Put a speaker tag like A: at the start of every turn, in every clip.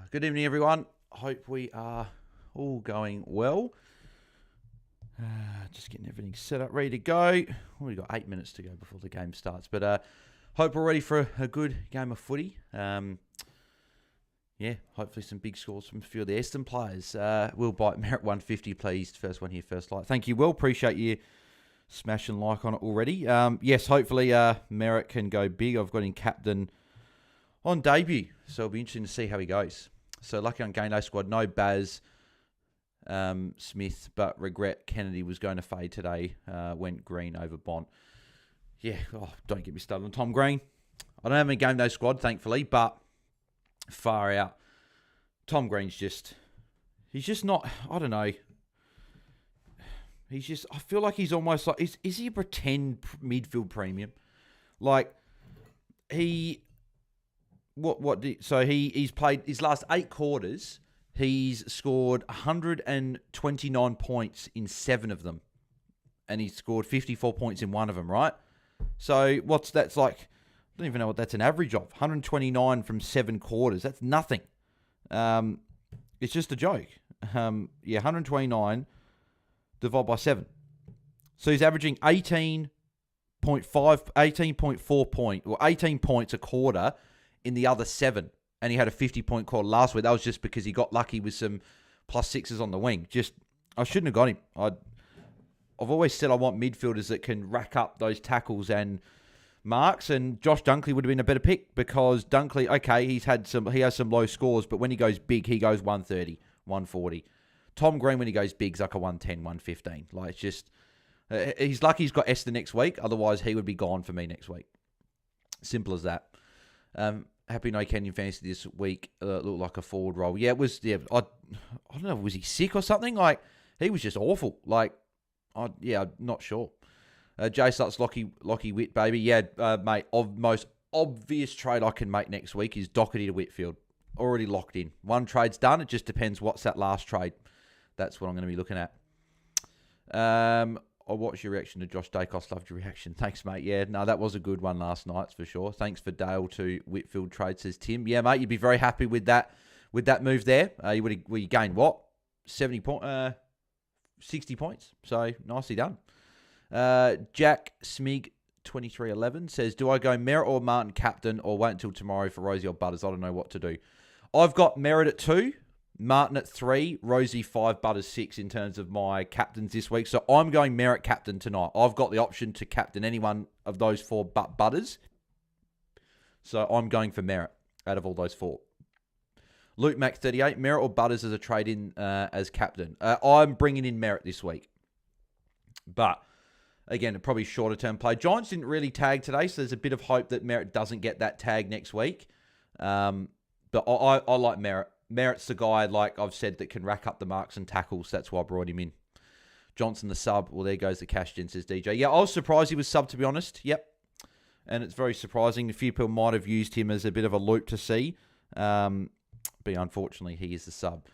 A: Good evening, everyone. Hope we are all going well. Just getting everything set up, ready to go. We've got 8 minutes to go before the game starts, but hope we're ready for a good game of footy. Hopefully some big scores from a few of the Essendon players. Will Bite Merit 150, please. First one here, first like. Thank you, Will. Appreciate you smashing like on it already. Yes, hopefully Merritt can go big. I've got him captain on debut, so it'll be interesting to see how he goes. So lucky on game day squad, no Baz Smith, but regret Kennedy was going to fade today. Went Green over Bont. Yeah, don't get me started on Tom Green. I don't have any game day squad, thankfully, but far out. Tom Green's he's just not, I don't know. I feel like he's almost like, is he a pretend midfield premium? Like, he's played his last 8 quarters. He's scored 129 points in 7 of them. And he's scored 54 points in 1 of them, right? So that's like, I don't even know what that's an average of. 129 from 7 quarters. That's nothing. It's just a joke. 129 divided by 7. So he's averaging 18.4 points a quarter in the other 7. And he had a 50-point quarter last week. That was just because he got lucky with some +6s on the wing. I shouldn't have got him. I've always said I want midfielders that can rack up those tackles and marks, and Josh Dunkley would have been a better pick because Dunkley, okay, he has some low scores, but when he goes big, he goes 130, 140. Tom Green, when he goes big, is like a 110, 115. Like, it's just, he's lucky he's got Esther next week. Otherwise, he would be gone for me next week. Simple as that. Happy no Kenyon fantasy this week. Looked like a forward role. Yeah, it was. Yeah, I don't know. Was he sick or something? Like, he was just awful. Like, I'm not sure. Jay Sluts, Lockie Witt, baby. Yeah, mate. Most obvious trade I can make next week is Doherty to Whitfield. Already locked in. One trade's done. It just depends what's that last trade. That's what I'm going to be looking at. I watched your reaction to Josh Dacos. Loved your reaction. Thanks, mate. Yeah, no, that was a good one last night, for sure. Thanks for Dale to Whitfield trade, says Tim. Yeah, mate, you'd be very happy with that move there. You gained what? 60 points. So, nicely done. Jack Smig 2311 says, do I go Merritt or Martin captain or wait until tomorrow for Rosie or Butters? I don't know what to do. I've got Merritt at 2, Martin at 3, Rosie 5, Butters 6 in terms of my captains this week. So I'm going Merritt captain tonight. I've got the option to captain any one of those 4 but Butters. So I'm going for Merritt out of all those 4. Luke Mac 38, Merritt or Butters as a trade-in as captain. I'm bringing in Merritt this week. But again, probably shorter-term play. Giants didn't really tag today, so there's a bit of hope that Merritt doesn't get that tag next week. But I like Merritt. Merritt's the guy, like I've said, that can rack up the marks and tackles. That's why I brought him in. Johnson, the sub. Well, there goes the cash gen, says DJ. Yeah, I was surprised he was sub, to be honest. Yep. And it's very surprising. A few people might have used him as a bit of a loop to see. But unfortunately, he is the sub.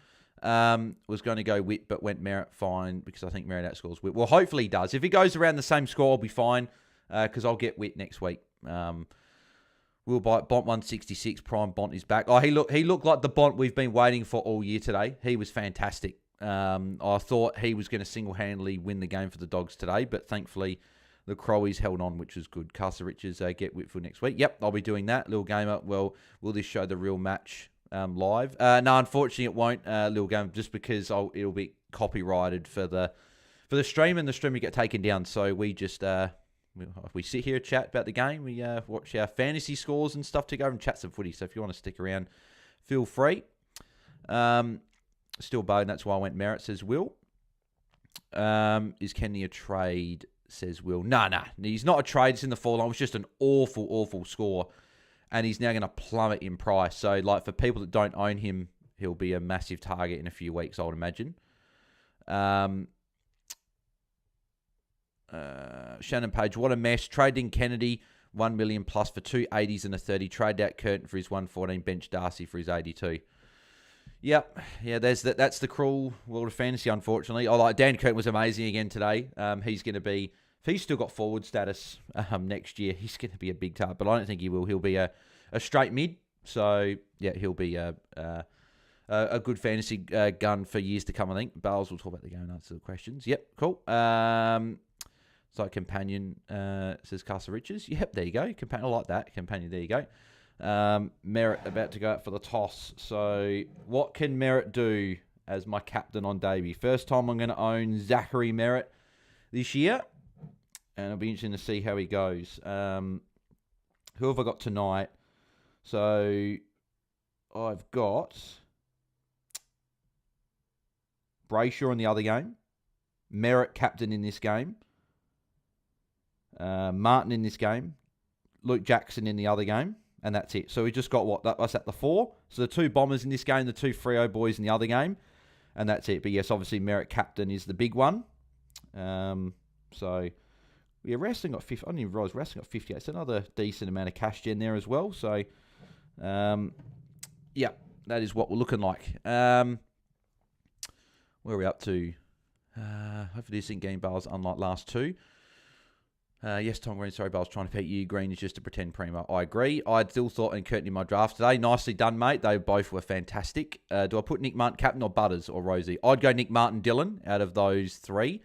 A: Was going to go Witt, but went Merritt fine because I think Merritt outscores Witt. Well, hopefully he does. If he goes around the same score, I'll be fine because I'll get Witt next week. We'll buy Bont 166. Prime Bont is back. Oh, he looked like the Bont we've been waiting for all year today. He was fantastic. I thought he was going to single-handedly win the game for the Dogs today, but thankfully the Crowies held on, which was good. Castle Riches get Whitfield next week. Yep, I'll be doing that. Little gamer. Well, will this show the real match live? No, unfortunately it won't. Little game, just because it'll be copyrighted for the stream, and the stream will get taken down. So we just we sit here, chat about the game. We watch our fantasy scores and stuff together and chat some footy. So if you want to stick around, feel free. Still bowing. That's why I went Merritt, says Will. Is Kenny a trade, says Will. Nah. He's not a trade. It's in the fall line. It was just an awful, awful score. And he's now going to plummet in price. So, like, for people that don't own him, he'll be a massive target in a few weeks, I would imagine. Shannon Page, what a mess. Trading Kennedy, 1 million plus for 2 80s and a 30. Trade out Curtin for his 114. Bench Darcy for his 82. Yep. Yeah, that's the cruel world of fantasy, unfortunately. Dan Curtin was amazing again today. He's going to be, if he's still got forward status next year, he's going to be a big target. But I don't think he will. He'll be a straight mid. So, yeah, he'll be a good fantasy gun for years to come, I think. Bales will talk about the game and answer the questions. Yep, cool. So Companion says Castle Riches. Yep, there you go. Companion, I like that. Companion, there you go. Merritt about to go out for the toss. So what can Merritt do as my captain on debut? First time I'm going to own Zachary Merritt this year. And it'll be interesting to see how he goes. Who have I got tonight? So I've got Brayshaw in the other game. Merritt captain in this game. Martin in this game. Luke Jackson in the other game. And that's it. So we just got that's at the 4. So the 2 Bombers in this game, the 2 Freo boys in the other game. And that's it. But yes, obviously Merritt captain is the big one. So yeah, Wrestling got 50. I didn't even realize Wrestling got 58. It's another decent amount of cash gen there as well. So yeah, that is what we're looking like. Where are we up to? Hopefully this in-game Bales, unlike last 2. Yes, Tom Green, sorry, Bales, trying to beat you. Green is just a pretend primo. I agree. I still thought in Curtin in my draft today. Nicely done, mate. They both were fantastic. Do I put Nick Martin captain or Butters or Rosie? I'd go Nick Martin, Dylan out of those 3.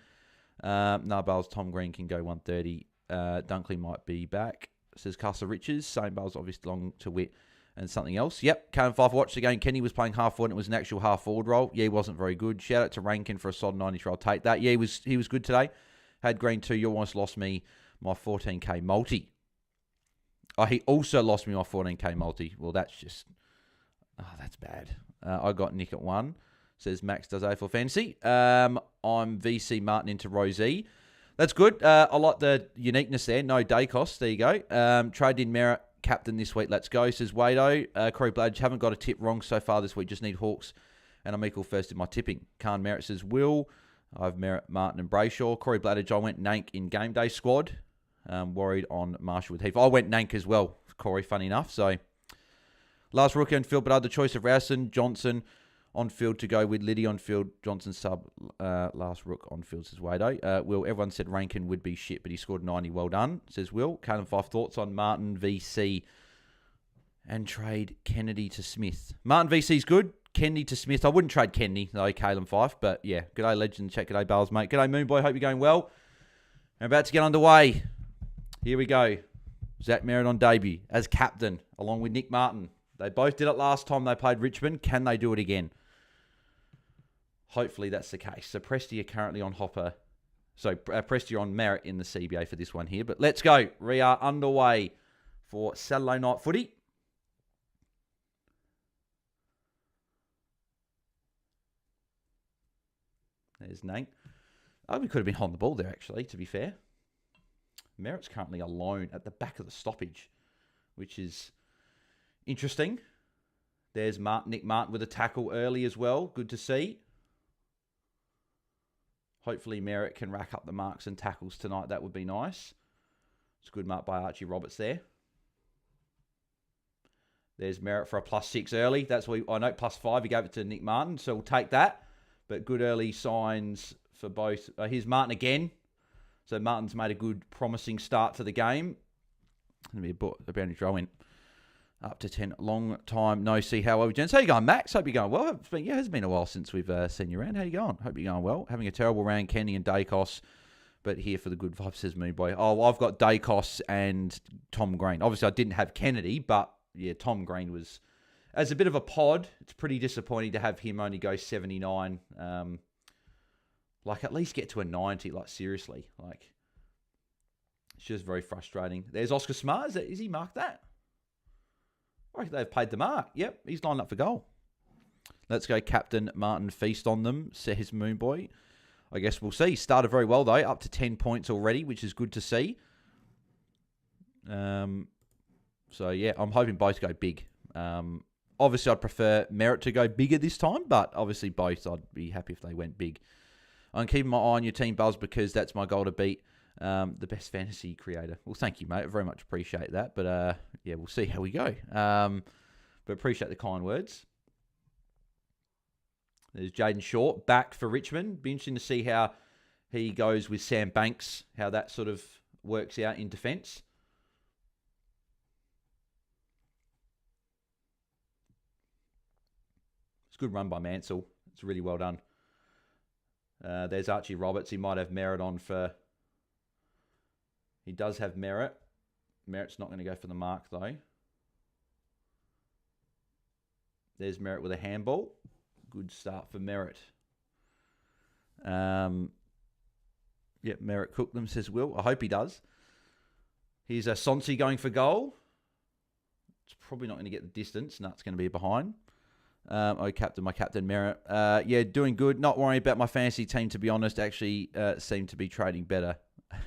A: No, Bales, Tom Green can go 130. Dunkley might be back, says Castle Riches. Same Bales, obviously long to wit and something else. Yep, Callum Fife watched the game. Kenny was playing half forward and it was an actual half forward role. Yeah, he wasn't very good. Shout out to Rankin for a solid 90. I'll take that. Yeah, he was good today. Had Green 2. You almost lost me my 14k multi. Oh, he also lost me my 14k multi. Well, that's just... Oh, that's bad. I got Nick at 1. Says Max does AFL Fantasy. I'm VC Martin into Rosie. That's good. I like the uniqueness there. No day costs. There you go. Trade in Merritt. Captain this week. Let's go. Says Wado. Corey Bladge. Haven't got a tip wrong so far this week. Just need Hawks. And I'm equal first in my tipping. Khan Merritt says Will. I've Merritt, Martin and Brayshaw. Corey Bladge. I went Nank in game day squad. Worried on Marshall with Heath. I went Nank as well, Corey, funny enough. So, last rookie on field, but I had the choice of Rowson, Johnson on field to go with Liddy on field. Johnson sub, last rook on field, says Wado. Will, everyone said Rankin would be shit, but he scored 90. Well done, says Will. Callum 5 thoughts on Martin VC and trade Kennedy to Smith. Martin VC's good. Kennedy to Smith. I wouldn't trade Kennedy, though, Caleb 5, but yeah. G'day, legend. Check. G'day, Bales, mate. G'day, Moonboy. Hope you're going well. We're about to get underway. Here we go. Zach Merritt on debut as captain, along with Nick Martin. They both did it last time they played Richmond. Can they do it again? Hopefully that's the case. So Presti are currently on Hopper. So Presti are on Merritt in the CBA for this one here. But let's go. We are underway for Saturday night footy. There's Nate. Oh, we could have been on the ball there, actually, to be fair. Merritt's currently alone at the back of the stoppage, which is interesting. There's Nick Martin with a tackle early as well. Good to see. Hopefully Merritt can rack up the marks and tackles tonight. That would be nice. It's a good mark by Archie Roberts there. There's Merritt for a +6 early. That's what I know, +5. He gave it to Nick Martin, so we'll take that. But good early signs for both. Here's Martin again. So Martin's made a good, promising start to the game. Going to be a boundary throw in. Up to 10. Long time no see. How are we, gents? How you going, Max? Hope you're going well. It has been a while since we've seen you around. How you going? Hope you're going well. Having a terrible round, Kenny and Dacos. But here for the good vibes, says Moonboy. Oh, I've got Dacos and Tom Green. Obviously, I didn't have Kennedy, but yeah, Tom Green was... As a bit of a pod, it's pretty disappointing to have him only go 79. Like, at least get to a 90. Like, seriously. Like, it's just very frustrating. There's Oscar Smart. Is he marked that? I reckon they've paid the mark. Yep, he's lined up for goal. Let's go Captain Martin feast on them, says Moonboy. I guess we'll see. Started very well, though. Up to 10 points already, which is good to see. So, yeah, I'm hoping both go big. Obviously, I'd prefer Merritt to go bigger this time, but obviously both, I'd be happy if they went big. I'm keeping my eye on your team, Buzz, because that's my goal to beat the best fantasy creator. Well, thank you, mate. I very much appreciate that. But, yeah, we'll see how we go. But appreciate the kind words. There's Jaiden Short back for Richmond. Be interesting to see how he goes with Sam Banks, how that sort of works out in defence. good run by Mansell. It's really well done. There's Archie Roberts. He might have Merritt on for... He does have Merritt. Merritt's not going to go for the mark, though. There's Merritt with a handball. Good start for Merritt. Yep, Merritt cooked them, says Will. I hope he does. Here's a Sonsi going for goal. It's probably not going to get the distance. No, it's going to be behind. My captain Merritt. Yeah, doing good. Not worrying about my fantasy team, to be honest. Actually, seem to be trading better,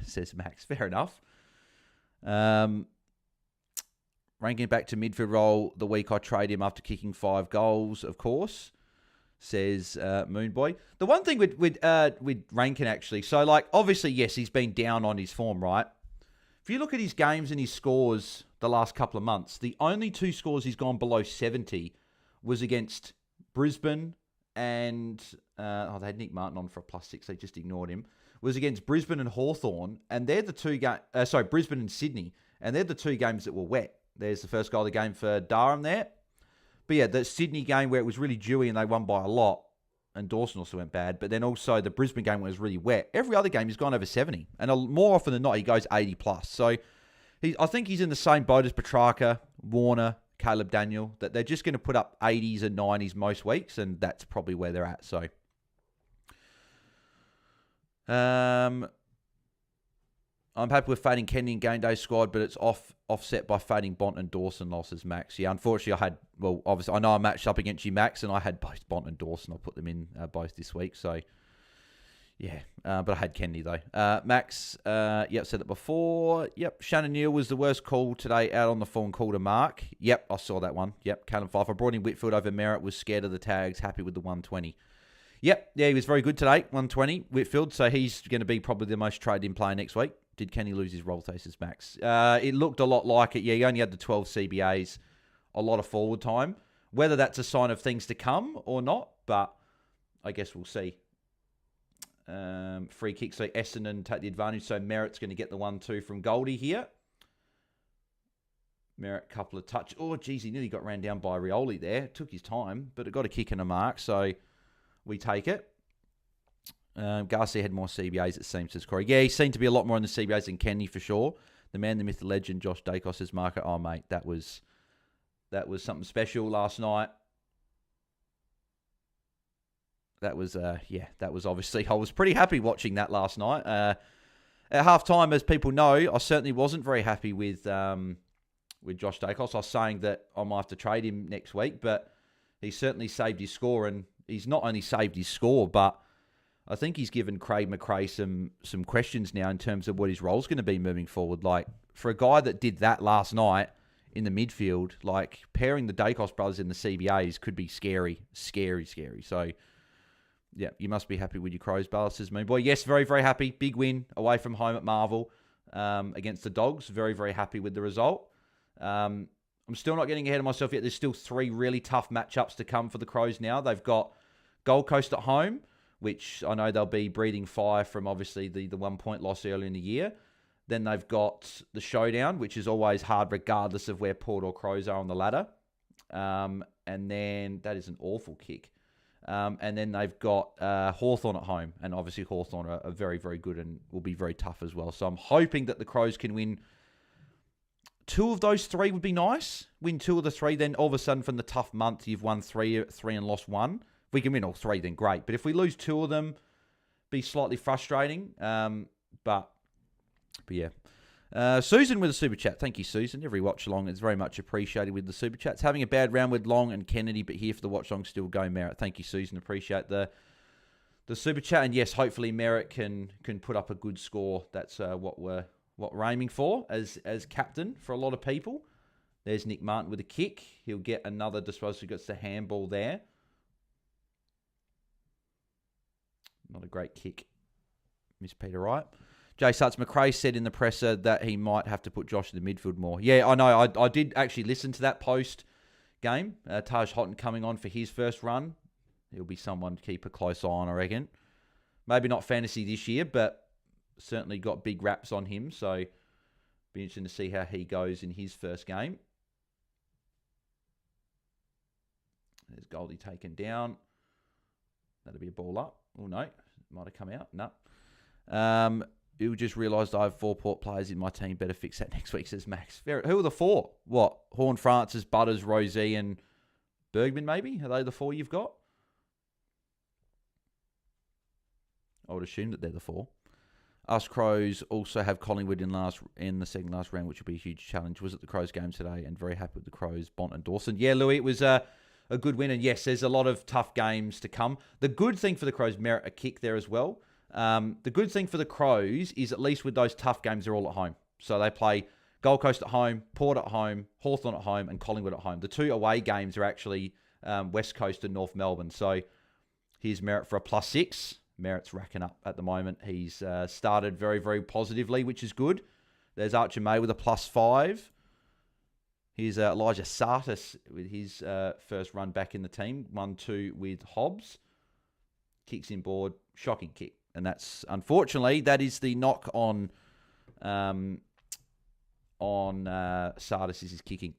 A: says Max. Fair enough. Ranking back to midfield role the week I trade him after kicking 5 goals, of course, says Moonboy. The one thing with Rankin, actually, so, like, obviously, yes, he's been down on his form, right? If you look at his games and his scores the last couple of months, the only 2 scores he's gone below 70 was against Brisbane and... they had Nick Martin on for a +6. They just ignored him. Was against Brisbane and Hawthorn, and they're the 2 games... Brisbane and Sydney, and they're the 2 games that were wet. There's the first goal of the game for Durham there. But yeah, the Sydney game where it was really dewy and they won by a lot, and Dawson also went bad, but then also the Brisbane game where it was really wet. Every other game he's gone over 70, and more often than not, he goes 80+. So I think he's in the same boat as Petrarca, Warner, Caleb Daniel, that they're just going to put up 80s and 90s most weeks, and that's probably where they're at. So, I'm happy with fading Kenny in game day squad, but it's offset by fading Bont and Dawson losses, Max. Yeah, unfortunately, obviously, I know I matched up against you, Max, and I had both Bont and Dawson. I put them in both this week, so yeah. But I had Kenny, though. Max, yep, said it before. Yep, Shannon Neal was the worst call today out on the phone call to Mark. Yep, I saw that one. Yep, Callum Fife. I brought in Whitfield over Merritt, was scared of the tags, happy with the 120. Yep, yeah, he was very good today, 120, Whitfield, so he's going to be probably the most traded in player next week. Did Kenny lose his role, Tases Max? It looked a lot like it. Yeah, he only had the 12 CBAs, a lot of forward time. Whether that's a sign of things to come or not, but I guess we'll see. Free kick, so Essendon take the advantage. So Merritt's going to get the 1-2 from Goldie here. Merritt, couple of touch. Oh, geez, he nearly got ran down by Rioli there. Took his time, but it got a kick and a mark, so we take it. Garcia had more CBAs, it seems, says Corey. Yeah, he seemed to be a lot more in the CBAs than Kenny, for sure. The man, the myth, the legend, Josh Dacos says, Marco, oh, mate, that was something special last night. That was obviously, I was pretty happy watching that last night. At halftime, as people know, I certainly wasn't very happy with Josh Dacos. I was saying that I might have to trade him next week, but he certainly saved his score, and he's not only saved his score, but I think he's given Craig McRae some questions now in terms of what his role's going to be moving forward. Like, for a guy that did that last night in the midfield, like, pairing the Dacos brothers in the CBAs could be scary. So, yeah, you must be happy with your Crows, Ballas, says Moon Boy. Yes, very, very happy. Big win away from home at Marvel against the Dogs. Very, very happy with the result. I'm still not getting ahead of myself yet. There's still 3 really tough matchups to come for the Crows now. They've got Gold Coast at home, which I know they'll be breathing fire from, obviously, the 1-point loss earlier in the year. Then they've got the Showdown, which is always hard regardless of where Port or Crows are on the ladder. And then that is an awful kick. And then they've got Hawthorn at home. And obviously Hawthorn are very, very good and will be very tough as well. So I'm hoping that the Crows can win 2 of those 3 would be nice. Win 2 of the 3, then all of a sudden from the tough month, you've won 3 and lost 1. If we can win all 3, then great. But if we lose 2 of them, be slightly frustrating. But yeah. Susan with a super chat. Thank you, Susan. Every watch along is very much appreciated with the super chats. Having a bad round with Long and Kennedy, but here for the watch along, still go Merritt. Thank you, Susan. Appreciate the super chat. And yes, hopefully Merritt can put up a good score. That's what we're aiming for as captain for a lot of people. There's Nick Martin with a kick. He'll get another disposal. He gets the handball there. Not a great kick. Miss Peter Wright. Jay Sutts McRae said in the presser that he might have to put Josh in the midfield more. Yeah, I know. I did actually listen to that post game. Taj Houghton coming on for his first run. He'll be someone to keep a close eye on, I reckon. Maybe not fantasy this year, but certainly got big raps on him. So be interesting to see how he goes in his first game. There's Goldie taken down. That'll be a ball up. Oh, no. Might have come out. No. You just realised I have 4 Port players in my team. Better fix that next week, says Max. Who are the 4? What? Horn, Francis, Butters, Rosie, and Bergman, maybe? Are they the 4 you've got? I would assume that they're the 4. Us Crows also have Collingwood in the second last round, which will be a huge challenge. Was at the Crows game today and very happy with the Crows, Bont and Dawson. Yeah, Louis, it was a good win. And yes, there's a lot of tough games to come. The good thing for the Crows, merit a kick there as well. The good thing for the Crows is at least with those tough games, they're all at home. So they play Gold Coast at home, Port at home, Hawthorn at home, and Collingwood at home. The 2 away games are actually West Coast and North Melbourne. So here's Merritt for a +6. Merritt's racking up at the moment. He's started very, very positively, which is good. There's Archer May with a +5. Here's Elijah Sartis with his first run back in the team. 1-2 with Hobbs. Kicks in board. Shocking kick. And that's, unfortunately, that is the knock on Sartis is his kicking.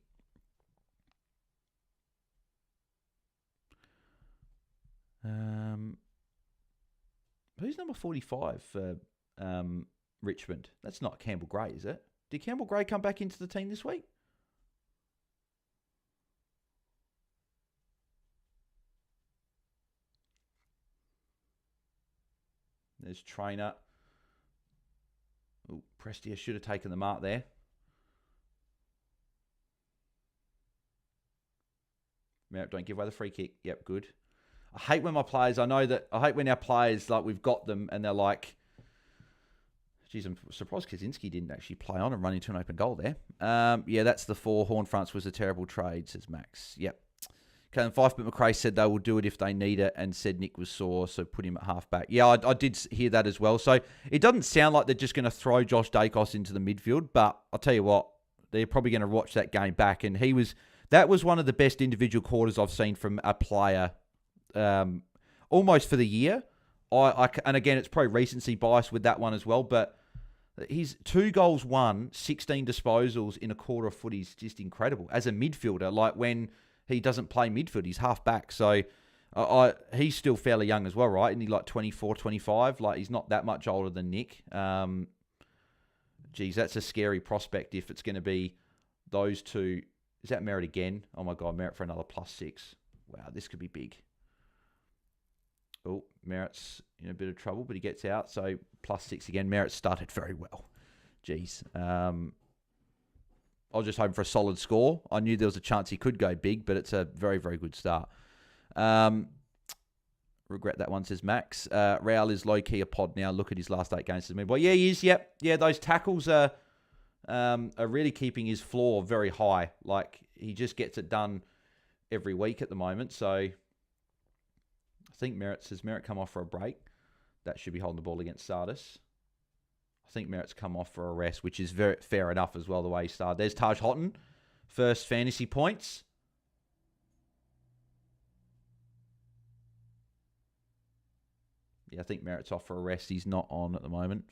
A: Who's number 45 for Richmond? That's not Campbell Gray, is it? Did Campbell Gray come back into the team this week? There's Trainer. Oh, Prestia should have taken the mark there. Merritt, don't give away the free kick. Yep, good. I hate when I hate when our players, like, we've got them and they're like, geez, I'm surprised Kaczynski didn't actually play on and run into an open goal there. Yeah, that's the 4. Horn Fronts was a terrible trade, says Max. Yep. Kalen Fife, but McRae said they will do it if they need it and said Nick was sore, so put him at halfback. Yeah, I did hear that as well. So it doesn't sound like they're just going to throw Josh Dacos into the midfield, but I'll tell you what, they're probably going to watch that game back, and that was one of the best individual quarters I've seen from a player almost for the year. And again, it's probably recency bias with that one as well, but he's 2 goals, 16 disposals in a quarter of footy is just incredible. As a midfielder, like when he doesn't play midfield, he's half back. So he's still fairly young as well, right? Isn't he like 24, 25? Like, he's not that much older than Nick. Geez, that's a scary prospect if it's going to be those 2. Is that Merritt again? Oh my God, Merritt for another +6. Wow, this could be big. Oh, Merritt's in a bit of trouble, but he gets out. So +6 again. Merritt started very well. Jeez. I was just hoping for a solid score. I knew there was a chance he could go big, but it's a very, very good start. Regret that one, says Max. Real is low-key a pod now. Look at his last 8 games, says me. Well, yeah, he is. Yep. Yeah, those tackles are really keeping his floor very high. Like, he just gets it done every week at the moment. So I think Merritt come off for a break. That should be holding the ball against Sardis. I think Merritt's come off for a rest, which is very fair enough as well, the way he started. There's Taj Houghton, first fantasy points. Yeah, I think Merritt's off for a rest. He's not on at the moment.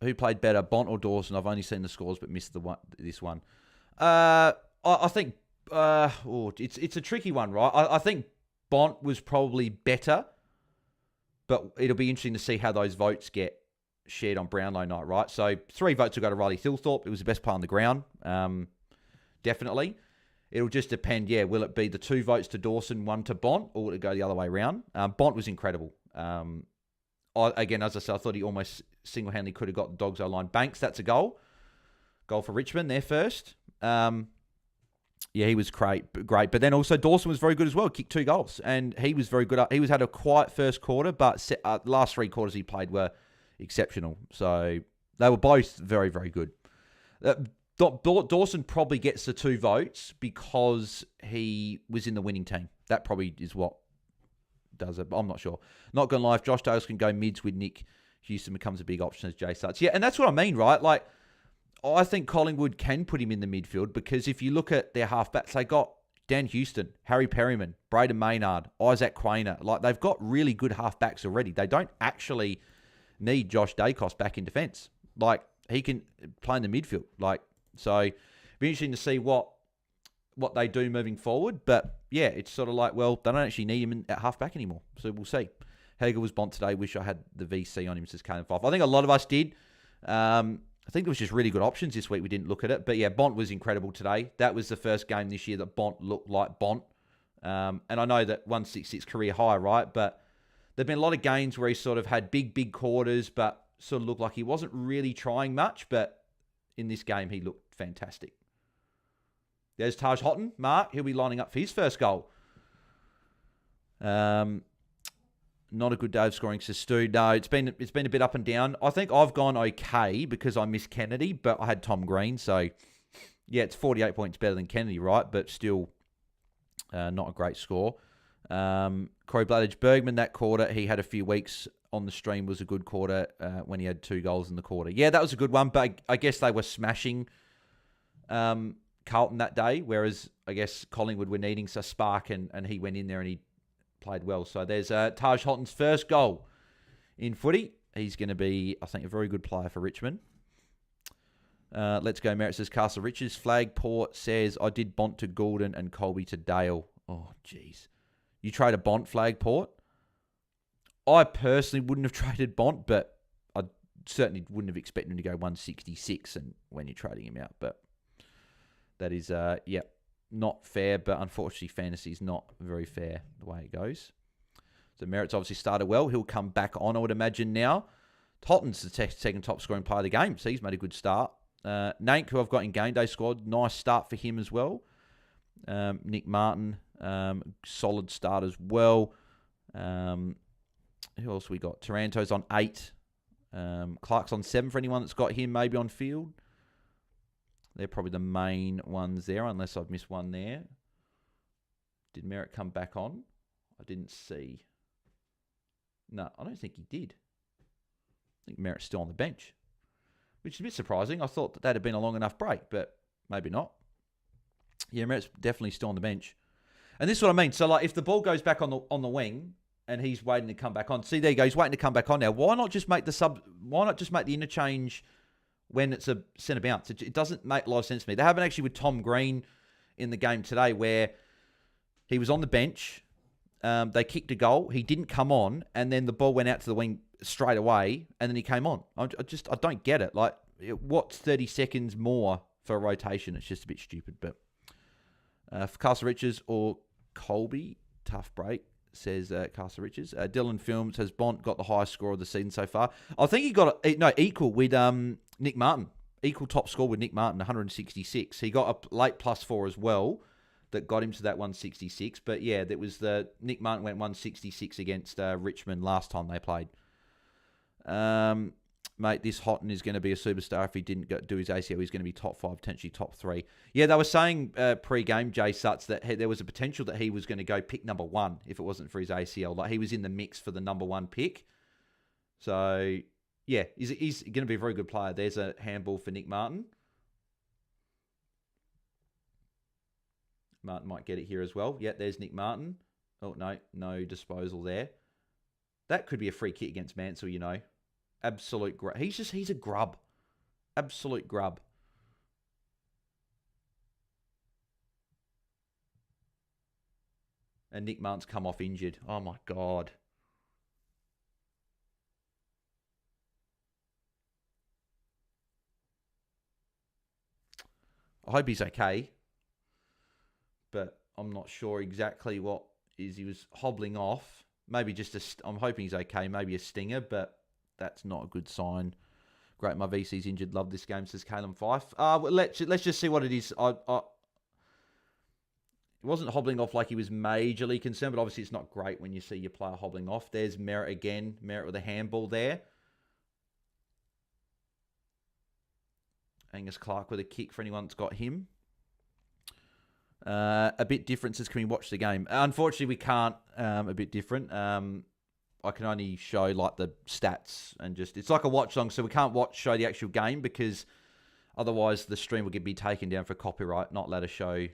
A: Who played better, Bont or Dawson? I've only seen the scores but missed this one. I think it's a tricky one, right? I think Bont was probably better, but it'll be interesting to see how those votes get shared on Brownlow night, right? So 3 votes will go to Riley Thilthorpe. It was the best player on the ground, definitely. It'll just depend, will it be the 2 votes to Dawson, 1 to Bont, or will it go the other way around? Bont was incredible. Again, as I said, I thought he almost single-handedly could have got the Dogs O-line. Banks, that's a goal. Goal for Richmond, their first. He was great. But then also Dawson was very good as well. Kicked 2 goals, and he was very good. He had a quiet first quarter, but the last 3 quarters he played were exceptional. So they were both very, very good. Dawson probably gets the 2 votes because he was in the winning team. That probably is what does it. I'm not sure. Not going to lie, if Josh Dales can go mids with Nick, Houston becomes a big option as Jay starts. Yeah, and that's what I mean, right? Like, I think Collingwood can put him in the midfield because if you look at their halfbacks, they got Dan Houston, Harry Perryman, Braden Maynard, Isaac Quainer. Like, they've got really good halfbacks already. They don't actually need Josh Dacos back in defence. Like, he can play in the midfield. Like, so it'd be interesting to see what what they do moving forward. But, yeah, it's sort of like, well, they don't actually need him at halfback anymore. So we'll see. Hegel was Bont today. Wish I had the VC on him, says Kalen 5. I think a lot of us did. I think there was just really good options this week. We didn't look at it. But, yeah, Bont was incredible today. That was the first game this year that Bont looked like Bont. And I know that 166 career high, right? But there have been a lot of games where he sort of had big quarters, but sort of looked like he wasn't really trying much. But in this game, he looked fantastic. There's Taj Houghton, Mark. He'll be lining up for his first goal. Not a good day of scoring, says Stu. No, it's been a bit up and down. I think I've gone okay because I missed Kennedy, but I had Tom Green. So, yeah, it's 48 points better than Kennedy, right? But still not a great score. Corey Bladage Bergman, that quarter, he had a few weeks on the stream, was a good quarter when he had 2 goals in the quarter. Yeah, that was a good one, but I guess they were smashing Carlton that day, whereas I guess Collingwood were needing a spark, and he went in there and he played well. So there's Taj Houghton's first goal in footy. He's going to be, I think, a very good player for Richmond. Let's go, Merritt, says Castle Riches. Flagport says, I did Bont to Goulden and Colby to Dale. Oh, jeez. You trade a Bont, Flagport? I personally wouldn't have traded Bont, but I certainly wouldn't have expected him to go 166 and when you're trading him out. But that is, not fair, but unfortunately fantasy is not very fair the way it goes. So Merritt's obviously started well. He'll come back on, I would imagine, now. Totten's the second top scoring player of the game, so he's made a good start. Nank, who I've got in game day squad, nice start for him as well. Nick Martin, solid start as well. Who else we got? Taranto's on 8. Clark's on 7 for anyone that's got him maybe on field. They're probably the main ones there, unless I've missed one there. Did Merritt come back on? I didn't see. No, I don't think he did. I think Merritt's still on the bench, which is a bit surprising. I thought that had been a long enough break, but maybe not. Yeah, Merritt's definitely still on the bench. And this is what I mean. So, like, if the ball goes back on the wing and he's waiting to come back on, see, there you go. He's waiting to come back on now. Why not just make the sub? Why not just make the interchange when it's a centre bounce? It doesn't make a lot of sense to me. They haven't actually with Tom Green in the game today where he was on the bench. They kicked a goal. He didn't come on, and then the ball went out to the wing straight away, and then he came on. I don't get it. Like, what's 30 seconds more for a rotation? It's just a bit stupid. But for Castle Riches or Colby, tough break, says Castle Riches. Dylan Films has Bont got the highest score of the season so far. I think he got equal with Nick Martin. Equal top score with Nick Martin, 166. He got a late +4 as well that got him to that 166. But yeah, that was Nick Martin went 166 against Richmond last time they played. Mate, this Houghton is going to be a superstar. If he didn't do his ACL, he's going to be top 5, potentially top 3. Yeah, they were saying pre-game, Jay Sutts, that there was a potential that he was going to go pick number 1 if it wasn't for his ACL. Like, he was in the mix for the number 1 pick. So, yeah, he's going to be a very good player. There's a handball for Nick Martin. Martin might get it here as well. Yeah, there's Nick Martin. Oh, no disposal there. That could be a free kick against Mansell, you know. Absolute grub. He's a grub. Absolute grub. And Nick Martin's come off injured. Oh my God. I hope he's okay. But I'm not sure exactly what is. He was hobbling off. Maybe just I'm hoping he's okay. Maybe a stinger, but that's not a good sign. Great, my VC's injured. Love this game, says Caleb Fife. Let's just see what it is. It wasn't hobbling off like he was majorly concerned, but obviously it's not great when you see your player hobbling off. There's Merritt again. Merritt with a handball there. Angus Clark with a kick for anyone that's got him. A bit different says, can we watch the game? Unfortunately, we can't. A bit different. I can only show like the stats and just, it's like a watch long, so we can't show the actual game because otherwise the stream will be taken down for copyright, not let us show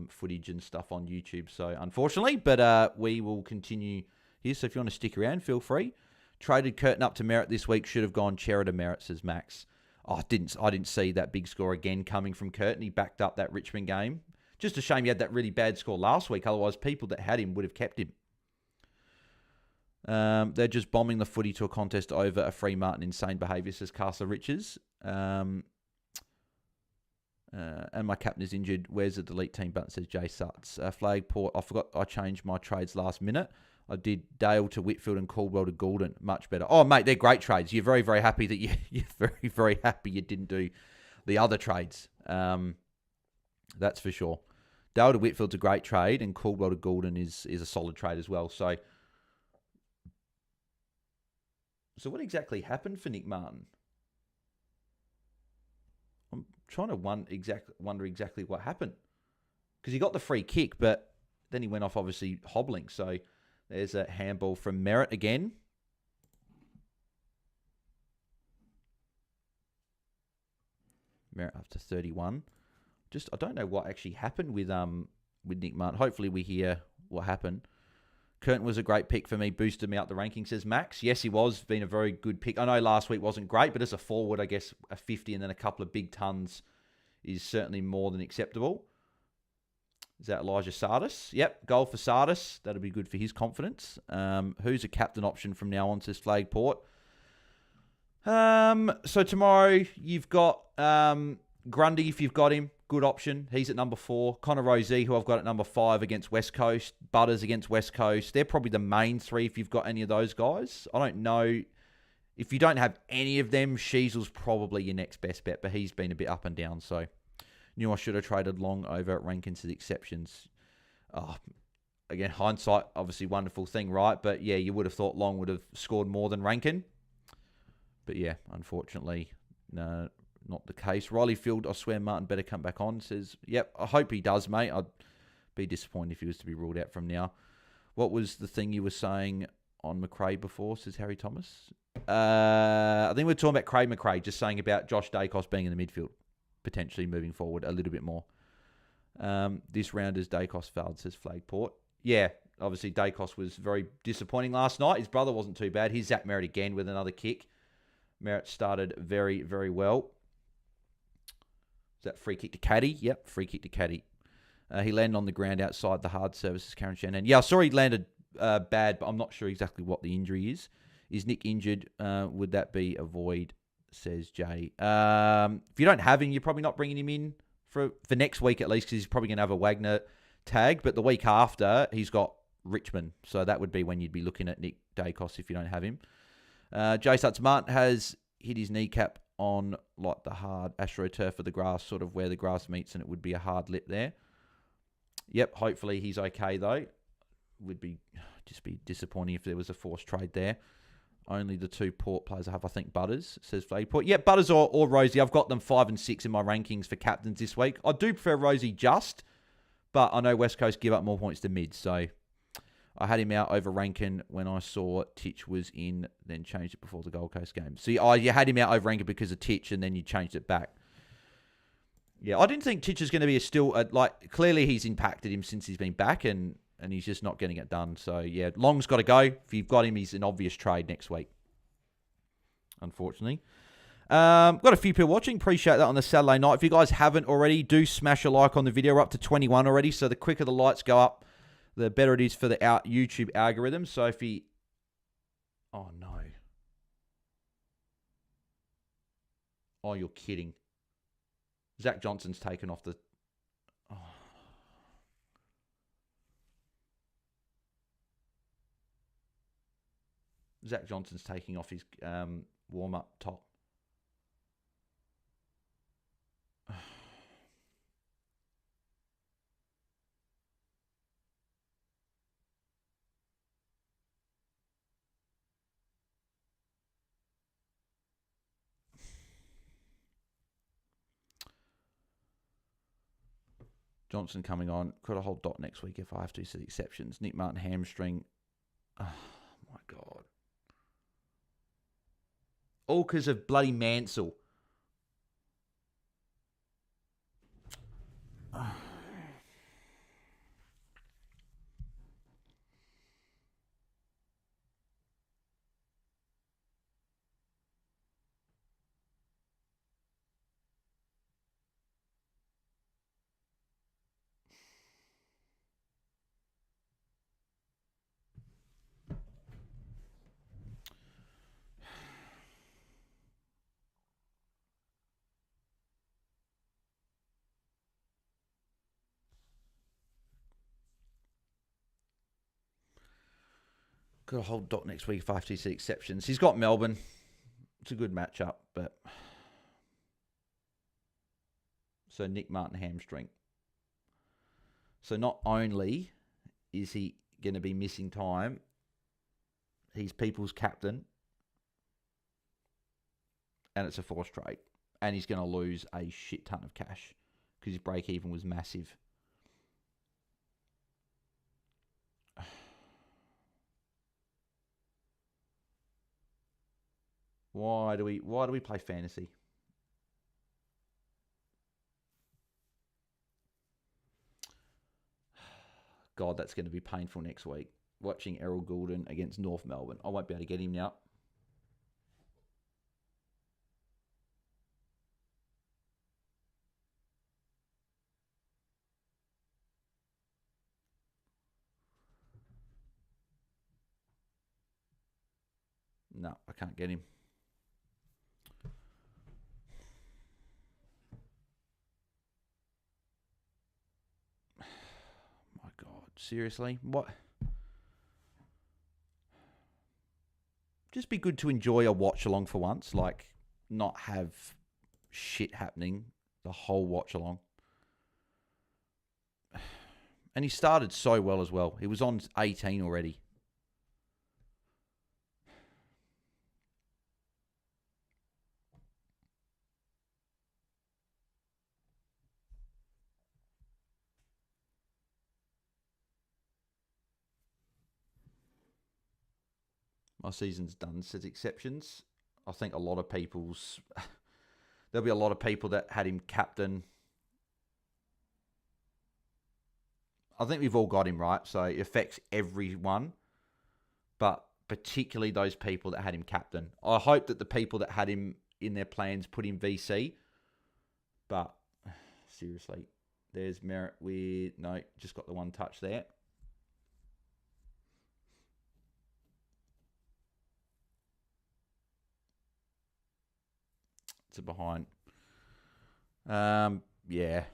A: footage and stuff on YouTube. So unfortunately, but we will continue here. So if you want to stick around, feel free. Traded Curtin up to Merritt this week. Should have gone Chera to Merritt, says Max. Oh, I didn't see that big score again coming from Curtin. He backed up that Richmond game. Just a shame he had that really bad score last week. Otherwise, people that had him would have kept him. They're just bombing the footy to a contest over a free Martin insane behaviour, says Castle Riches. And my captain is injured. Where's the delete team button, says Jay Sutts. Flagport, I forgot I changed my trades last minute. I did Dale to Whitfield and Caldwell to Goulden. Much better. Oh, mate, they're great trades. You're very, very happy that you're very, very happy you didn't do the other trades. That's for sure. Dale to Whitfield's a great trade, and Caldwell to Goulden is a solid trade as well. So what exactly happened for Nick Martin? I'm trying to wonder exactly what happened. Because he got the free kick, but then he went off obviously hobbling. So there's a handball from Merritt again. Merritt up to 31. I don't know what actually happened with Nick Martin. Hopefully we hear what happened. Curtin was a great pick for me, boosted me up the rankings, says Max. Yes, he was. Been a very good pick. I know last week wasn't great, but as a forward, I guess a 50 and then a couple of big tons is certainly more than acceptable. Is that Elijah Sardis? Yep, goal for Sardis. That'll be good for his confidence. Who's a captain option from now on, says Flagport. So tomorrow you've got Grundy, if you've got him. Good option. He's at number 4. Connor Rosie, who I've got at number 5 against West Coast. Butters against West Coast. They're probably the main 3 if you've got any of those guys. I don't know. If you don't have any of them, Sheasel's probably your next best bet, but he's been a bit up and down. So knew I should have traded Long over at Rankins to the exceptions. Again, hindsight, obviously wonderful thing, right? But yeah, you would have thought Long would have scored more than Rankin. But yeah, unfortunately, no. Not the case. Riley Field, I swear Martin better come back on. Says, yep, I hope he does, mate. I'd be disappointed if he was to be ruled out from now. What was the thing you were saying on McRae before, says Harry Thomas? I think we're talking about Craig McRae, just saying about Josh Dacos being in the midfield, potentially moving forward a little bit more. This round is Dacos failed, says Flagport. Yeah, obviously Dacos was very disappointing last night. His brother wasn't too bad. He's Zach Merritt again with another kick. Merritt started very, very well. Is that free kick to Caddy? Yep, free kick to Caddy. He landed on the ground outside the hard services, Karen Shannon. Yeah, I saw he landed bad, but I'm not sure exactly what the injury is. Is Nick injured? Would that be a void, says Jay. If you don't have him, you're probably not bringing him in for next week at least, because he's probably going to have a Wagner tag. But the week after, he's got Richmond. So that would be when you'd be looking at Nick Dacos if you don't have him. Jay Sutts Martin has hit his kneecap on like the hard AstroTurf of the grass, sort of where the grass meets, and it would be a hard lip there. Yep, hopefully he's okay though. Would be just be disappointing if there was a forced trade there. Only the 2 Port players I have, I think, Butters, says Flagport. Yeah, Butters or Rosie. I've got them 5 and 6 in my rankings for captains this week. I do prefer Rosie just, but I know West Coast give up more points to mid, so I had him out over Rankin when I saw Titch was in, then changed it before the Gold Coast game. So you had him out over Rankin because of Titch, and then you changed it back. Yeah, I didn't think Titch is going to be clearly he's impacted him since he's been back, and he's just not getting it done. So yeah, Long's got to go. If you've got him, he's an obvious trade next week, unfortunately. Got a few people watching. Appreciate that on the Saturday night. If you guys haven't already, do smash a like on the video. We're up to 21 already, so the quicker the lights go up, the better it is for the YouTube algorithm. So if he... Oh, no. Oh, you're kidding. Zach Johnson's taken off the... Oh. Zach Johnson's taking off his warm-up top. Johnson coming on. Could I hold Dot next week if I have to? So the exceptions. Nick Martin hamstring. Oh, my God. All because of bloody Mansell. Got a whole dot next week if I have to see exceptions. He's got Melbourne. It's a good matchup, but... So Nick Martin hamstring. So not only is he going to be missing time, he's people's captain, and it's a forced trade. And he's going to lose a shit ton of cash because his break-even was massive. Why do we play fantasy? God, that's going to be painful next week. Watching Errol Goulden against North Melbourne. I won't be able to get him now. No, I can't get him. My God, seriously? What? Just be good to enjoy a watch along for once, like not have shit happening the whole watch along. And he started so well as well. He was on 18 already. My season's done, says exceptions. I think a lot of people's... There'll be a lot of people that had him captain. I think we've all got him right, so it affects everyone. But particularly those people that had him captain. I hope that the people that had him in their plans put him VC. But, seriously, there's Merritt with... No, just got the one touch there. To behind. Yeah.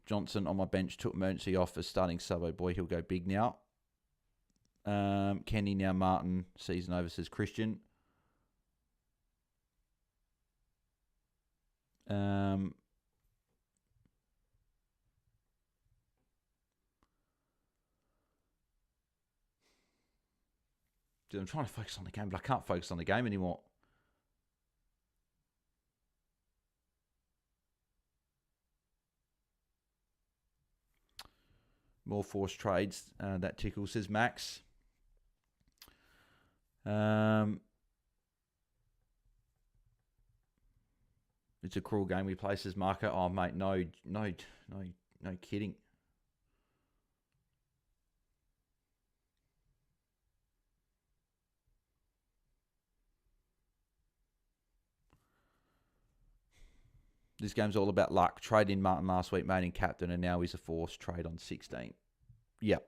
A: Johnson on my bench took emergency off as starting sub. Oh boy, he'll go big now. Kenny now Martin. Season over, says Christian. Dude, I'm trying to focus on the game, but I can't focus on the game anymore. More forced trades. That tickles, says Max. It's a cruel game we play, says Marco. Oh, mate, no kidding. This game's all about luck. Trade in Martin last week, made him captain, and now he's a forced trade on 16. Yep.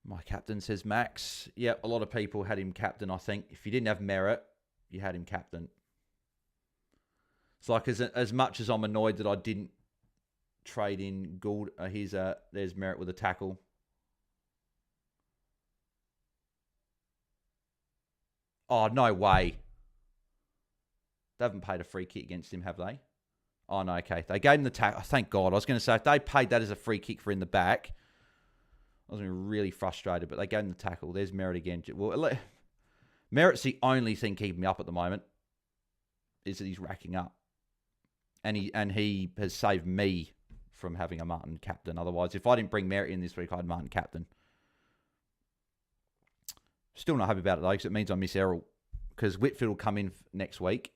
A: My captain, says Max. Yep, a lot of people had him captain, I think. If you didn't have Merritt, you had him captain. It's like as much as I'm annoyed that I didn't trade in Gould. There's Merritt with a tackle. Oh, no way. They haven't paid a free kick against him, have they? Oh, no, okay. They gave him the tackle. Oh, thank God. I was going to say, if they paid that as a free kick for in the back, I was really frustrated, but they gave him the tackle. There's Merritt again. Well, Merritt's the only thing keeping me up at the moment, is that he's racking up. And he has saved me from having a Martin captain. Otherwise, if I didn't bring Merritt in this week, I had Martin captain. Still not happy about it, though, because it means I miss Errol. Because Whitfield will come in next week.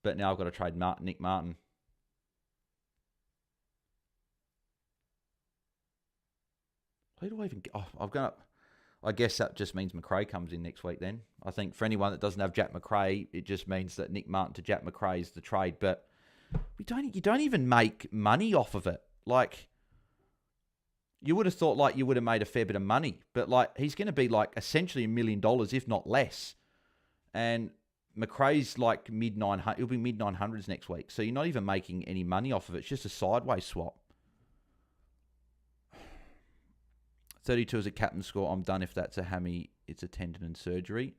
A: But now I've got to trade Nick Martin. Who do I even get? Oh, I guess that just means McRae comes in next week then. I think for anyone that doesn't have Jack McRae, it just means that Nick Martin to Jack McRae is the trade. But you don't even make money off of it. Like, you would have thought like you would have made a fair bit of money. But like he's going to be like essentially $1 million, if not less. And McRae's like mid-900. He'll be mid-900s next week. So you're not even making any money off of it. It's just a sideways swap. 32 is a captain score. I'm done if that's a hammy. It's a tendon and surgery.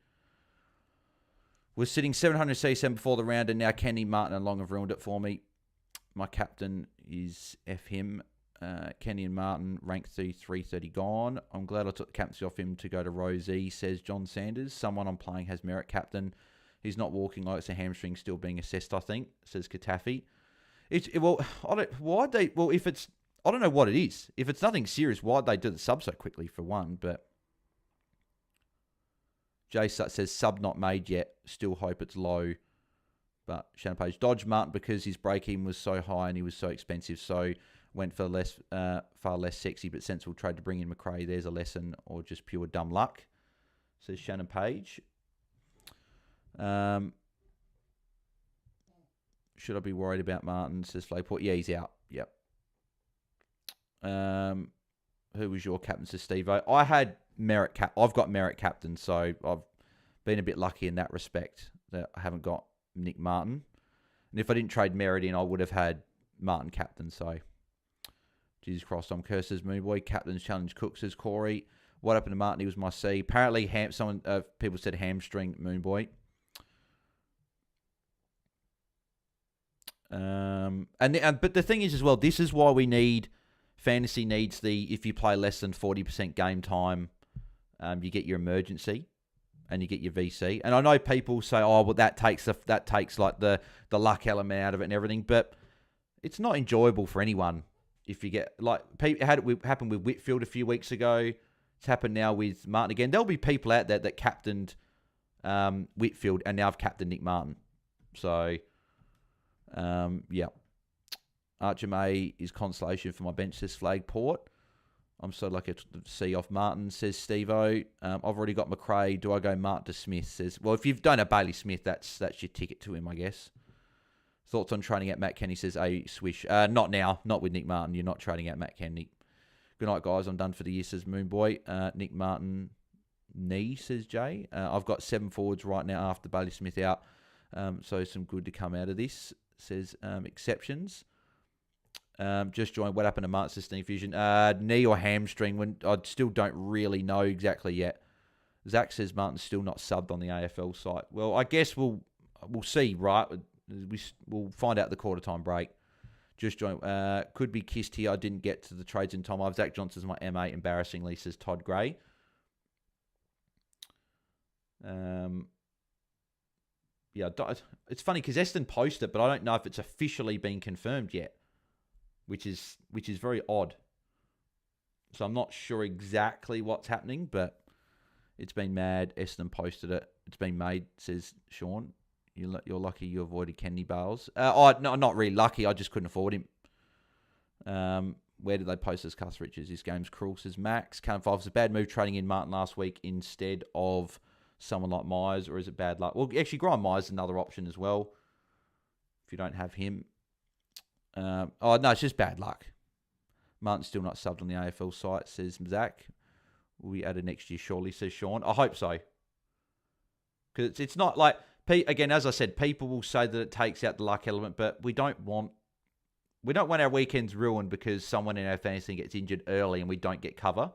A: Was sitting 700 before the round, and now Kenny, Martin, and Long have ruined it for me. My captain is F him. Kenny and Martin, rank 330 gone. I'm glad I took the captaincy off him to go to Rosie, says John Sanders. Someone I'm playing has merit captain. He's not walking like it's a hamstring still being assessed, I think, says Katafi. If it's, I don't know what it is. If it's nothing serious, why'd they do the sub so quickly for one? But Jay Sut says, sub not made yet. Still hope it's low. But Shannon Page dodged Martin because his break-even was so high and he was so expensive. So went for far less sexy but sensible trade to bring in McRae. There's a lesson, or just pure dumb luck, says Shannon Page. Should I be worried about Martin, says Flayport? Yeah, he's out. Yep. Who was your captain, says Steve-O? I've got merit captain, so I've been a bit lucky in that respect that I haven't got Nick Martin. And if I didn't trade merit in, I would have had Martin captain, so Jesus Christ, I'm cursed, says Moonboy. Captain's challenge Cook, says Corey. What happened to Martin? He was my C. Apparently, people said hamstring, Moonboy. But the thing is as well, this is why we need fantasy needs if you play less than 40% game time, you get your emergency and you get your VC. And I know people say, oh, well, that takes like the luck element out of it and everything, but it's not enjoyable for anyone if you get like it happened with Whitfield a few weeks ago. It's happened now with Martin again. There'll be people out there that captained Whitfield and now have captained Nick Martin. So yeah. Archer May is consolation for my bench, says Flagport. I'm so lucky to see off Martin, says Steve-O. I've already got McRae. Do I go Martin to Smith? Says, well, if you've done a Bailey Smith, that's your ticket to him, I guess. Thoughts on trading out Matt Kenny, says A Swish. Not now. Not with Nick Martin. You're not trading out Matt Kenny. Good night, guys. I'm done for the year, says Moonboy. Nick Martin, knee, says Jay. I've got 7 forwards right now after Bailey Smith out. So some good to come out of this, says exceptions. Just joined. What happened to Martin's 16 fusion? Knee or hamstring? I still don't really know exactly yet. Zach says Martin's still not subbed on the AFL site. Well, I guess we'll see, right? We'll find out the quarter time break. Just joined. Could be kissed here. I didn't get to the trades in time. I've Zach Johnson's my MA, embarrassingly, says Todd Gray. Yeah, it's funny because Essendon posted it, but I don't know if it's officially been confirmed yet. Which is very odd. So I'm not sure exactly what's happening, but it's been mad. Essendon posted it. It's been made, says Sean. You're lucky you avoided Kenny Bales. No, not really lucky. I just couldn't afford him. Where did they post this? Cuss Richards. This game's cruel, says Max. Callum Five, it's a bad move trading in Martin last week instead of someone like Myers, or is it bad luck? Well, actually, Graham Myers is another option as well if you don't have him. No, it's just bad luck. Martin's still not subbed on the AFL site, says Zach. Will be added next year, surely, says Sean. I hope so. Because it's not like, again, as I said, people will say that it takes out the luck element, but we don't want our weekends ruined because someone in our fantasy gets injured early and we don't get cover.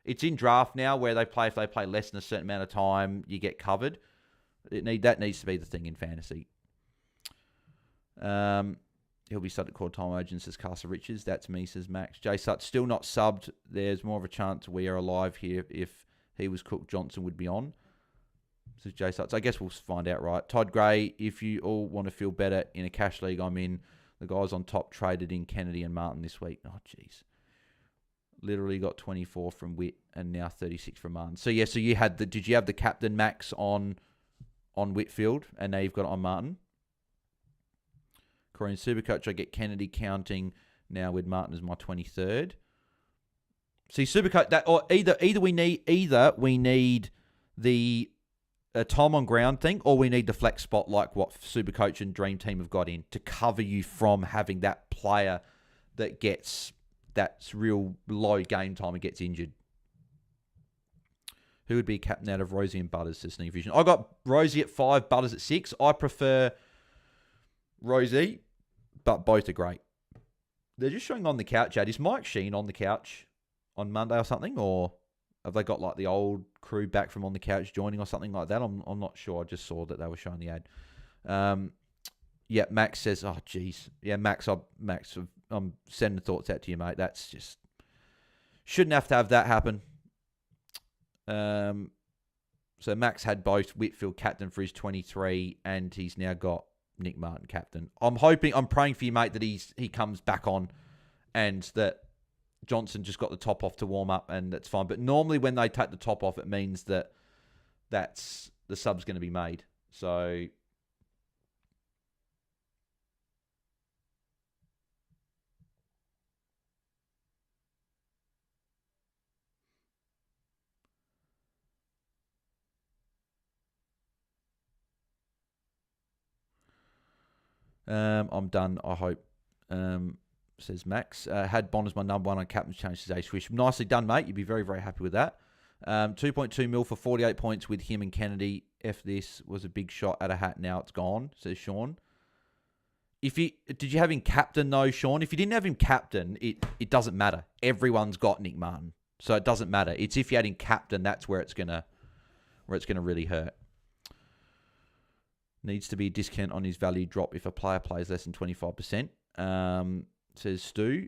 A: It's in draft now where if they play less than a certain amount of time, you get covered. That needs to be the thing in fantasy. He'll be subbed at quarter time agent, says Castle Richards. That's me, says Max. Jay Sutt still not subbed. There's more of a chance we are alive here. If he was Cook, Johnson would be on, says Jay Sutt. So I guess we'll find out, right? Todd Gray, if you all want to feel better in a cash league I'm in, the guys on top traded in Kennedy and Martin this week. Oh, jeez. Literally got 24 from Witt and now 36 from Martin. So yeah, did you have the captain Max on Whitfield and now you've got it on Martin? Korean Supercoach, I get Kennedy counting now with Martin as my 23rd. See, Supercoach, that or either we need the time on ground thing, or we need the flex spot like what Supercoach and Dream Team have got in to cover you from having that player that's real low game time and gets injured. Who would be captain out of Rosie and Butters, says Sneak Vision? I got Rosie at 5, Butters at 6. I prefer Rosie, but both are great. They're just showing on the couch, Ad. Is Mike Sheen on the couch? on Monday or something, or have they got like the old crew back from on the couch joining or something like that? I'm not sure. I just saw that they were showing the ad. Yeah, Max says, oh geez, yeah, Max, I'm sending thoughts out to you, mate. That's just shouldn't have to have that happen. So Max had both Whitfield captain for his 23, and he's now got Nick Martin captain. I'm praying for you, mate, that he comes back on, and that Johnson just got the top off to warm up, and that's fine. But normally when they take the top off, it means that's the sub's going to be made. So I'm done, I hope, says Max. Had Bond as my number one on captain's change today, Swish. Nicely done, mate. You'd be very, very happy with that. 2.2 mil for 48 points with him and Kennedy. F this was a big shot at a hat. Now it's gone, says Sean. Did you have him captain though, Sean? If you didn't have him captain, it doesn't matter. Everyone's got Nick Martin, so it doesn't matter. It's if you had him captain, that's where it's gonna really hurt. Needs to be a discount on his value drop if a player plays less than 25%. Says Stu.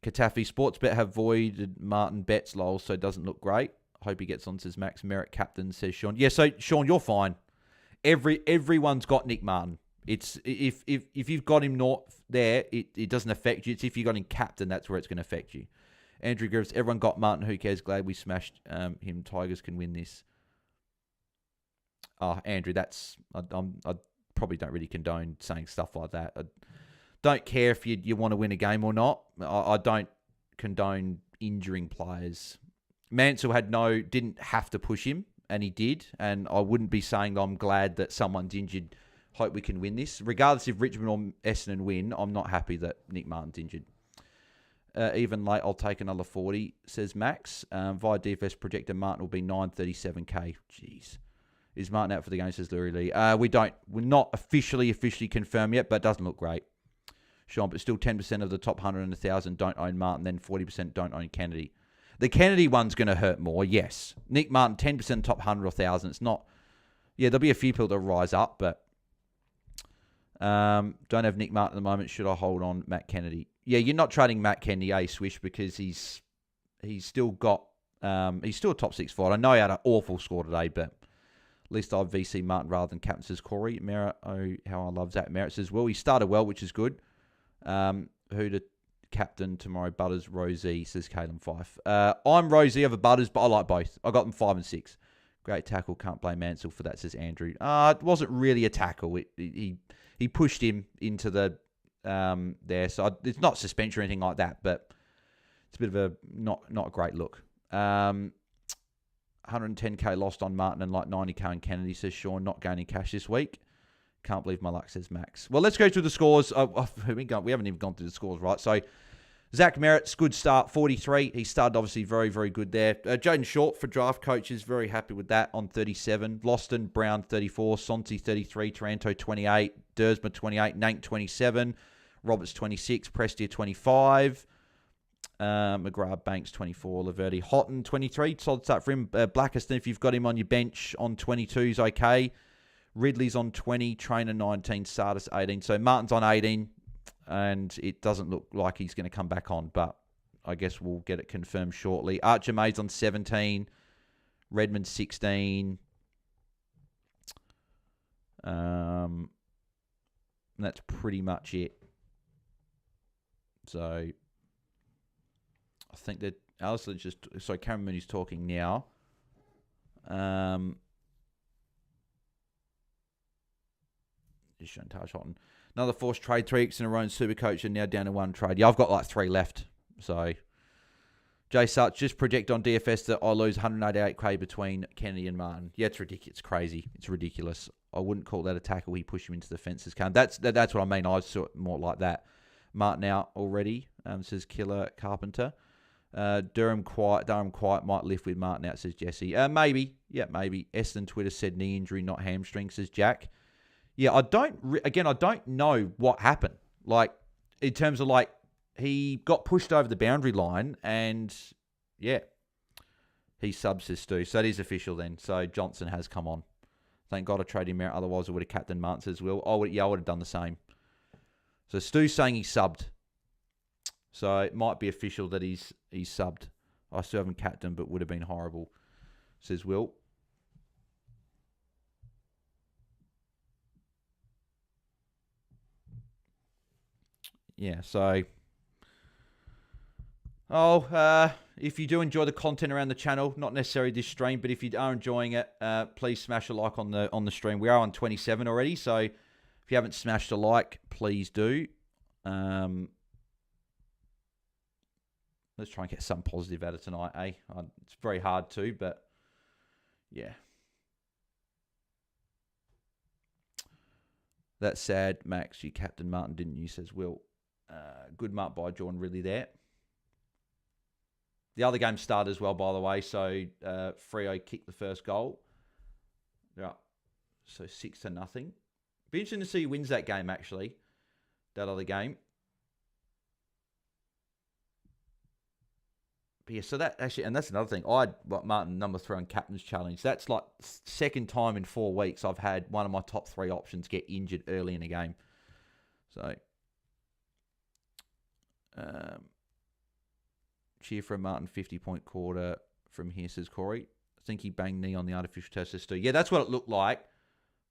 A: Katafi Sportsbet have voided Martin bets, lol, so it doesn't look great. Hope he gets on, says Max. Merritt captain, says Sean. Yeah, so Sean, you're fine. Everyone's got Nick Martin. It's if you've got him not there, it doesn't affect you. It's if you got him captain, that's where it's going to affect you. Andrew Griffiths, everyone got Martin. Who cares? Glad we smashed him. Tigers can win this. Oh, Andrew, I probably don't really condone saying stuff like that. I don't care if you want to win a game or not. I don't condone injuring players. Mansell didn't have to push him, and he did. And I wouldn't be saying I'm glad that someone's injured. Hope we can win this. Regardless if Richmond or Essendon win, I'm not happy that Nick Martin's injured. Even late, I'll take another 40, says Max. Via DFS projector, Martin will be 937k. Jeez. Is Martin out for the game, says Lurie Lee. We're not officially confirmed yet, but it doesn't look great. Sean, but still 10% of the top 100 and 1,000 don't own Martin, then 40% don't own Kennedy. The Kennedy one's going to hurt more, yes. Nick Martin, 10% top 100 or 1,000. It's not... Yeah, there'll be a few people that rise up, but... don't have Nick Martin at the moment. Should I hold on Matt Kennedy? Yeah, you're not trading Matt Kennedy, Swish, because he's still got... he's still a top 6 forward. I know he had an awful score today, but... At least I've VC Martin rather than captain, says Corey. Merritt, oh, how I love Zach Merritt, says, well, he started well, which is good. Who to captain tomorrow? Butters, Rosie, says Caelan Fife. I'm Rosie over Butters, but I like both. I got them 5 and 6. Great tackle. Can't blame Mansell for that, says Andrew. It wasn't really a tackle. He pushed him into the there. So it's not suspension or anything like that, but it's a bit of a not a great look. 110k lost on Martin and like 90k on Kennedy, says Sean. Not gaining cash this week. Can't believe my luck, says Max. Well, let's go through the scores. We haven't even gone through the scores, right? So, Zach Merritt's good start, 43. He started obviously very, very good there. Jaiden Short for draft coaches, very happy with that on 37. Loston, Brown, 34. Sonsi, 33. Taranto, 28. Dersma, 28. Nank, 27. Roberts, 26. Prestia, 25. McGrath, Banks, 24. Laverty, Houghton, 23. Solid start for him. Blackiston, if you've got him on your bench on 22, is okay. Ridley's on 20. Trainer, 19. Sardis, 18. So Martin's on 18, and it doesn't look like he's going to come back on, but I guess we'll get it confirmed shortly. Archer May's on 17. Redmond, 16. And that's pretty much it. So I think that Alistair Cameron Mooney's talking now. Just showing Taj Houghton. Another forced trade, 3 weeks in a row in Supercoach, and now down to 1 trade. Yeah, I've got like 3 left. So Jay Such, just project on DFS that I lose 188k between Kennedy and Martin. Yeah, it's ridiculous. It's crazy. It's ridiculous. I wouldn't call that a tackle. He pushed him into the fences. That's what I mean. I saw it more like that. Martin out already, says Killer Carpenter. Durham quiet might lift with Martin out, says Jesse. Maybe. Yeah, maybe. Essendon Twitter said knee injury, not hamstring, says Jack. Yeah, I don't know what happened. Like, in terms of like, he got pushed over the boundary line and Yeah. He subs says Stu. So it is official then. So Johnson has come on. Thank God I traded him out. Otherwise I would have captained Martin, says Will. I would have done the same. So Stu's saying he subbed. So it might be official that he's subbed. I still haven't captained, but would have been horrible, says Will. Yeah, so... if you do enjoy the content around the channel, not necessarily this stream, but if you are enjoying it, please smash a like on the stream. We are on 27 already, so if you haven't smashed a like, please do. Let's try and get something positive out of tonight, eh? It's very hard to, but yeah. That's sad, Max. You captain Martin, didn't you? Says Will. Good mark by Jordan, really there. The other game started as well, by the way. So Freo kicked the first goal. Yeah. So 6-0. Be interesting to see who wins that game, actually. That other game. But yeah, so that actually, and that's another thing. I had Martin number 3 on Captain's Challenge. That's like second time in 4 weeks I've had one of my top 3 options get injured early in a game. So, cheer for a Martin 50-point quarter from here, says Corey. I think he banged knee on the artificial test, says Stu. Yeah, that's what it looked like.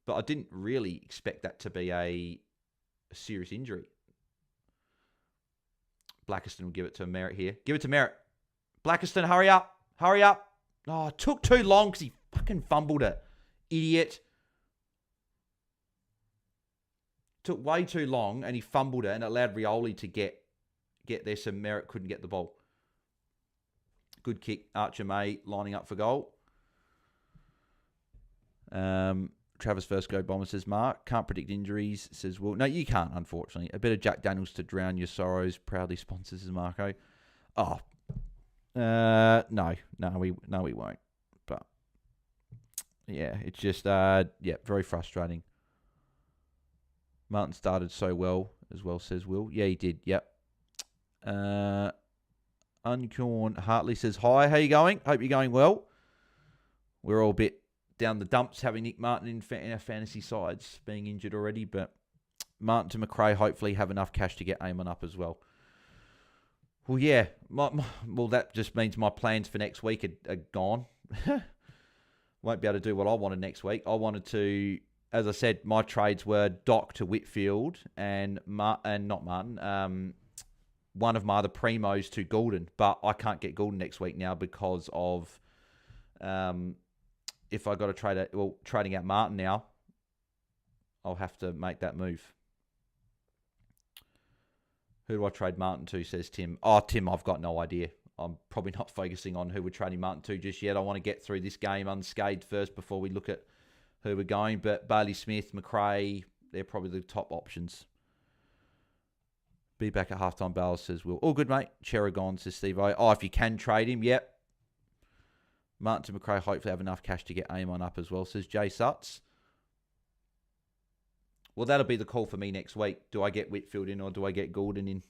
A: But I didn't really expect that to be a serious injury. Blackiston will give it to Merritt here. Give it to Merritt. Blackiston, hurry up. Hurry up. Oh, it took too long because he fucking fumbled it. Idiot. Took way too long and he fumbled it and it allowed Rioli to get there so Merritt couldn't get the ball. Good kick. Archer May lining up for goal. Travis first go bomber, says Mark. Can't predict injuries, says Will. No, you can't, unfortunately. A bit of Jack Daniels to drown your sorrows. Proudly sponsors, says Marco. Oh, no, we won't. But yeah, it's just very frustrating. Martin started so well as well, says Will. Yeah, he did. Yep. Uncorn Hartley says hi. How you going? Hope you're going well. We're all a bit down the dumps having Nick Martin in our fantasy sides being injured already, but Martin to McRae hopefully have enough cash to get Eamon up as well. Well, yeah. Well, that just means my plans for next week are gone. Won't be able to do what I wanted next week. I wanted to, as I said, my trades were Doc to Whitfield and not Martin. One of my other primos to Goulden, but I can't get Goulden next week now because of if I got to trading out Martin now, I'll have to make that move. Who do I trade Martin to, says Tim. Oh, Tim, I've got no idea. I'm probably not focusing on who we're trading Martin to just yet. I want to get through this game unscathed first before we look at who we're going. But Bailey Smith, McRae, they're probably the top options. Be back at halftime, Bales, says Will. All good, mate. Cherrigon, says Steve. Oh, if you can trade him, yep. Martin to McRae hopefully have enough cash to get Amon up as well, says Jay Sutts. Well, that'll be the call for me next week. Do I get Whitfield in or do I get Goulden in?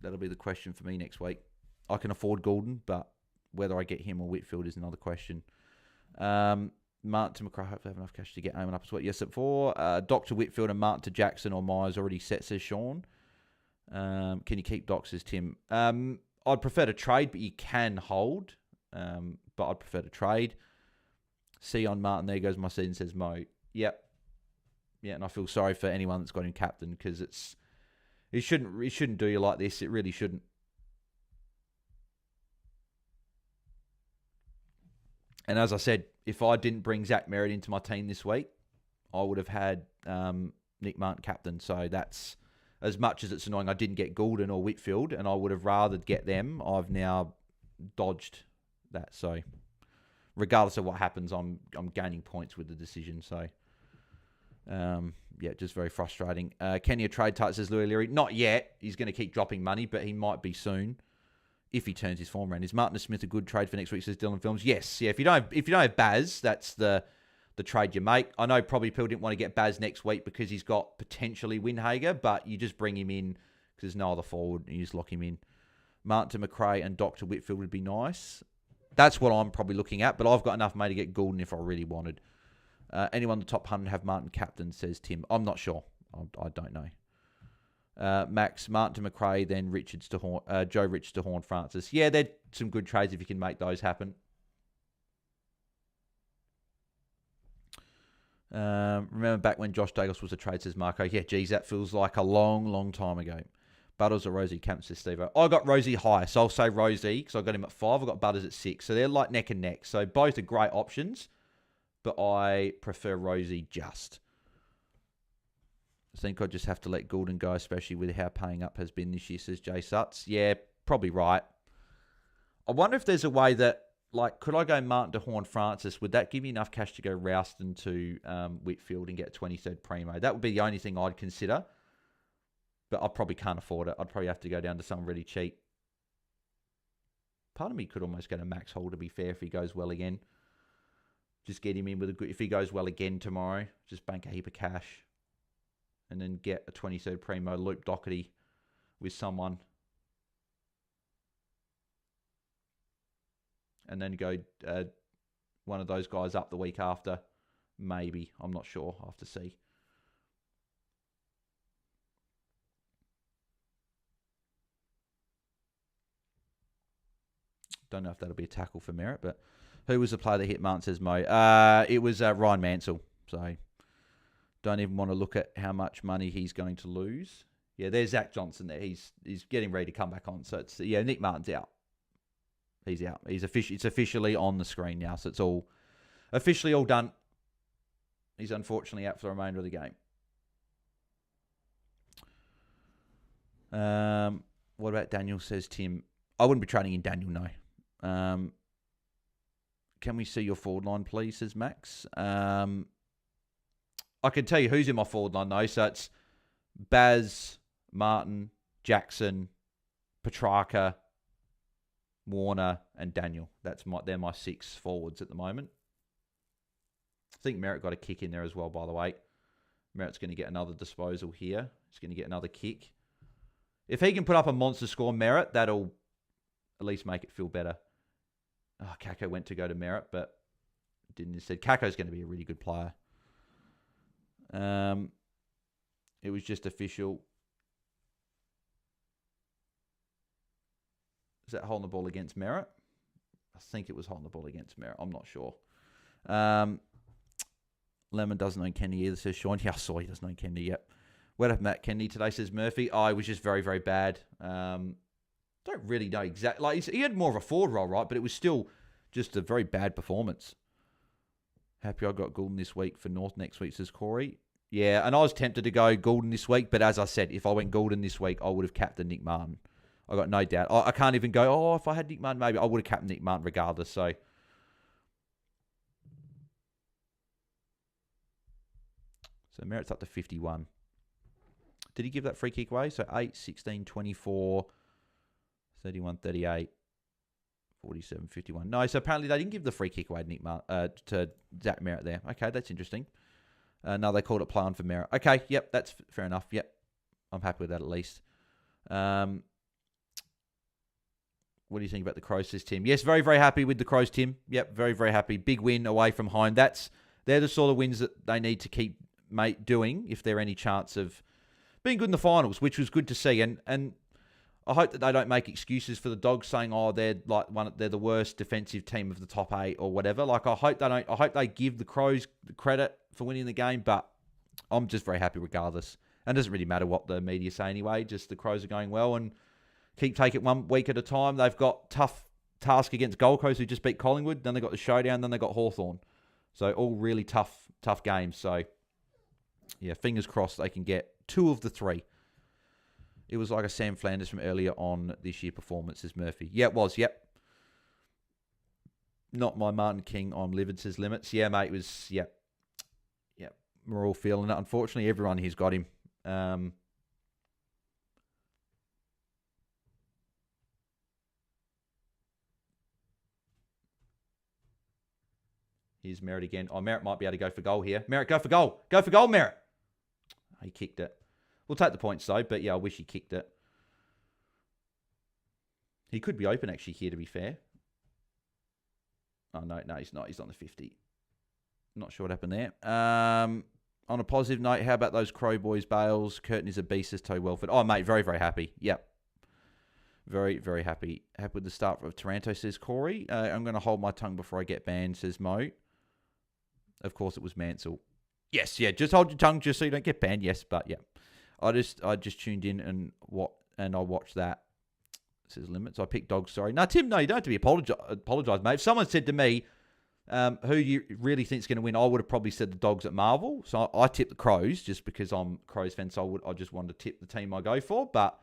A: That'll be the question for me next week. I can afford Goulden, but whether I get him or Whitfield is another question. Martin to McRae hopefully have enough cash to get Amon up as well. Yes, at 4. Dr. Whitfield and Martin to Jackson or Myers already set, says Sean. Can you keep Doc, says Tim? I'd prefer to trade, but you can hold. But I'd prefer to trade. See on Martin, there goes my season, says Mo. Yep. Yeah, and I feel sorry for anyone that's got him captain because it shouldn't do you like this. It really shouldn't. And as I said, if I didn't bring Zach Merritt into my team this week, I would have had Nick Martin captain. So that's, as much as it's annoying I didn't get Goulden or Whitfield, and I would have rather get them, I've now dodged that. So regardless of what happens, I'm gaining points with the decision. So just very frustrating. Kenya trade tight, says Louis Leary. Not yet. He's going to keep dropping money, but he might be soon if he turns his form around. Is Martin Smith a good trade for next week, says Dylan Films? Yes. Yeah. If you don't have Baz, that's the trade you make. I know probably people didn't want to get Baz next week because he's got potentially Windhager, but you just bring him in because there's no other forward and you just lock him in. Martin to McRae and Dr. Whitfield would be nice. That's what I'm probably looking at, but I've got enough money to get Goulden if I really wanted. Anyone in the top 100 have Martin captain, says Tim. I'm not sure. I don't know. Max, Martin to McRae, then Joe Richards to Horn Francis. Yeah, they're some good trades if you can make those happen. Remember back when Josh Dagos was a trade, says Marco. Yeah, geez, that feels like a long, long time ago. Butters or Rosie Camp, says Steve. I got Rosie high, so I'll say Rosie because I got him at 5. I got Butters at 6. So they're like neck and neck. So both are great options, but I prefer Rosie just. I think I just have to let Goulden go, especially with how paying up has been this year, says Jay Sutts. Yeah, probably right. I wonder if there's a way that, like, could I go Martin to Horn Francis? Would that give me enough cash to go Rouston to Whitfield and get 23rd primo? That would be the only thing I'd consider. But I probably can't afford it. I'd probably have to go down to someone really cheap. Part of me could almost go to Max Hall, to be fair, if he goes well again. Just get him in with a good... If he goes well again tomorrow, just bank a heap of cash. And then get a 23rd primo, Luke Doherty with someone. And then go one of those guys up the week after. Maybe. I'm not sure. I'll have to see. Don't know if that'll be a tackle for merit, but who was the player that hit Martin, says Mo? It was Ryan Mansell. So don't even want to look at how much money he's going to lose. Yeah, there's Zach Johnson there. He's getting ready to come back on. So it's Nick Martin's out. He's out. It's officially on the screen now. So it's all officially all done. He's unfortunately out for the remainder of the game. What about Daniel, says Tim? I wouldn't be trading in Daniel, no. Can we see your forward line, please, says Max. I can tell you who's in my forward line, though. So it's Baz, Martin, Jackson, Petrarca, Warner, and Daniel. They're my 6 forwards at the moment. I think Merritt got a kick in there as well, by the way. Merritt's going to get another disposal here. He's going to get another kick. If he can put up a monster score, Merritt, that'll at least make it feel better. Oh, Kako went to go to Merritt, but didn't. Instead, Kako's going to be a really good player. It was just official. Is that holding the ball against Merritt? I think it was holding the ball against Merritt. I'm not sure. Lemon doesn't know Kennedy either, says Sean. Yeah, I saw he doesn't know Kennedy yet. Where have Matt Kennedy today, says Murphy. Oh, it was just very, very bad. Don't really know exactly. Like, he had more of a forward role, right? But it was still just a very bad performance. Happy I got Goulden this week for North next week, says Corey. Yeah, and I was tempted to go Goulden this week, but as I said, if I went Goulden this week, I would have captained Nick Martin. I got no doubt. I can't even go, if I had Nick Martin, maybe I would have captained Nick Martin regardless. So Merritt's up to 51. Did he give that free kick away? So 8, 16, 24, 31, 38, 47, 51. No, so apparently they didn't give the free kick away to Zach Merritt there. Okay, that's interesting. No, they called it play on for Merritt. Okay, yep, that's fair enough. Yep, I'm happy with that at least. What do you think about the Crows, says Tim? Yes, very, very happy with the Crows, Tim. Yep, very, very happy. Big win away from home. They're the sort of wins that they need to keep doing if they're any chance of being good in the finals, which was good to see. And I hope that they don't make excuses for the Dogs saying, they're the worst defensive team of the top 8 or whatever. Like, I hope they give the Crows the credit for winning the game, but I'm just very happy regardless. And it doesn't really matter what the media say anyway, just the Crows are going well and keep taking it 1 week at a time. They've got tough task against Gold Coast, who just beat Collingwood. Then they got the showdown. Then they got Hawthorn. So all really tough games. So yeah, fingers crossed they can get 2 of the 3. It was like a Sam Flanders from earlier on this year performance, says Murphy. Yeah, it was. Yep. Not my Martin King on livid, says Limits. Yeah, mate, it was. Yep. Yep. We're all feeling it. Unfortunately, everyone here's got him. Here's Merritt again. Oh, Merritt might be able to go for goal here. Merritt, go for goal. Go for goal, Merritt. He kicked it. We'll take the points, though. But, yeah, I wish he kicked it. He could be open, actually, here, to be fair. Oh, no, he's not. He's on the 50. Not sure what happened there. On a positive note, how about those Crow boys, Bales? Curtin is a beast, says Toe Welford. Oh, mate, very, very happy. Yep. Very, very happy. Happy with the start of Taranto, says Corey. I'm going to hold my tongue before I get banned, says Mo. Of course, it was Mansell. Yes, yeah, just hold your tongue just so you don't get banned. Yes, but yeah. I just tuned in and I watched that. Says Limits. I picked Dogs, sorry. No, Tim, no, you don't have to be apologise, mate. If someone said to me, who you really think is going to win, I would have probably said the Dogs at Marvel. So I tipped the Crows just because I'm Crows fan, so I just wanted to tip the team I go for. But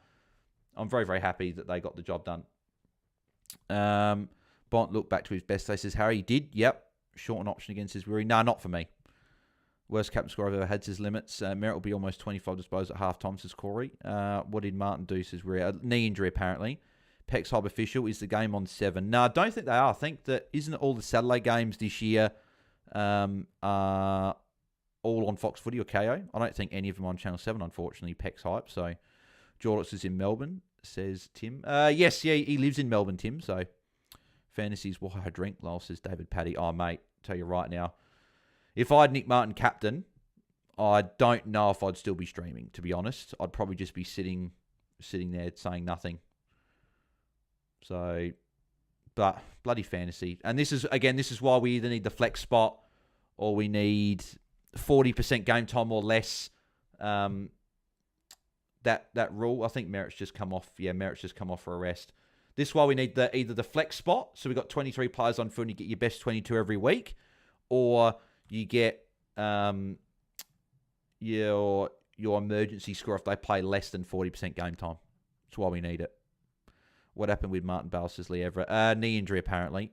A: I'm very, very happy that they got the job done. Bont looked back to his best day, says Harry. Did, yep. Short an option against his Weary. Nah, not for me. Worst captain score I've ever had, says Limits. Merritt will be almost 25 disposed at half time, says Corey. What did Martin do, says Weary? Knee injury, apparently. Peck's Hub official. Is the game on 7? No, I don't think they are. I think that isn't it all the Saturday games this year are all on Fox Footy or KO. I don't think any of them on Channel 7, unfortunately. Peck's Hype. So Jordox is in Melbourne, says Tim. Yes, yeah, he lives in Melbourne, Tim. So Fantasy's what I drink, lol, says David Paddy. Oh, mate, tell you right now. If I had Nick Martin captain, I don't know if I'd still be streaming, to be honest. I'd probably just be sitting there saying nothing. So, but bloody fantasy. And this is why we either need the flex spot or we need 40% game time or less. That rule. I think Merritt's just come off. Yeah, Merritt's just come off for a rest. This is why we need either the flex spot. So we've got 23 players on field and you get your best 22 every week. Or you get your emergency score if they play less than 40% game time. That's why we need it. What happened with Martin Bale, says Lee Everett? Knee injury, apparently.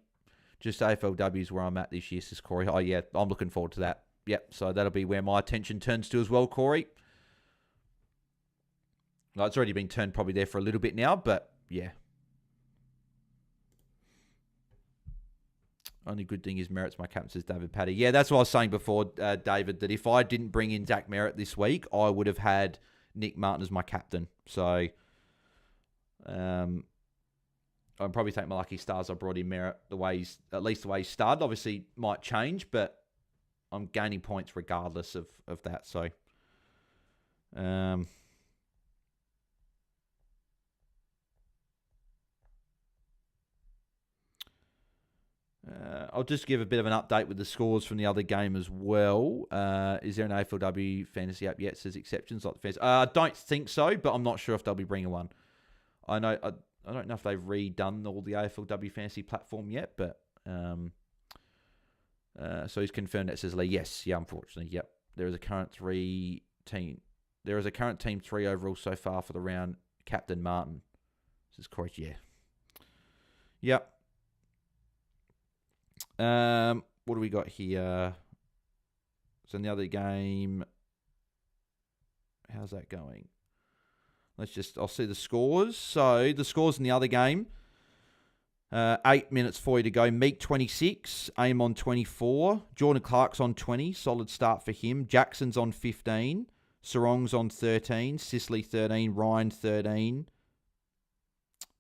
A: Just AFLW is where I'm at this year, says Corey. Oh, yeah, I'm looking forward to that. Yep, so that'll be where my attention turns to as well, Corey. Well, it's already been turned probably there for a little bit now, but yeah. Only good thing is Merritt's my captain, says David Paddy. Yeah, that's what I was saying before, David, that if I didn't bring in Zach Merritt this week, I would have had Nick Martin as my captain. So, I'd probably take my lucky stars I brought in Merritt at least the way he started. Obviously, might change, but I'm gaining points regardless of that. So, I'll just give a bit of an update with the scores from the other game as well. Is there an AFLW fantasy app yet? Says exceptions like the fantasy. I don't think so, but I'm not sure if they'll be bringing one. I don't know if they've redone all the AFLW fantasy platform yet, but so he's confirmed that, says Lee. Yes, yeah, unfortunately, yep. There is a current team 3 overall so far for the round. Captain Martin. This is correct, yeah. Yep. What do we got here? So in the other game, how's that going? I'll see the scores. So the scores in the other game, 8 minutes for you to go. Meek 26, Aim on 24, Jordan Clark's on 20, solid start for him. Jackson's on 15, Sarong's on 13, Sicily 13, Ryan 13,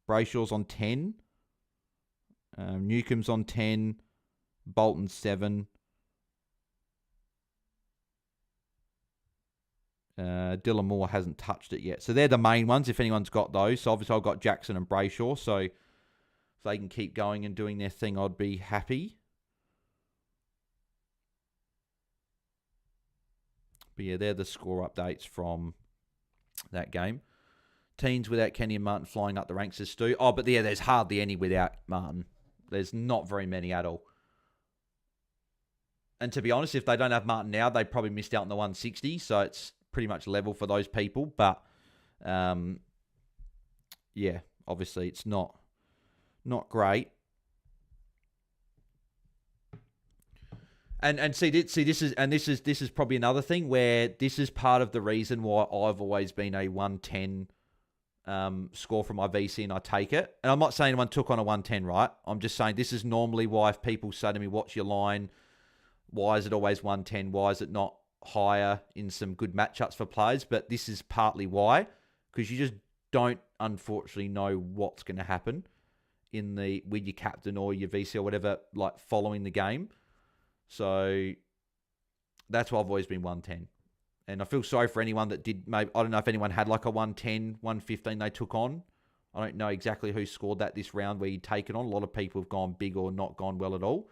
A: Brayshaw's on 10, Newcomb's on 10, Bolton 7, Dylan Moore hasn't touched it yet. So they're the main ones, if anyone's got those. So obviously I've got Jackson and Brayshaw. So if they can keep going and doing their thing, I'd be happy. But yeah, they're the score updates from that game. Teens without Kenny and Martin flying up the ranks as Stu. Oh, but yeah, there's hardly any without Martin. There's not very many at all. And to be honest, if they don't have Martin now, they probably missed out on the 160. So it's pretty much level for those people. But, yeah, obviously it's not great. And this is probably another thing where this is part of the reason why I've always been a 110 score from my VC and I take it. And I'm not saying anyone took on a 110, right? I'm just saying this is normally why if people say to me, what's your line? Why is it always 110? Why is it not higher in some good matchups for players? But this is partly why, because you just don't, unfortunately, know what's going to happen. with your captain or your VC or whatever, like following the game. So that's why I've always been 110. And I feel sorry for anyone that did, maybe, I don't know if anyone had like a 110, 115 they took on. I don't know exactly who scored that this round where you'd taken on. A lot of people have gone big or not gone well at all.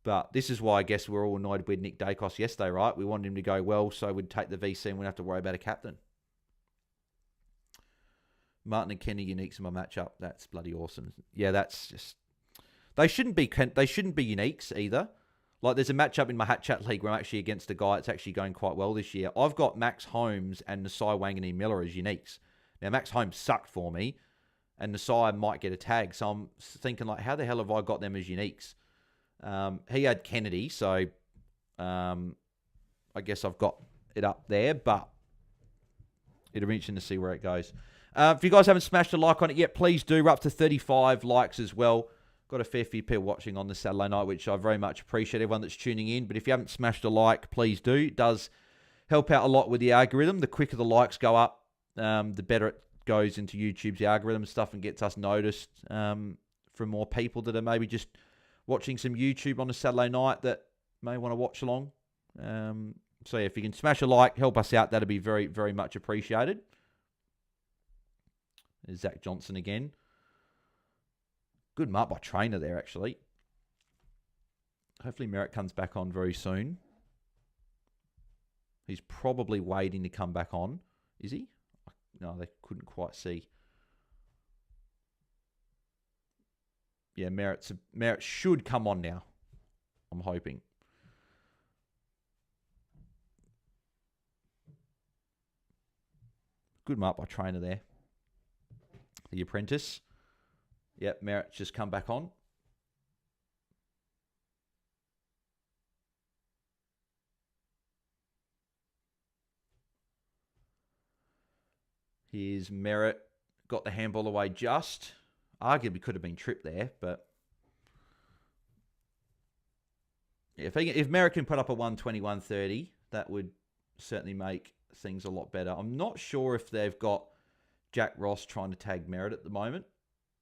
A: But this is why I guess we're all annoyed with Nick Dacos yesterday, right? We wanted him to go well, so we'd take the VC and we'd have to worry about a captain. Martin and Kenny uniques in my matchup. That's bloody awesome. Yeah, that's just... They shouldn't be uniques either. Like, there's a matchup in my Hat Chat League where I'm actually against a guy that's actually going quite well this year. I've got Max Holmes and Nasai Wanganeen Miller as uniques. Now, Max Holmes sucked for me, and Nasai might get a tag. So I'm thinking, like, how the hell have I got them as uniques? He had Kennedy, so I guess I've got it up there, but it'll be interesting to see where it goes. If you guys haven't smashed a like on it yet, please do. We're up to 35 likes as well. Got a fair few people watching on the Saturday night, which I very much appreciate, everyone that's tuning in. But if you haven't smashed a like, please do. It does help out a lot with the algorithm. The quicker the likes go up, the better it goes into YouTube's algorithm and stuff and gets us noticed from more people that are maybe just watching some YouTube on a Saturday night that may want to watch along. So yeah, if you can smash a like, help us out, that'd be very, very much appreciated. There's Zach Johnson again. Good mark by Trainer there, actually. Hopefully Merritt comes back on very soon. He's probably waiting to come back on. Is he? No, they couldn't quite see. Yeah, Merritt should come on now. I'm hoping. Good mark by Trainer there. The apprentice. Yep, Merritt's just come back on. Here's Merritt. Got the handball away just. Arguably could have been tripped there, but... Yeah, if Merritt can put up a 120, 130, that would certainly make things a lot better. I'm not sure if they've got Jack Ross trying to tag Merritt at the moment.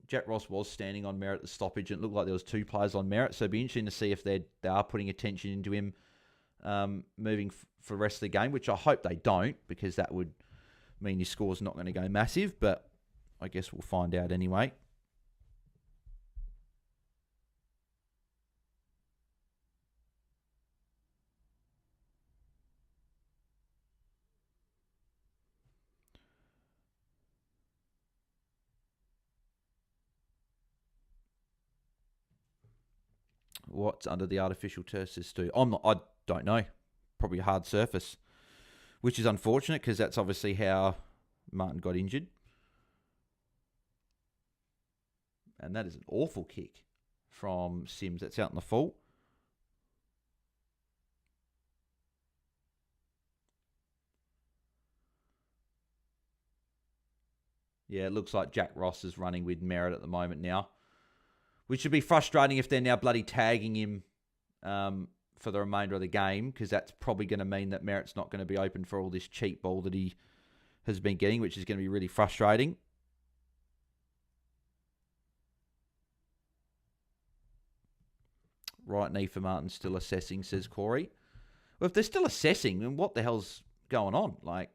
A: Jack Ross was standing on Merritt at the stoppage, and it looked like there was two players on Merritt, so it'd be interesting to see if they are putting attention into him moving for the rest of the game, which I hope they don't, because that would mean your score's not going to go massive, but I guess we'll find out anyway. What's under the artificial turf says Stu? I don't know. Probably a hard surface, which is unfortunate because that's obviously how Martin got injured. And that is an awful kick from Sims. That's out in the full. Yeah, it looks like Jack Ross is running with Merritt at the moment now, which would be frustrating if they're now bloody tagging him for the remainder of the game, because that's probably going to mean that Merritt's not going to be open for all this cheap ball that he has been getting, which is going to be really frustrating. Right knee for Martin, still assessing, says Corey. Well, if they're still assessing, then what the hell's going on? Like,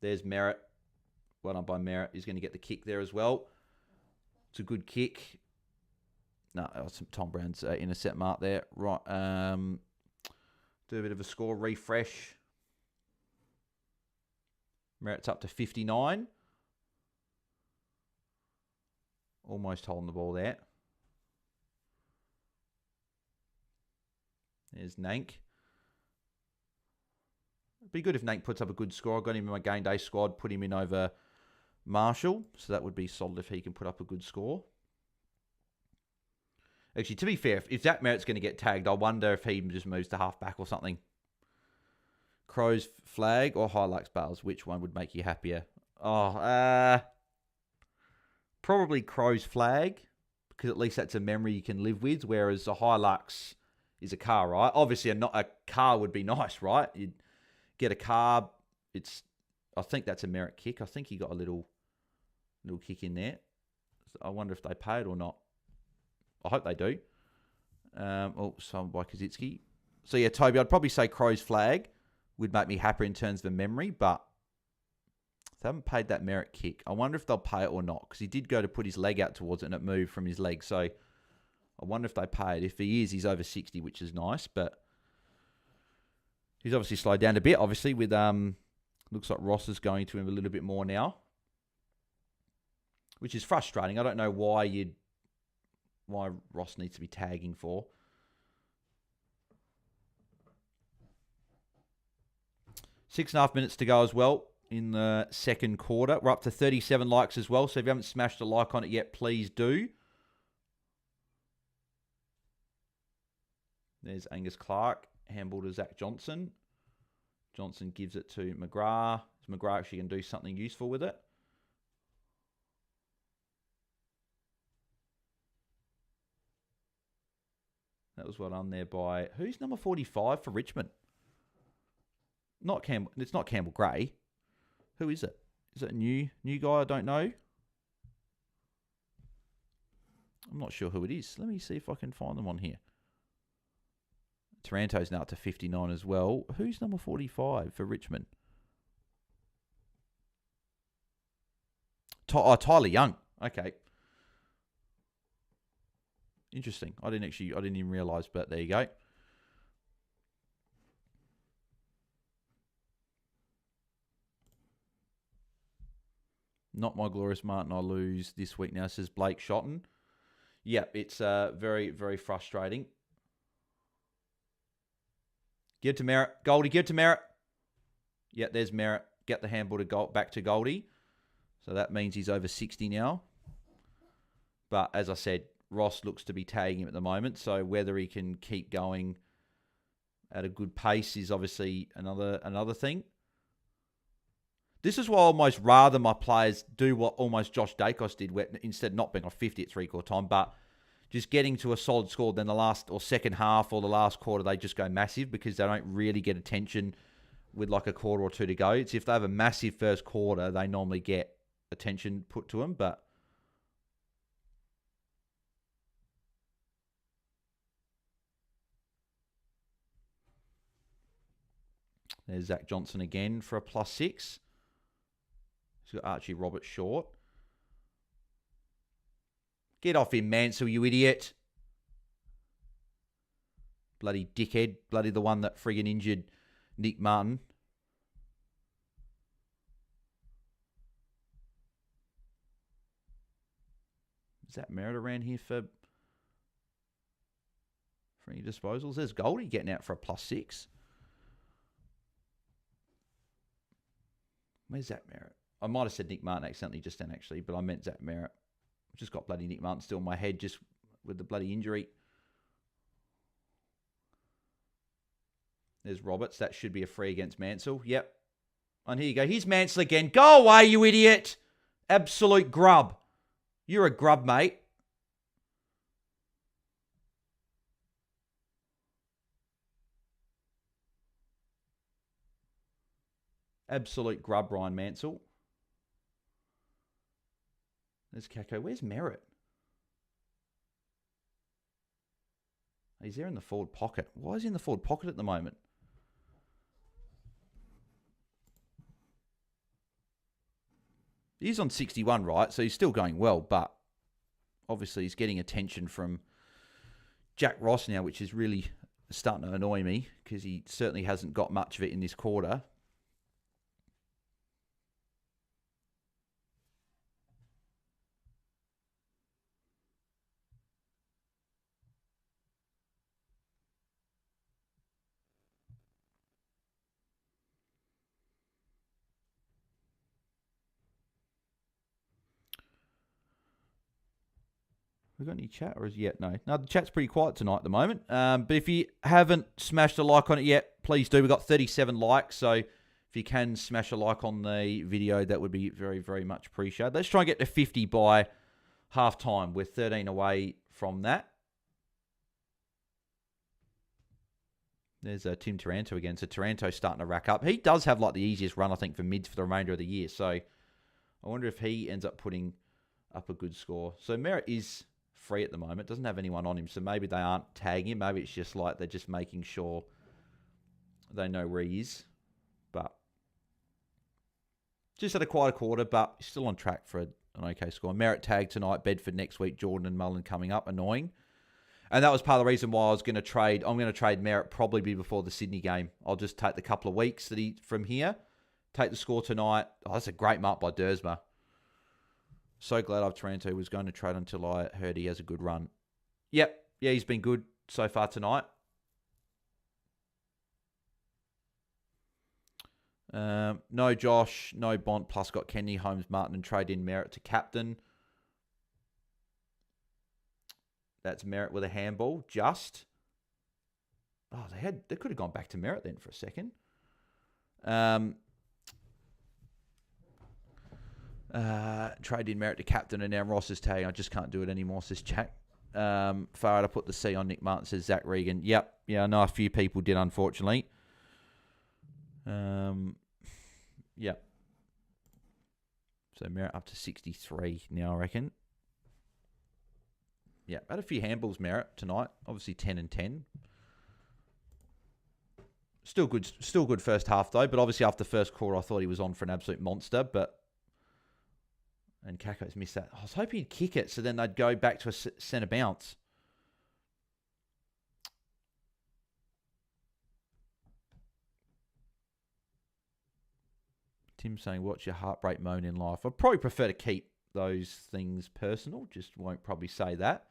A: there's Merritt. Well done by Merritt. He's going to get the kick there as well. It's a good kick. No, Tom Brown's intercept mark there. Right. Do a bit of a score refresh. Merritt's up to 59. Almost holding the ball there. There's Nank. It'd be good if Nank puts up a good score. I got him in my game day squad, put him in over Marshall. So that would be solid if he can put up a good score. Actually, to be fair, if Zach Merritt's going to get tagged, I wonder if he just moves to halfback or something. Crow's flag or Hilux bars? Which one would make you happier? Probably Crow's flag, because at least that's a memory you can live with, whereas a Hilux is a car, right? Obviously, a car would be nice, right? You'd get a car, I think that's a merit kick. I think he got a little kick in there. So I wonder if they pay it or not. I hope they do. Sold by Kaczynski. So yeah, Toby, I'd probably say Crow's flag would make me happier in terms of a memory, but they haven't paid that merit kick. I wonder if they'll pay it or not, because he did go to put his leg out towards it and it moved from his leg. So I wonder if they pay it. If he is, he's over 60, which is nice, but he's obviously slowed down a bit, obviously, with looks like Ross is going to him a little bit more now, which is frustrating. I don't know why Ross needs to be tagging for. 6.5 minutes to go as well in the second quarter. We're up to 37 likes as well, so if you haven't smashed a like on it yet, please do. There's Angus Clark, handball to Zach Johnson. Johnson gives it to McGrath. Is McGrath actually going to do something useful with it? That was well done there by... Who's number 45 for Richmond? Not Campbell. It's not Campbell Gray. Who is it? Is it a new guy? I don't know. I'm not sure who it is. Let me see if I can find them on here. Taranto's now up to 59 as well. Who's number 45 for Richmond? Tyler Young. Okay. Interesting. I didn't even realise, but there you go. Not my glorious Martin I lose this week now, says Blake Shotton. Yeah, it's very, very frustrating. Give it to Merritt. Goldie, give it to Merritt. Yeah, there's Merritt. Get the handball to back to Goldie. So that means he's over 60 now. But as I said, Ross looks to be tagging him at the moment. So whether he can keep going at a good pace is obviously another thing. This is why I almost rather my players do what almost Josh Dacos did, where instead of not being on 50 at three-quarter time, but just getting to a solid score. Then the last or second half or the last quarter, they just go massive because they don't really get attention with like a quarter or two to go. It's if they have a massive first quarter, they normally get attention put to them. But there's Zach Johnson again for a +6. He's got Archie Roberts short. Get off him, Mansell, you idiot. Bloody dickhead. Bloody the one that friggin' injured Nick Martin. Is that Merritt around here for any disposals? There's Goldie getting out for a +6. Where's Zach Merritt? I might have said Nick Martin accidentally just then, actually, but I meant Zach Merritt. I've just got bloody Nick Martin still in my head just with the bloody injury. There's Roberts. That should be a free against Mansell. Yep. And here you go. Here's Mansell again. Go away, you idiot. Absolute grub. You're a grub, mate. Absolute grub, Ryan Mansell. There's Kako. Where's Merritt? He's there in the forward pocket. Why is he in the forward pocket at the moment? He's on 61, right? So he's still going well, but obviously he's getting attention from Jack Ross now, which is really starting to annoy me because he certainly hasn't got much of it in this quarter. We got any chat or is yet? No, the chat's pretty quiet tonight at the moment. But if you haven't smashed a like on it yet, please do. We've got 37 likes, so if you can smash a like on the video, that would be very, very much appreciated. Let's try and get to 50 by half time. We're 13 away from that. There's Tim Taranto again. So Taranto's starting to rack up. He does have like the easiest run, I think, for mids for the remainder of the year. So I wonder if he ends up putting up a good score. So Merritt is free at the moment. Doesn't have anyone on him. So maybe they aren't tagging him. Maybe it's just like they're just making sure they know where he is. But just had a quite a quarter, but still on track for an okay score. Merritt tag tonight. Bedford next week. Jordan and Mullen coming up. Annoying. And that was part of the reason why I was going to trade. I'm going to trade Merritt probably before the Sydney game. I'll just take the couple of weeks from here. Take the score tonight. Oh, that's a great mark by Dersma. So glad I've Taranto. Was going to trade until I heard he has a good run. Yep. Yeah, he's been good so far tonight. No Josh. No Bont. Plus got Kenny, Holmes, Martin, and trade in Merritt to captain. That's Merritt with a handball. Just. Oh, they could have gone back to Merritt then for a second. Trade in Merritt to captain, and now Ross is tagging. I just can't do it anymore, says Jack. Farad, I put the C on Nick Martin, says Zach Regan. Yep. Yeah, I know a few people did, unfortunately. Yep. So Merritt up to 63 now, I reckon. Yeah, had a few handballs, Merritt, tonight. Obviously 10 and 10. Still good first half, though. But obviously after the first quarter, I thought he was on for an absolute monster. And Kako's missed that. I was hoping he'd kick it, so then they'd go back to a centre bounce. Tim saying, what's your heartbreak moan in life? I'd probably prefer to keep those things personal. Just won't probably say that.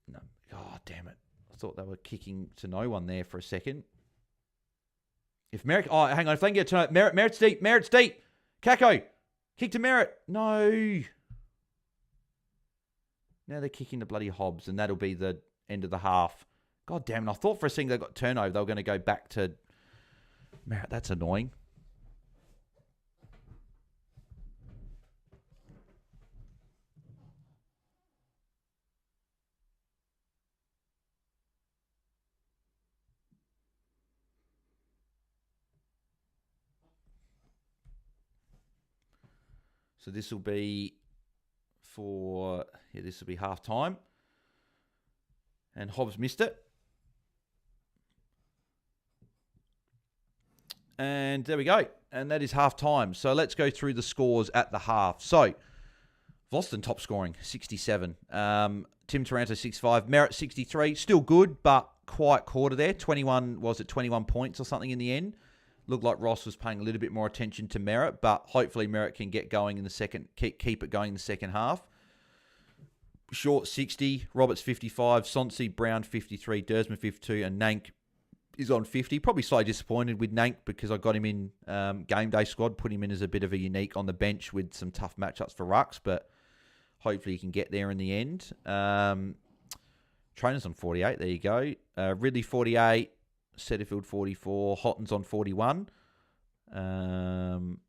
A: No. Oh, damn it. I thought they were kicking to no one there for a second. If Merritt... Oh, hang on. If they can get to Merritt's deep. Merritt's deep. Kako. Kick to Merritt. No. Now they're kicking the bloody Hobbs, and that'll be the end of the half. God damn it. I thought for a second they got turnover. They were going to go back to Merritt. That's annoying. So this will be this will be half time. And Hobbs missed it. And there we go. And that is half time. So let's go through the scores at the half. So Voston top scoring, 67. Tim Taranto, 65. Merritt, 63. Still good, but quite quarter there. 21 points or something in the end? Looked like Ross was paying a little bit more attention to Merritt, but hopefully Merritt can get going in the second, keep it going in the second half. Short, 60. Roberts, 55. Sonsi, Brown, 53. Dersman, 52. And Nank is on 50. Probably slightly disappointed with Nank because I got him in game day squad, put him in as a bit of a unique on the bench with some tough matchups for rucks, but hopefully he can get there in the end. Trainer's on 48. There you go. Ridley, 48. Setterfield, 44. Hotton's on 41.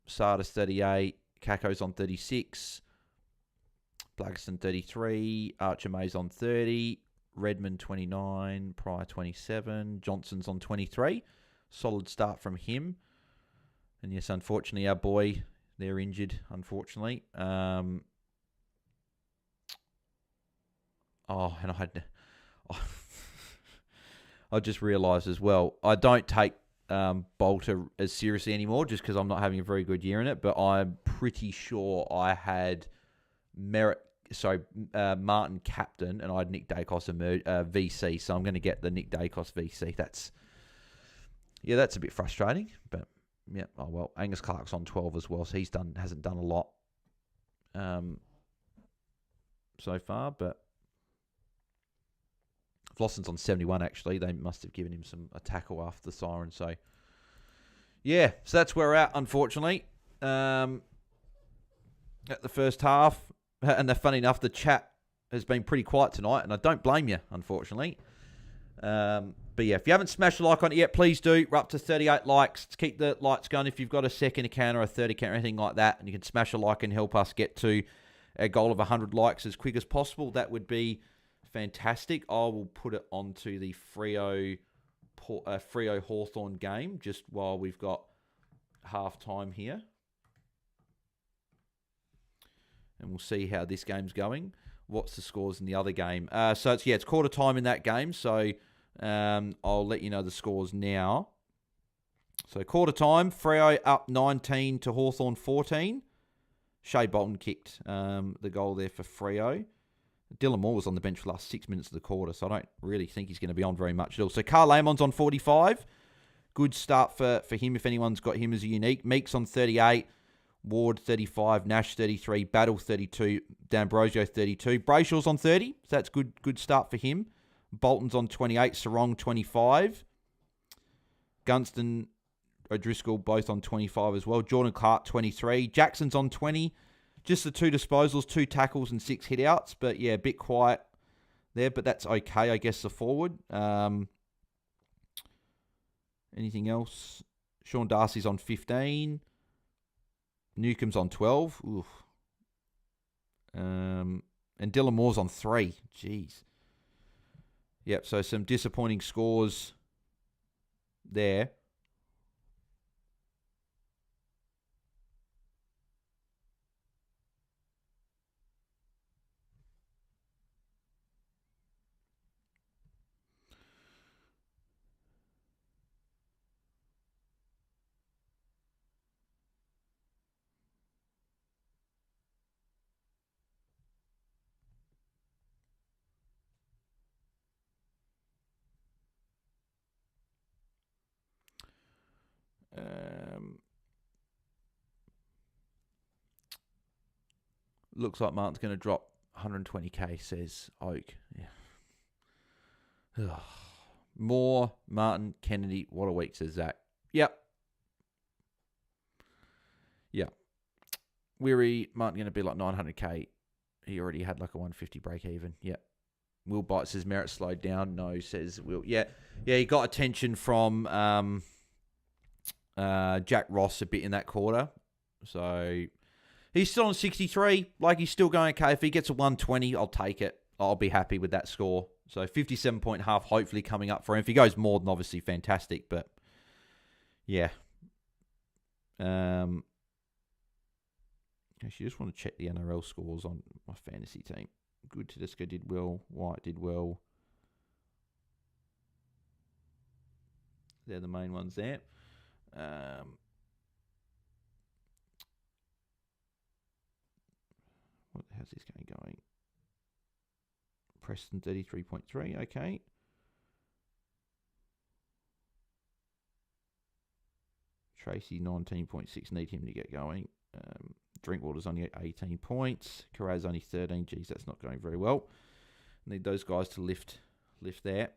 A: Sardis, 38. Kako's on 36. Blackiston, 33. Archer May's on 30. Redmond, 29. Pryor, 27. Johnson's on 23. Solid start from him. And yes, unfortunately, our boy, they're injured, unfortunately. And I just realised as well, I don't take Bolter as seriously anymore just because I'm not having a very good year in it, but I'm pretty sure I had Martin captain and I had Nick Dacos VC, so I'm going to get the Nick Dacos VC. That's a bit frustrating, but yeah, oh well. Angus Clark's on 12 as well, so hasn't done a lot so far, but Flosson's on 71, actually. They must have given him a tackle after the siren. So, yeah. So that's where we're at, unfortunately. At the first half. And funny enough, the chat has been pretty quiet tonight. And I don't blame you, unfortunately. But yeah, if you haven't smashed a like on it yet, please do. We're up to 38 likes. Let's keep the lights going. If you've got a second account or a third account or anything like that, and you can smash a like and help us get to a goal of 100 likes as quick as possible, that would be fantastic. I will put it onto the Freo Hawthorn game just while we've got half time here. And we'll see how this game's going. What's the scores in the other game? So it's quarter time in that game. So I'll let you know the scores now. So quarter time, Freo up 19 to Hawthorn 14. Shea Bolton kicked the goal there for Freo. Dylan Moore was on the bench for the last 6 minutes of the quarter, so I don't really think he's going to be on very much at all. So Carl Lamon's on 45. Good start for him if anyone's got him as a unique. Meeks on 38. Ward 35. Nash 33. Battle 32. D'Ambrosio 32. Brayshaw's on 30, so that's good start for him. Bolton's on 28. Sarong 25. Gunston, O'Driscoll both on 25 as well. Jordan Clark 23. Jackson's on 20. Just the 2 disposals, 2 tackles and 6 hit-outs. But yeah, a bit quiet there, but that's okay, I guess, the forward. Anything else? Sean Darcy's on 15. Newcomb's on 12. Oof. And Dylan Moore's on 3. Jeez. Yep, so some disappointing scores there. Looks like Martin's going to drop 120k, says Oak. Yeah. Ugh. Moore, Martin, Kennedy. What a week, says Zach. Yep. Yeah. Weary, Martin going to be like 900k. He already had like a 150 break even. Yep. Will Bite says Merritt slowed down. No, says Will. Yeah, he got attention from Jack Ross a bit in that quarter. So he's still on 63. Like, he's still going okay. If he gets a 120, I'll take it. I'll be happy with that score. So 57.5 hopefully coming up for him. If he goes more, then obviously fantastic. But yeah. Actually, just want to check the NRL scores on my fantasy team. Good Tedesco did well. White did well. They're the main ones there. How's this game going? Preston 33.3. Okay. Tracy 19.6. Need him to get going. Drinkwater's only at 18 points. Carraz only 13. Geez, that's not going very well. Need those guys to lift there.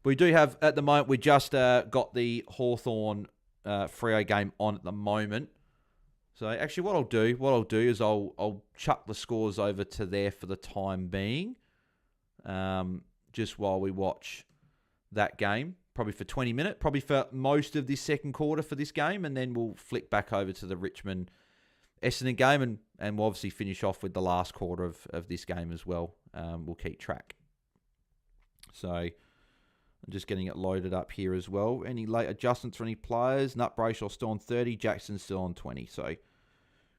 A: We do have, at the moment, we just got the Hawthorn Freo game on at the moment. So actually what I'll do is I'll chuck the scores over to there for the time being. Just while we watch that game. Probably for 20 minutes. Probably for most of this second quarter for this game. And then we'll flick back over to the Richmond Essendon game, and we'll obviously finish off with the last quarter of this game as well. We'll keep track. So I'm just getting it loaded up here as well. Any late adjustments for any players? Nut Brayshaw still on 30. Jackson's still on 20. So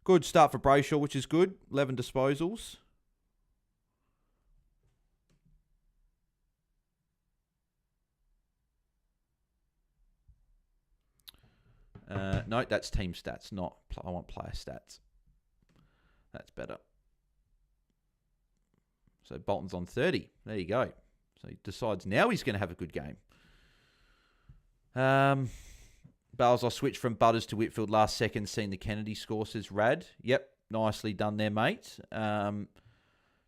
A: good start for Brayshaw, which is good. 11 disposals. No, that's team stats, not... I want player stats. That's better. So Bolton's on 30. There you go. So he decides now he's going to have a good game. Bales, I switched from Butters to Whitfield last second, seeing the Kennedy score, says Rad. Yep, nicely done there, mate.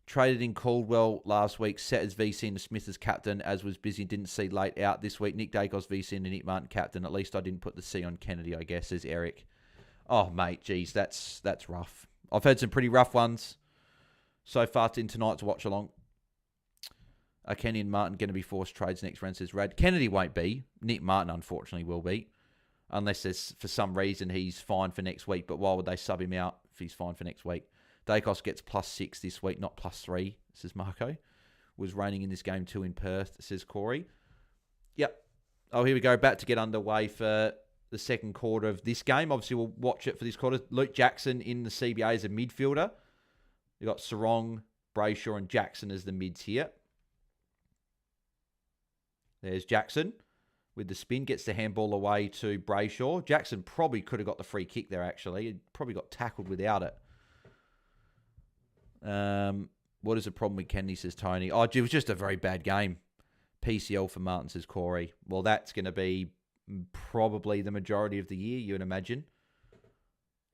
A: Traded in Caldwell last week, set as VC and Smith as captain, as was busy, didn't see late out this week. Nick Dacos VC and Nick Martin captain. At least I didn't put the C on Kennedy, I guess, says Eric. Oh, mate, geez, that's rough. I've had some pretty rough ones so far in tonight's watch along. Are Kenny and Martin going to be forced trades next round, says Rad? Kennedy won't be. Nick Martin, unfortunately, will be. Unless there's, for some reason, he's fine for next week. But why would they sub him out if he's fine for next week? Dacos gets +6 this week, not +3, says Marco. Was raining in this game too in Perth, says Corey. Yep. Oh, here we go. About to get underway for the second quarter of this game. Obviously, we'll watch it for this quarter. Luke Jackson in the CBA as a midfielder. You've got Sarong, Brayshaw, and Jackson as the mids here. There's Jackson with the spin. Gets the handball away to Brayshaw. Jackson probably could have got the free kick there, actually. He probably got tackled without it. What is the problem with Kennedy, says Tony? Oh, it was just a very bad game. PCL for Martin, says Corey. Well, that's going to be probably the majority of the year, you would imagine.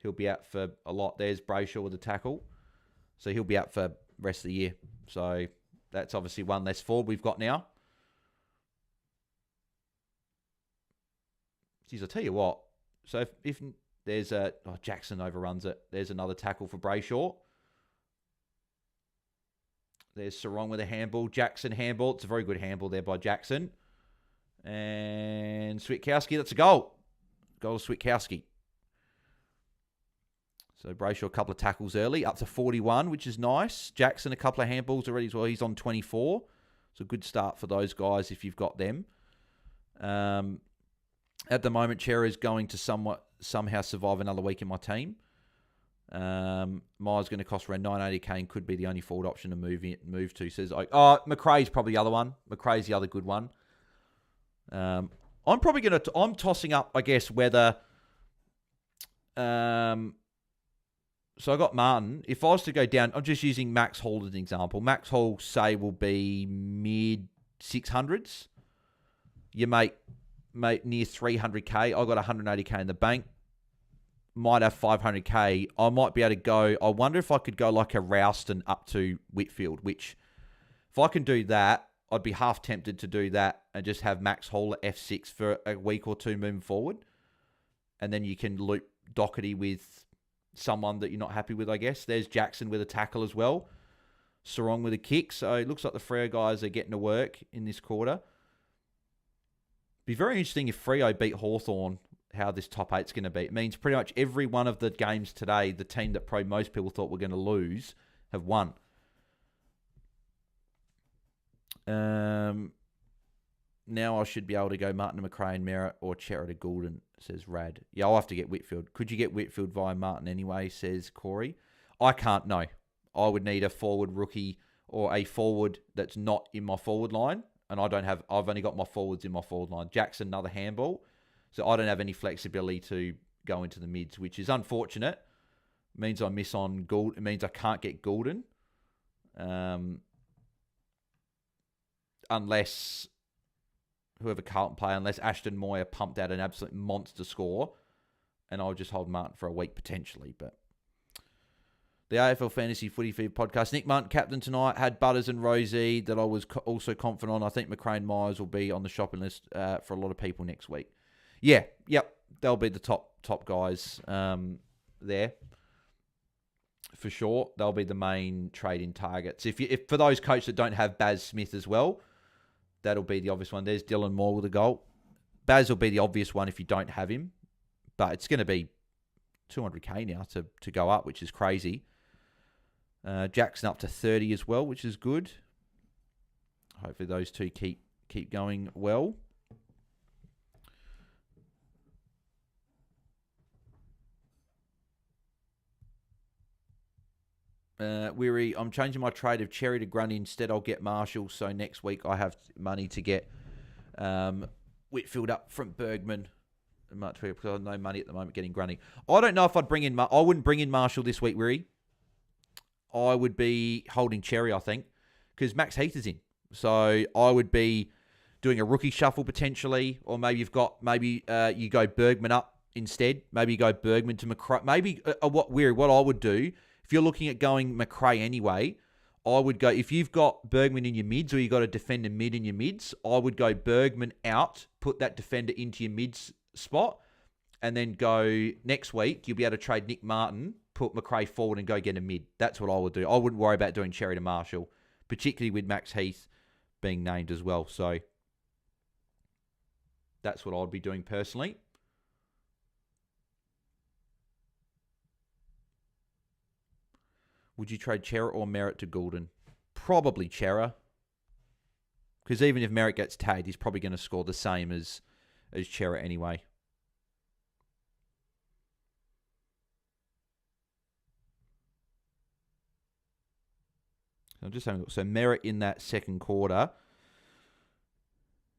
A: He'll be out for a lot. There's Brayshaw with the tackle. So he'll be out for the rest of the year. So that's obviously one less forward we've got now. Geez, I'll tell you what. So if there's a... Oh, Jackson overruns it. There's another tackle for Brayshaw. There's Sarong with a handball. Jackson handball. It's a very good handball there by Jackson. And Switkowski, that's a goal. Goal to Switkowski. So Brayshaw, a couple of tackles early, up to 41, which is nice. Jackson, a couple of handballs already as well. He's on 24. It's a good start for those guys if you've got them. At the moment, Chera is going to somehow survive another week in my team. Myers going to cost around 980k and could be the only forward option to move to. Says, McRae's probably the other one. McRae's the other good one. I'm probably going to... I'm tossing up, I guess, whether... So I got Martin. If I was to go down... I'm just using Max Hall as an example. Max Hall, say, will be mid-600s. You make near 300k. I got 180k in the bank. Might have 500k. I might be able to go... I wonder if I could go like a Rouston up to Whitfield, which... If I can do that, I'd be half tempted to do that and just have Max Hall at F6 for a week or two moving forward. And then you can loop Doherty with someone that you're not happy with, I guess. There's Jackson with a tackle as well. Sarong with a kick. So it looks like the Freo guys are getting to work in this quarter. Be very interesting if Freo beat Hawthorn, how this top eight's going to be. It means pretty much every one of the games today, the team that probably most people thought were going to lose, have won. Now I should be able to go Martin to McRae and Merritt or Chera to Goulden, says Rad. Yeah, I'll have to get Whitfield. Could you get Whitfield via Martin anyway, says Corey? I can't, no. I would need a forward rookie or a forward that's not in my forward line. And I've only got my forwards in my forward line. Jackson, another handball. So I don't have any flexibility to go into the mids, which is unfortunate. It means I miss on Gould. It means I can't get Goulden. Unless whoever Carlton play, unless Ashton Moyer pumped out an absolute monster score. And I'll just hold Martin for a week potentially. But the AFL Fantasy Footy Feed podcast. Nick Martin, captain tonight, had Butters and Rosie that I was also confident on. I think McRae and Myers will be on the shopping list for a lot of people next week. Yeah, yep, they'll be the top guys there for sure. They'll be the main trade-in targets. If for those coaches that don't have Baz Smith as well, that'll be the obvious one. There's Dylan Moore with a goal. Baz will be the obvious one if you don't have him, but it's going to be 200k now to go up, which is crazy. Jackson up to 30 as well, which is good. Hopefully those two keep going well. Weary, I'm changing my trade of Cherry to Grundy. Instead, I'll get Marshall. So next week I have money to get Whitfield up from Bergman. Because I have no money at the moment getting Grundy. I don't know if I'd bring in... I wouldn't bring in Marshall this week, Weary. I would be holding Cherry, I think, because Max Heath is in. So I would be doing a rookie shuffle potentially, or maybe you go Bergman up instead. Maybe you go Bergman to McRae. Maybe what I would do, if you're looking at going McRae anyway, I would go, if you've got Bergman in your mids or you got a defender mid in your mids, I would go Bergman out, put that defender into your mids spot, and then go next week, you'll be able to trade Nick Martin, put McRae forward and go get a mid. That's what I would do. I wouldn't worry about doing Cherry to Marshall, particularly with Max Heath being named as well. So that's what I'd be doing personally. Would you trade Chera or Merritt to Goulden? Probably Chera. Because even if Merritt gets tagged, he's probably going to score the same as Chera anyway. I'm just having a look. So Merritt in that second quarter.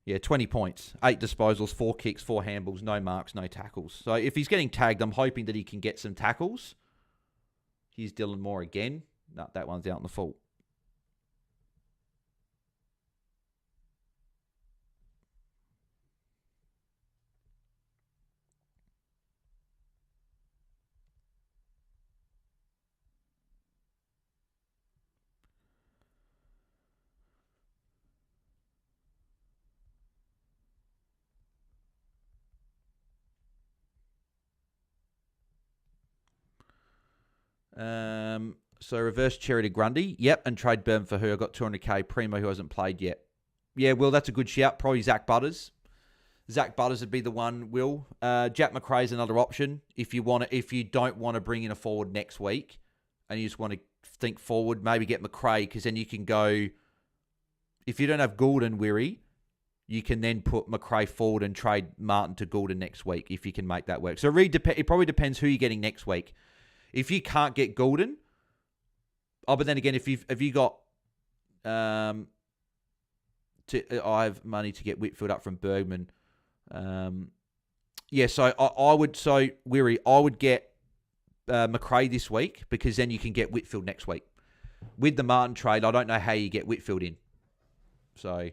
A: Yeah, 20 points. 8 disposals, 4 kicks, 4 handballs, no marks, no tackles. So if he's getting tagged, I'm hoping that he can get some tackles. Here's Dylan Moore again. No, that one's out in the full. So reverse Cherry to Grundy. Yep, and trade Burn for who? I got 200k. Primo who hasn't played yet. Yeah, Will, that's a good shout. Probably Zach Butters. Zach Butters would be the one, Will. Jack McRae's another option if you don't want to bring in a forward next week and you just want to think forward, maybe get McRae, because then you can go, if you don't have Goulden, Weary, you can then put McRae forward and trade Martin to Goulden next week if you can make that work. So it probably depends who you're getting next week. If you can't get Goulden, but then again, if you got, I have money to get Whitfield up from Bergman. So I would get McRae this week, because then you can get Whitfield next week. With the Martin trade, I don't know how you get Whitfield in. So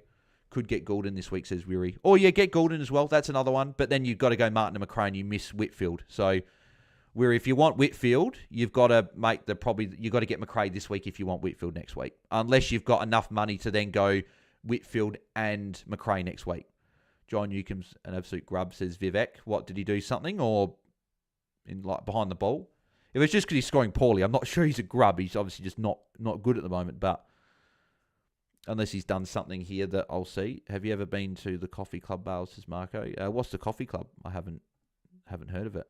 A: could get Goulden this week, says Weary. Or get Goulden as well. That's another one. But then you've got to go Martin and McRae and you miss Whitfield. So where if you want Whitfield, you've got to you've got to get McRae this week if you want Whitfield next week. Unless you've got enough money to then go Whitfield and McRae next week. John Newcomb's an absolute grub, says Vivek. What, did he do something or in behind the ball? If it's just because he's scoring poorly, I'm not sure he's a grub. He's obviously just not good at the moment, but unless he's done something here that I'll see. Have you ever been to the Coffee Club, Bales, says Marco? What's the Coffee Club? I haven't heard of it.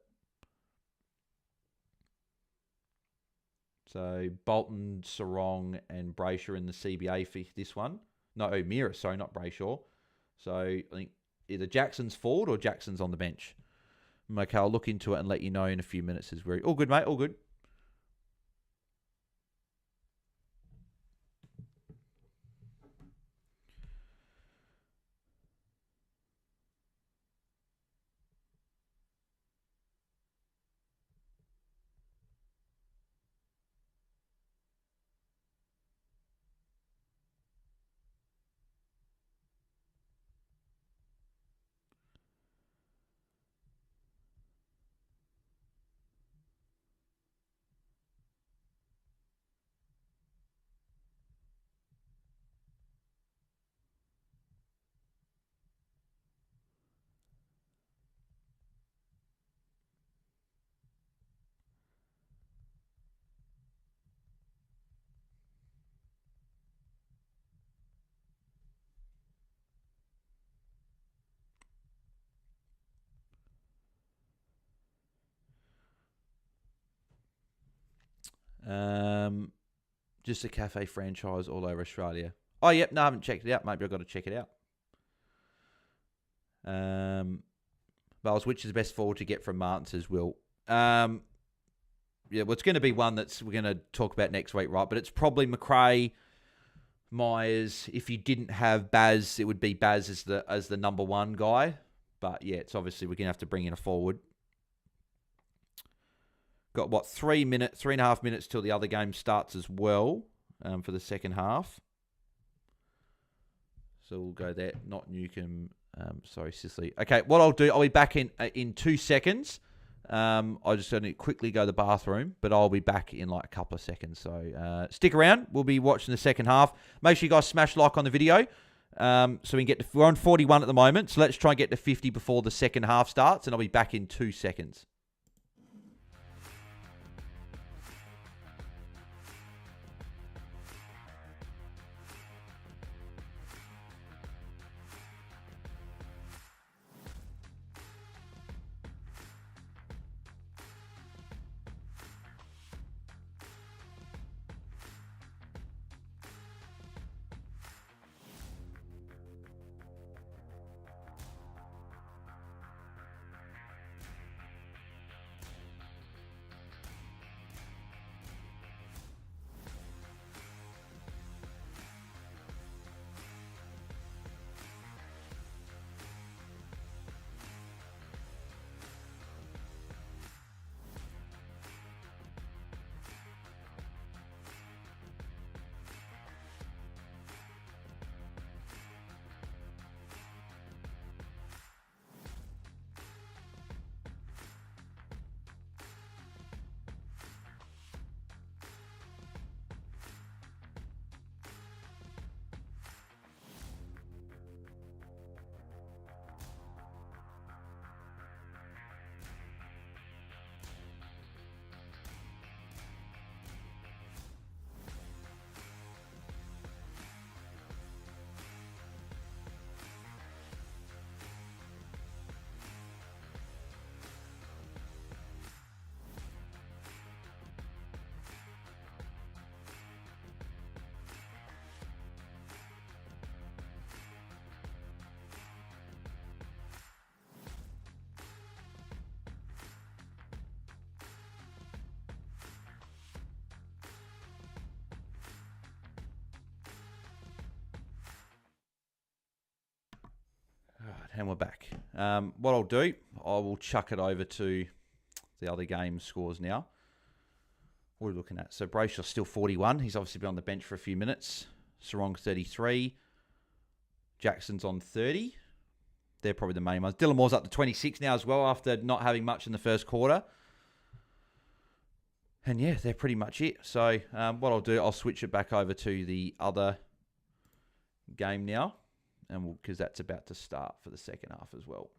A: So Bolton, Sarong, and Brayshaw in the CBA for this one. No, O'Meara, sorry, not Brayshaw. So I think either Jackson's forward or Jackson's on the bench. Okay, I'll look into it and let you know in a few minutes. All good, mate, all good. Just a cafe franchise all over Australia. Oh, yep. No, I haven't checked it out. Maybe I've got to check it out. Bales, which is the best forward to get from Martin, says Will. Well, it's going to be one we're going to talk about next week, right? But it's probably McRae, Myers. If you didn't have Baz, it would be Baz as the number one guy. But yeah, it's obviously we're going to have to bring in a forward. Got 3 and a half minutes till the other game starts as well, for the second half. So we'll go there. Not Newcomb. Sorry, Sicily. Okay, what I'll do, I'll be back in 2 seconds. I just going to quickly go to the bathroom, but I'll be back in like a couple of seconds. So stick around. We'll be watching the second half. Make sure you guys smash like on the video. So we can get we're on 41 at the moment. So let's try and get to 50 before the second half starts, and I'll be back in 2 seconds. and we're back. What I'll do, I will chuck it over to the other game scores now. What are we looking at? So Brayshaw's still 41. He's obviously been on the bench for a few minutes. Sarong 33. Jackson's on 30. They're probably the main ones. Dylan Moore's up to 26 now as well after not having much in the first quarter. And yeah, they're pretty much it. So what I'll do, I'll switch it back over to the other game now, and because that's about to start for the second half as well.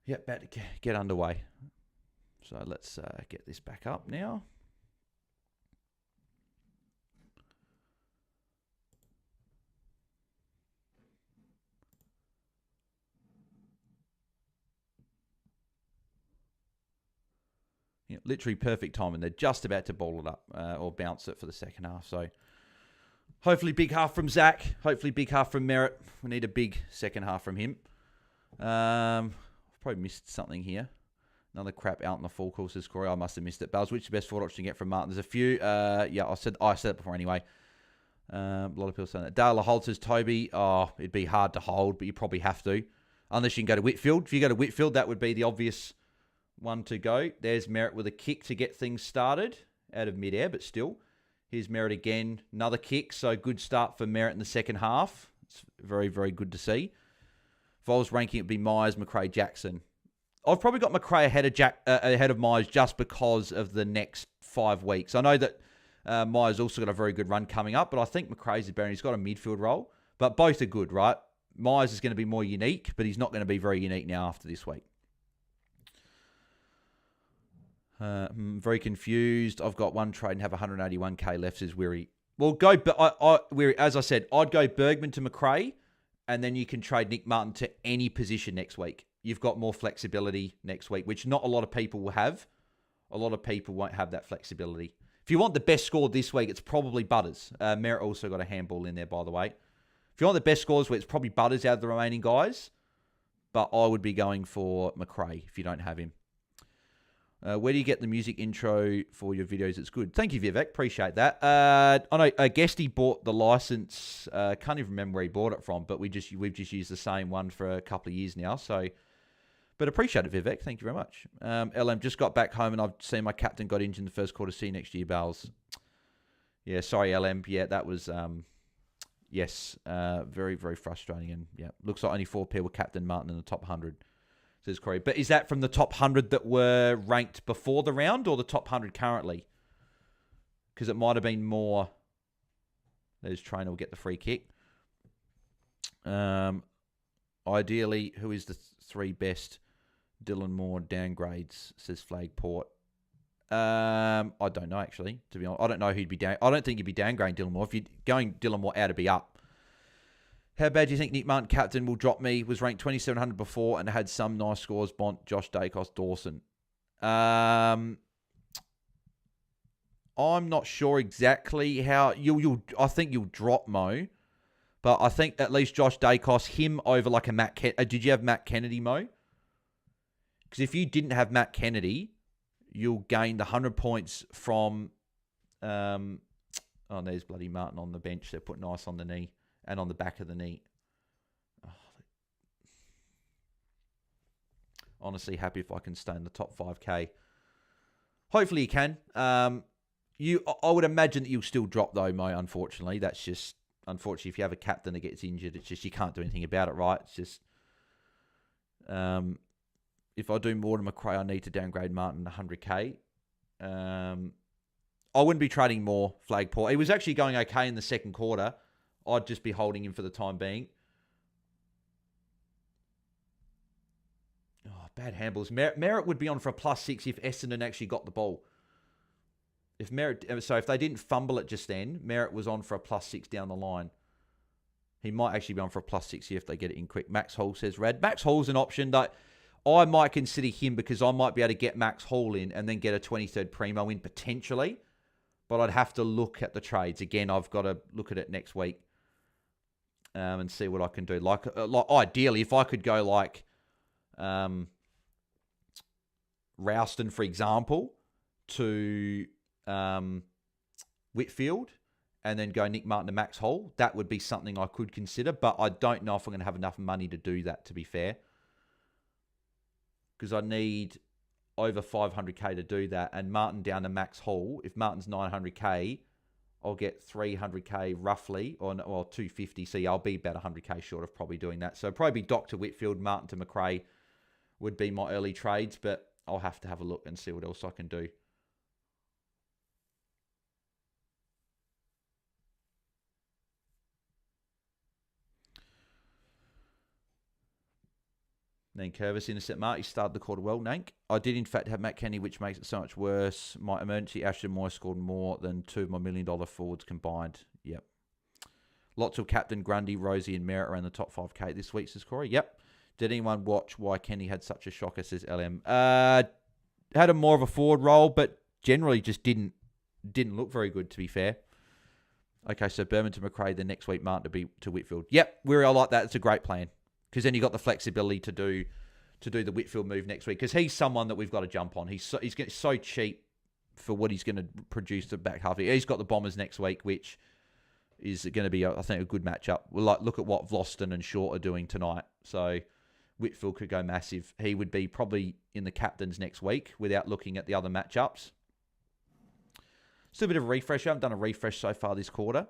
A: Yeah, about to get underway. So let's get this back up now. Yeah, literally perfect timing. They're just about to ball it up or bounce it for the second half. So hopefully big half from Zach. Hopefully big half from Merritt. We need a big second half from him. I've probably missed something here. Another crap out in the full courses, Corey. I must have missed it. Bales, which is the best forward option to get from Martin? There's a few. Yeah, I said it before anyway. A lot of people saying that. Dale Holtz's Toby. Oh, it'd be hard to hold, but you probably have to. Unless you can go to Whitfield. If you go to Whitfield, that would be the obvious one to go. There's Merritt with a kick to get things started out of midair, but still. Here's Merritt again. Another kick. So good start for Merritt in the second half. It's very, very good to see. If I was ranking, it'd be Myers, McRae, Jackson. I've probably got McRae ahead of Myers just because of the next 5 weeks. I know that Myers also got a very good run coming up, but I think McRae's is better. He's got a midfield role, but both are good, right? Myers is going to be more unique, but he's not going to be very unique now after this week. Very confused. I've got one trade and have 181k left, says Weary. Well, go, but Weary, as I said, I'd go Bergman to McRae, and then you can trade Nick Martin to any position next week. You've got more flexibility next week, which not a lot of people will have. A lot of people won't have that flexibility. If you want the best score this week, it's probably Butters. Merritt also got a handball in there, by the way. If you want the best scores, it's probably Butters out of the remaining guys. But I would be going for McRae if you don't have him. Where do you get the music intro for your videos? It's good. Thank you, Vivek. Appreciate that. I know Guesty bought the license. Can't even remember where he bought it from, but we've just used the same one for a couple of years now. So, but appreciate it, Vivek. Thank you very much. LM just got back home and I've seen my captain got injured in the first quarter. See you next year, Bales. Yeah, sorry, LM. Yeah, that was yes, very, very frustrating. And yeah, looks like only 4 people captain Martin in the top 100. Says Corey. But is that from the top 100 that were ranked before the round or the top 100 currently? Because it might have been more. There's Trainer will get the free kick. Ideally, who is the 3 best Dylan Moore downgrades, says Flagport. I don't know, actually, to be honest. I don't know who'd be down. I don't think you'd be downgrading Dylan Moore. If you're going Dylan Moore out to be up. How bad do you think Nick Martin, captain, will drop me? Was ranked 2,700 before and had some nice scores. Bont, Josh Dacos, Dawson. I'm not sure exactly how I think you'll drop Mo, but I think at least Josh Dacos, him over like a Matt. Did you have Matt Kennedy, Mo? Because if you didn't have Matt Kennedy, you'll gain the 100 points from. Oh, there's bloody Martin on the bench. They put nice on the knee. And on the back of the knee. Oh, honestly, happy if I can stay in the top 5k. Hopefully you can. I would imagine that you'll still drop though, Mo, unfortunately. That's just, unfortunately, if you have a captain that gets injured, it's just, you can't do anything about it, right? It's just, if I do more than McRae, I need to downgrade Martin 100k. I wouldn't be trading more Flagport. He was actually going okay in the second quarter. I'd just be holding him for the time being. Oh, bad handballs. Merritt would be on for a +6 if Essendon actually got the ball. If they didn't fumble it just then, Merritt was on for a +6 down the line. He might actually be on for a +6 here if they get it in quick. Max Hall says Rad. Max Hall's an option that I might consider him because I might be able to get Max Hall in and then get a 23rd primo in potentially. But I'd have to look at the trades. Again, I've got to look at it next week. And see what I can do. Like ideally, if I could go like Rouston, for example, to Whitfield and then go Nick Martin to Max Hall, that would be something I could consider. But I don't know if I'm going to have enough money to do that, to be fair. Because I need over 500k to do that. And Martin down to Max Hall, if Martin's 900k, I'll get 300k roughly, or 250. So yeah, I'll be about 100k short of probably doing that. So probably Dr. Whitfield, Martin to McRae would be my early trades, but I'll have to have a look and see what else I can do. Nank Curvis, intercept mark. He started the quarter well, Nank. I did, in fact, have Matt Kenny, which makes it so much worse. My emergency Ashton Moore scored more than 2 of my $1 million forwards combined. Yep. Lots of Captain Grundy, Rosie, and Merritt around the top 5k this week, says Corey. Yep. Did anyone watch why Kenny had such a shocker, says LM? Had a more of a forward role, but generally just didn't look very good, to be fair. Okay, so Berman to McRae, then next week Martin to Whitfield. Yep, I like that. It's a great plan. Because then you got the flexibility to do the Whitfield move next week. Because he's someone that we've got to jump on. He's so cheap for what he's going to produce the back half. He's got the Bombers next week, which is going to be, I think, a good matchup. We'll look at what Vlosten and Short are doing tonight. So Whitfield could go massive. He would be probably in the captains next week without looking at the other matchups. Still a bit of a refresh. I haven't done a refresh so far this quarter.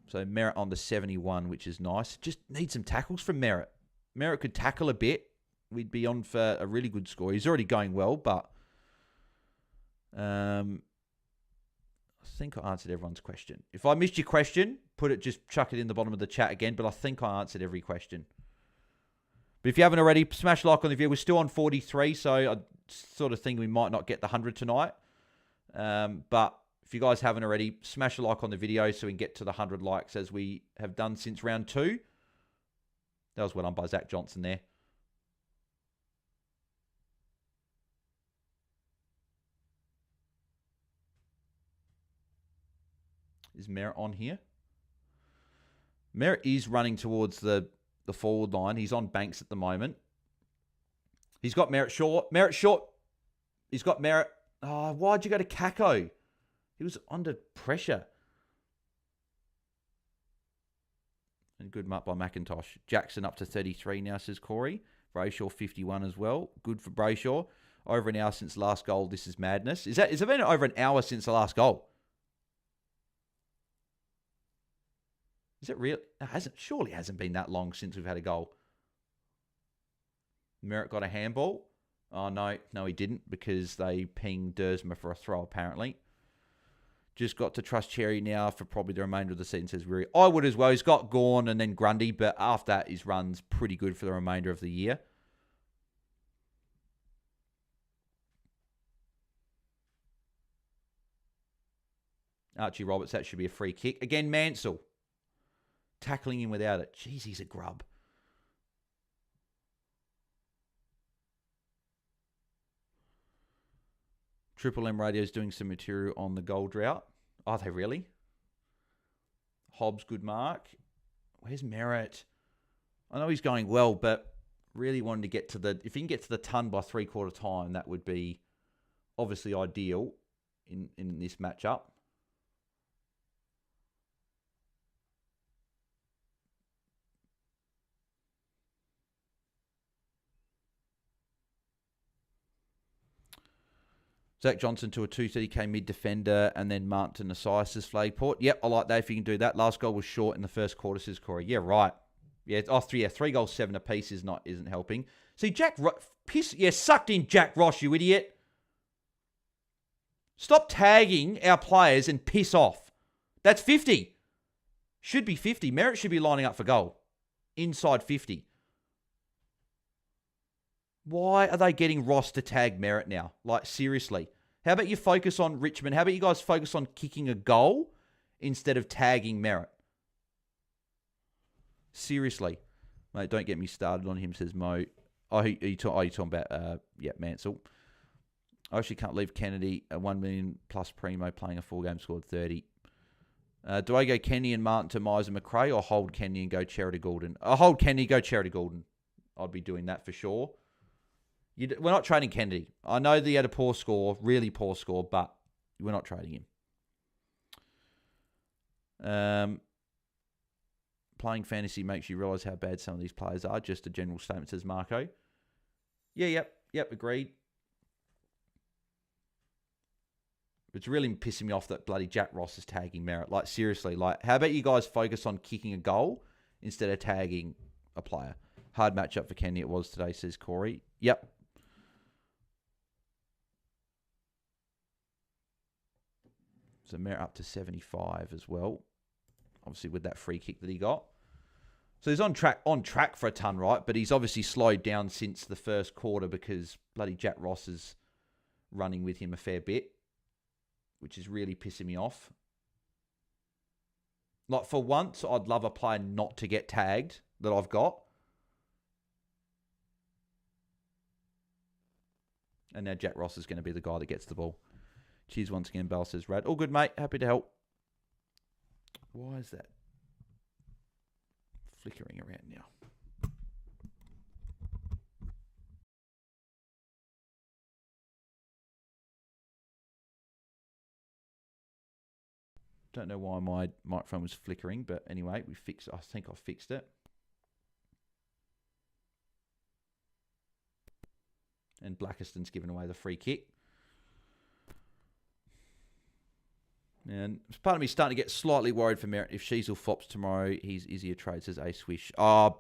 A: So Merritt on the 71, which is nice. Just need some tackles from Merritt. Merritt could tackle a bit. We'd be on for a really good score. He's already going well, but I think I answered everyone's question. If I missed your question, just chuck it in the bottom of the chat again, but I think I answered every question. But if you haven't already, smash like on the video. We're still on 43, so I sort of think we might not get the 100 tonight. But if you guys haven't already, smash a like on the video so we can get to the 100 likes as we have done since round 2. That was well done by Zach Johnson there. Is Merritt on here? Merritt is running towards the forward line. He's on Banks at the moment. He's got Merritt short. Merritt short. He's got Merritt. Oh, why'd you go to Kako? He was under pressure. And good mark by McIntosh. Jackson up to 33 now, says Corey. Brayshaw 51 as well. Good for Brayshaw. Over an hour since last goal. This is madness. Has it been over an hour since the last goal? Is it real? It surely hasn't been that long since we've had a goal. Merritt got a handball. Oh, no, he didn't because they pinged Dersma for a throw, apparently. Just got to trust Cherry now for probably the remainder of the season, says Weary. I would as well. He's got Gorn and then Grundy, but after that, his run's pretty good for the remainder of the year. Archie Roberts, that should be a free kick. Again, Mansell. Tackling him without it. Jeez, he's a grub. Triple M Radio's doing some material on the goal drought. Are they really? Hobbs, good mark. Where's Merritt? I know he's going well, but really wanted to get to the... If he can get to the ton by 3/4 time, that would be obviously ideal in this matchup. Zach Johnson to a 230k mid defender, and then Martin Asias' Flagport. Yep, I like that if you can do that. Last goal was short in the first quarter, says Corey. Yeah, right. Yeah, 3 goals, 7 apiece isn't helping. See, sucked in Jack Ross, you idiot. Stop tagging our players and piss off. That's 50. Should be 50. Merritt should be lining up for goal. Inside 50. Why are they getting Ross to tag Merritt now? Like, seriously. How about you focus on Richmond? How about you guys focus on kicking a goal instead of tagging Merritt? Seriously. Mate, don't get me started on him, says Mo. You're talking about, Mansell. I actually can't leave Kennedy at 1 million plus primo playing a 4-game scored 30. Do I go Kenny and Martin to Myers and McRae or hold Kenny and go Cherry to Goulden? I'll hold Kenny, go Cherry to Goulden. I'd be doing that for sure. We're not trading Kennedy. I know that he had a poor score, really poor score, but we're not trading him. Playing fantasy makes you realise how bad some of these players are. Just a general statement, says Marco. Yeah, yep, agreed. It's really pissing me off that bloody Jack Ross is tagging Merritt. Like, seriously, like, how about you guys focus on kicking a goal instead of tagging a player? Hard matchup for Kenny it was today, says Corey. Yep. So Merritt up to 75 as well. Obviously with that free kick that he got. So he's on track for a ton, right? But he's obviously slowed down since the first quarter because bloody Jack Ross is running with him a fair bit, which is really pissing me off. Like, for once, I'd love a player not to get tagged that I've got. And now Jack Ross is going to be the guy that gets the ball. Cheers once again, Bell says, Rad. All good, mate. Happy to help. Why is that flickering around now? Don't know why my microphone was flickering, but anyway, I think I fixed it. And Blackiston's given away the free kick. And part of me starting to get slightly worried for Merritt. If Sheasel flops tomorrow, he's easier trade, says A Swish. I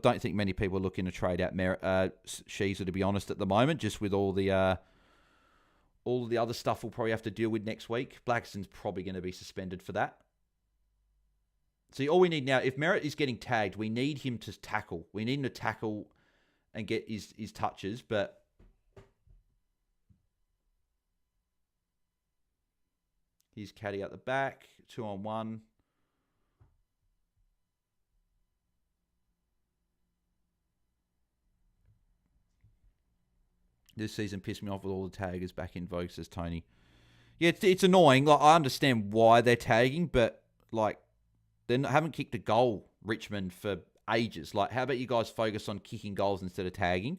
A: don't think many people are looking to trade out Merritt, Sheasel, to be honest, at the moment, just with all the other stuff we'll probably have to deal with next week. Blackiston's probably going to be suspended for that. See, all we need now, if Merritt is getting tagged, we need him to tackle. We need him to tackle and get his touches, but he's caddy out the back, 2-on-1. This season pissed me off with all the taggers back in vogue, says Tony. Yeah, it's annoying. Like, I understand why they're tagging, but like, they haven't kicked a goal, Richmond, for ages. Like, how about you guys focus on kicking goals instead of tagging?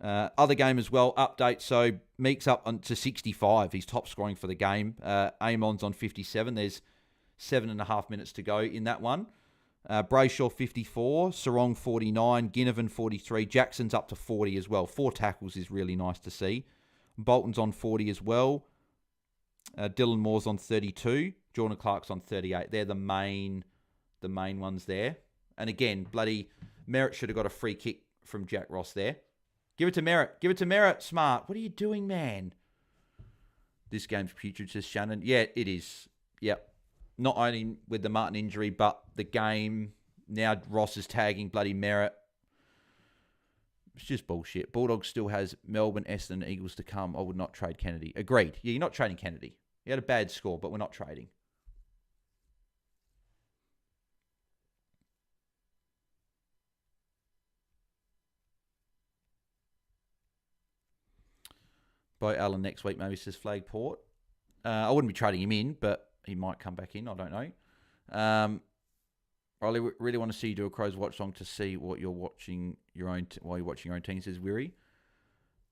A: Other game as well, update. So Meek's up to 65. He's top scoring for the game. Amon's on 57. There's 7.5 minutes to go in that one. Brayshaw 54, Sarong 49, Ginnivan 43, Jackson's up to 40 as well. 4 tackles is really nice to see. Bolton's on 40 as well. Dylan Moore's on 32. Jordan Clark's on 38. They're the main ones there. And again, bloody Merritt should have got a free kick from Jack Ross there. Give it to Merritt. Give it to Merritt. Smart. What are you doing, man? This game's putrid, says Shannon. Yeah, it is. Yep. Not only with the Martin injury, but the game. Now Ross is tagging bloody Merritt. It's just bullshit. Bulldogs still has Melbourne, Essendon, and Eagles to come. I would not trade Kennedy. Agreed. Yeah, you're not trading Kennedy. He had a bad score, but we're not trading. By Allen next week, maybe, says Flagport. I wouldn't be trading him in, but he might come back in. I don't know. I really want to see you do a Crows watch long to see what you're watching while you're watching your own team, says Weary.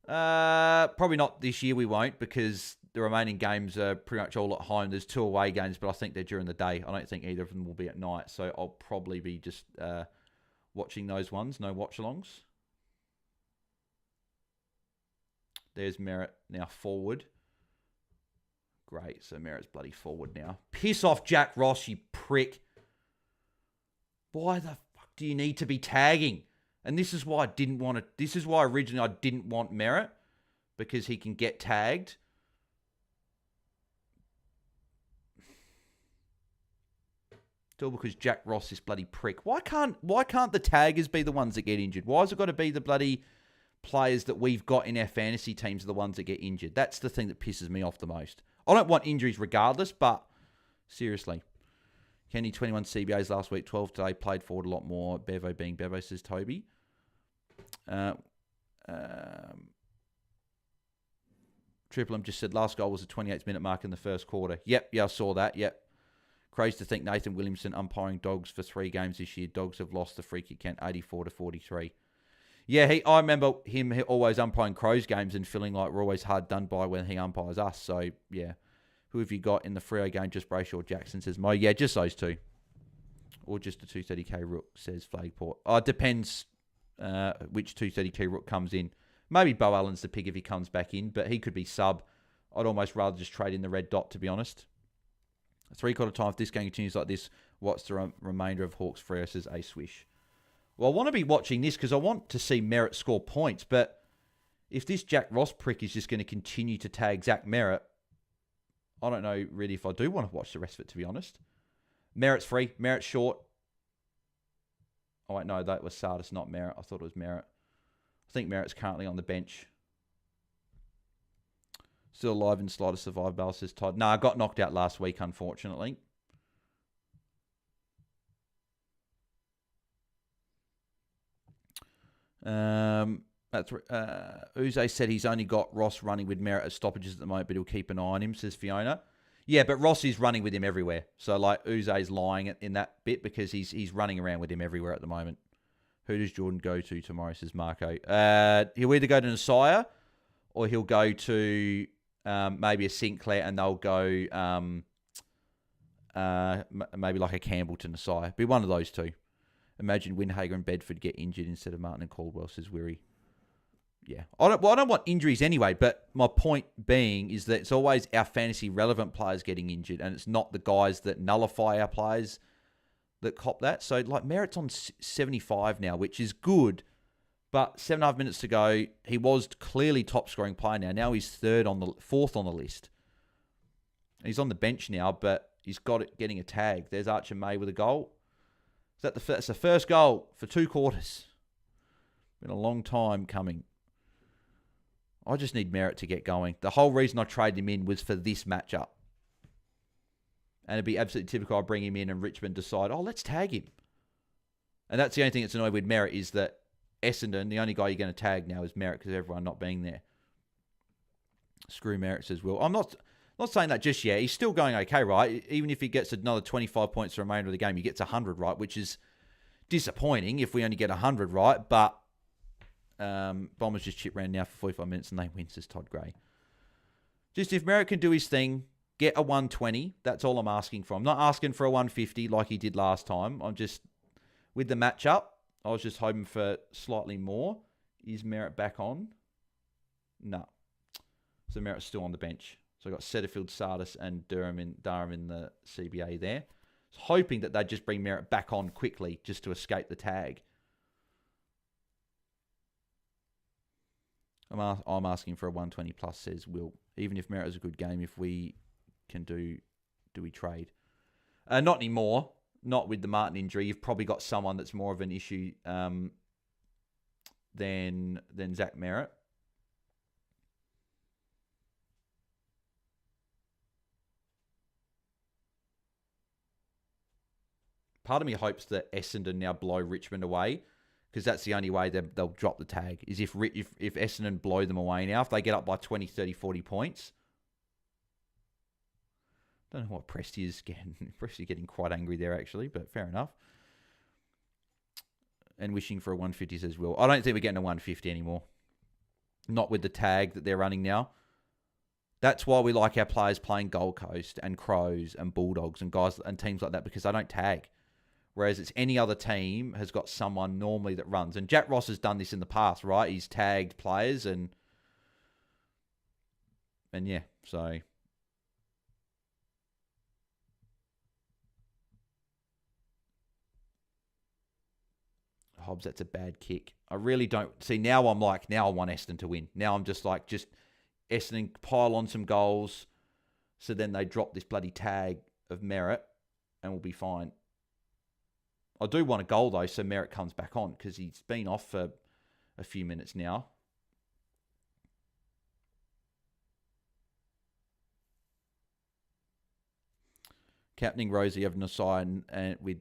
A: Probably not this year. We won't, because the remaining games are pretty much all at home. There's 2 away games, but I think they're during the day. I don't think either of them will be at night, so I'll probably be just watching those ones. No watch-alongs. There's Merritt now forward. Great, so Merritt's bloody forward now. Piss off, Jack Ross, you prick. Why the fuck do you need to be tagging? And this is why I didn't want to. This is why originally I didn't want Merritt, because he can get tagged. Still because Jack Ross is bloody prick. Why can't the taggers be the ones that get injured? Why has it got to be the bloody players that we've got in our fantasy teams are the ones that get injured? That's the thing that pisses me off the most. I don't want injuries regardless, but seriously. Kenny, 21 CBAs last week, 12 today, played forward a lot more. Bevo being Bevo, says Toby. Triple M just said last goal was a 28th minute mark in the first quarter. Yep, yeah, I saw that. Yep. Crazy to think Nathan Williamson umpiring Dogs for 3 games this year. Dogs have lost the free kick count 84-43. Yeah, I remember him always umpiring Crows games and feeling like we're always hard done by when he umpires us. So, yeah. Who have you got in the Freo game? Just Brayshaw Jackson, says Mo. Yeah, just those two. Or just a 230k rook, says Flagport. Oh, it depends which 230k rook comes in. Maybe Bo Allen's the pig if he comes back in, but he could be sub. I'd almost rather just trade in the red dot, to be honest. 3/4 time, if this game continues like this, what's the remainder of Hawks Freo, says A Swish. Well, I want to be watching this because I want to see Merritt score points, but if this Jack Ross prick is just going to continue to tag Zach Merritt, I don't know really if I do want to watch the rest of it, to be honest. Merritt's free. Merritt's short. Oh, wait, no, that was Sardis, not Merritt. I thought it was Merritt. I think Merritt's currently on the bench. Still alive in Slider Survive, Bell, says Todd. No, I got knocked out last week, unfortunately. Uze said he's only got Ross running with Merritt as stoppages at the moment, but he'll keep an eye on him, says Fiona. Yeah, but Ross is running with him everywhere. So, like, Uze's lying in that bit because he's running around with him everywhere at the moment. Who does Jordan go to tomorrow, says Marco? He'll either go to Nasiah or he'll go to maybe a Sinclair and they'll go maybe like a Campbell to Nasiah. Be one of those two. Imagine Windhager and Bedford get injured instead of Martin and Caldwell, says Weary. Yeah. I don't want injuries anyway, but my point being is that it's always our fantasy relevant players getting injured, and it's not the guys that nullify our players that cop that. So, like, Merritt's on 75 now, which is good, but 7.5 minutes to go, he was clearly top scoring player now. Now he's fourth on the list. He's on the bench now, but he's got it getting a tag. There's Archer May with a goal. That's the first goal for 2 quarters. Been a long time coming. I just need Merritt to get going. The whole reason I traded him in was for this matchup. And it'd be absolutely typical I bring him in and Richmond decide, oh, let's tag him. And that's the only thing that's annoying with Merritt is that Essendon, the only guy you're going to tag now is Merritt because of everyone not being there. Screw Merritt, says Will. I'm not saying that just yet. He's still going okay, right? Even if he gets another 25 points for the remainder of the game, he gets 100, right? Which is disappointing if we only get 100, right? But Bombers just chip round now for 45 minutes and they win, says Todd Gray. Just if Merritt can do his thing, get a 120, that's all I'm asking for. I'm not asking for a 150 like he did last time. I'm just, with the matchup, I was just hoping for slightly more. Is Merritt back on? No. So Merritt's still on the bench. So I got Setterfield, Sardis, and Durham in the CBA there. So hoping that they'd just bring Merritt back on quickly just to escape the tag. I'm asking for a 120 plus, says Will. Even if Merritt is a good game, if we can do we trade? Not anymore. Not with the Martin injury. You've probably got someone that's more of an issue than Zach Merritt. Part of me hopes that Essendon now blow Richmond away, because that's the only way they'll drop the tag, is if Essendon blow them away now, if they get up by 20, 30, 40 points. Don't know what Presti is getting. Presti's getting quite angry there, actually, but fair enough. And wishing for a 150, says Will. I don't think we're getting a 150 anymore. Not with the tag that they're running now. That's why we like our players playing Gold Coast and Crows and Bulldogs and guys and teams like that, because they don't tag. Whereas it's any other team has got someone normally that runs. And Jack Ross has done this in the past, right? He's tagged players and yeah, so. Hobbs, that's a bad kick. I really don't. See, now I want Essendon to win. Now I'm just like, Essendon pile on some goals, so then they drop this bloody tag of Merritt and we'll be fine. I do want a goal, though, so Merritt comes back on, because he's been off for a few minutes now. Captaining Rosie of Nasai and with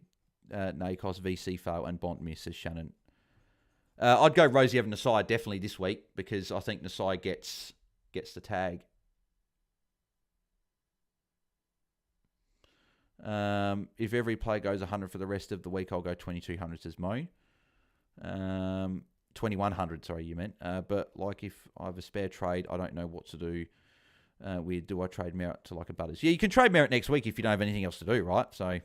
A: Nakos, VC fail, and Bont miss, says Shannon. I'd go Rosie of Nasai definitely this week, because I think Nasai gets the tag. If every player goes 100 for the rest of the week, I'll go 2,200, says Mo. 2100, sorry, you meant. But like if I have a spare trade, I don't know what to do. Do I trade Merritt to like a Butters? Yeah, you can trade Merritt next week if you don't have anything else to do, right? So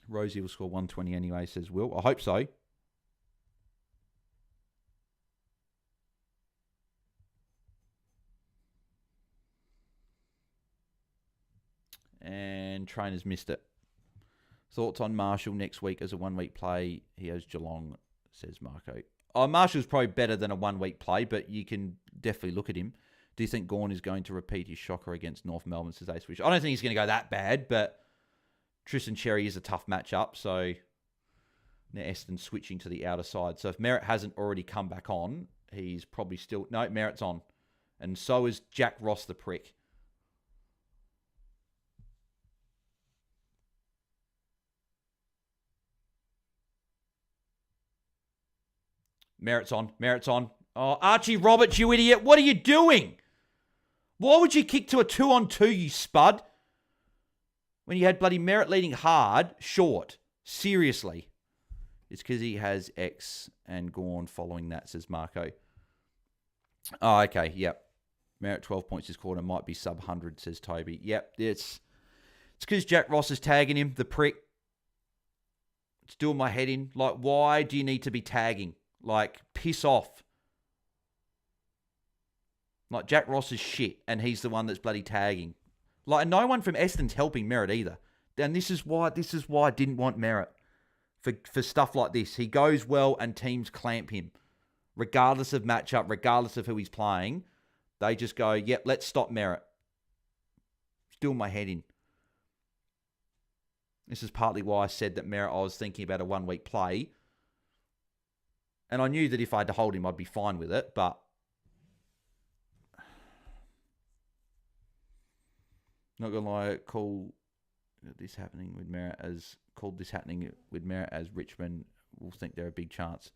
A: Rosie will score 120 anyway, says Will. I hope so. And Trainer's missed it. Thoughts on Marshall next week as a 1 week play? He has Geelong, says Marco. Oh, Marshall's probably better than a 1 week play, but you can definitely look at him. Do you think Gawn is going to repeat his shocker against North Melbourne, says Ace Wish? I don't think he's going to go that bad, but Tristan Cherry is a tough matchup, so now Essendon switching to the outer side. So if Merritt hasn't already come back on, he's probably still... No, Merritt's on. And so is Jack Ross the prick. Merritt's on. Merritt's on. Oh, Archie Roberts, you idiot. What are you doing? Why would you kick to a 2-on-2, you spud? When you had bloody Merritt leading hard, short. Seriously. It's because he has X and Gawn following that, says Marco. Oh, okay. Yep. Merritt 12 points this quarter. Might be sub 100, says Toby. Yep. It's because Jack Ross is tagging him, the prick. It's doing my head in. Like, why do you need to be tagging? Like, piss off. Like, Jack Ross is shit, and he's the one that's bloody tagging. Like, and no one from Essendon's helping Merritt either. And this is why I didn't want Merritt for stuff like this. He goes well, and teams clamp him, regardless of matchup, regardless of who he's playing. They just go, yep, let's stop Merritt. Still my head in. This is partly why I said that Merritt, I was thinking about a 1 week play. And I knew that if I had to hold him, I'd be fine with it, but not gonna lie, called this happening with Merritt as Richmond will think they're a big chance.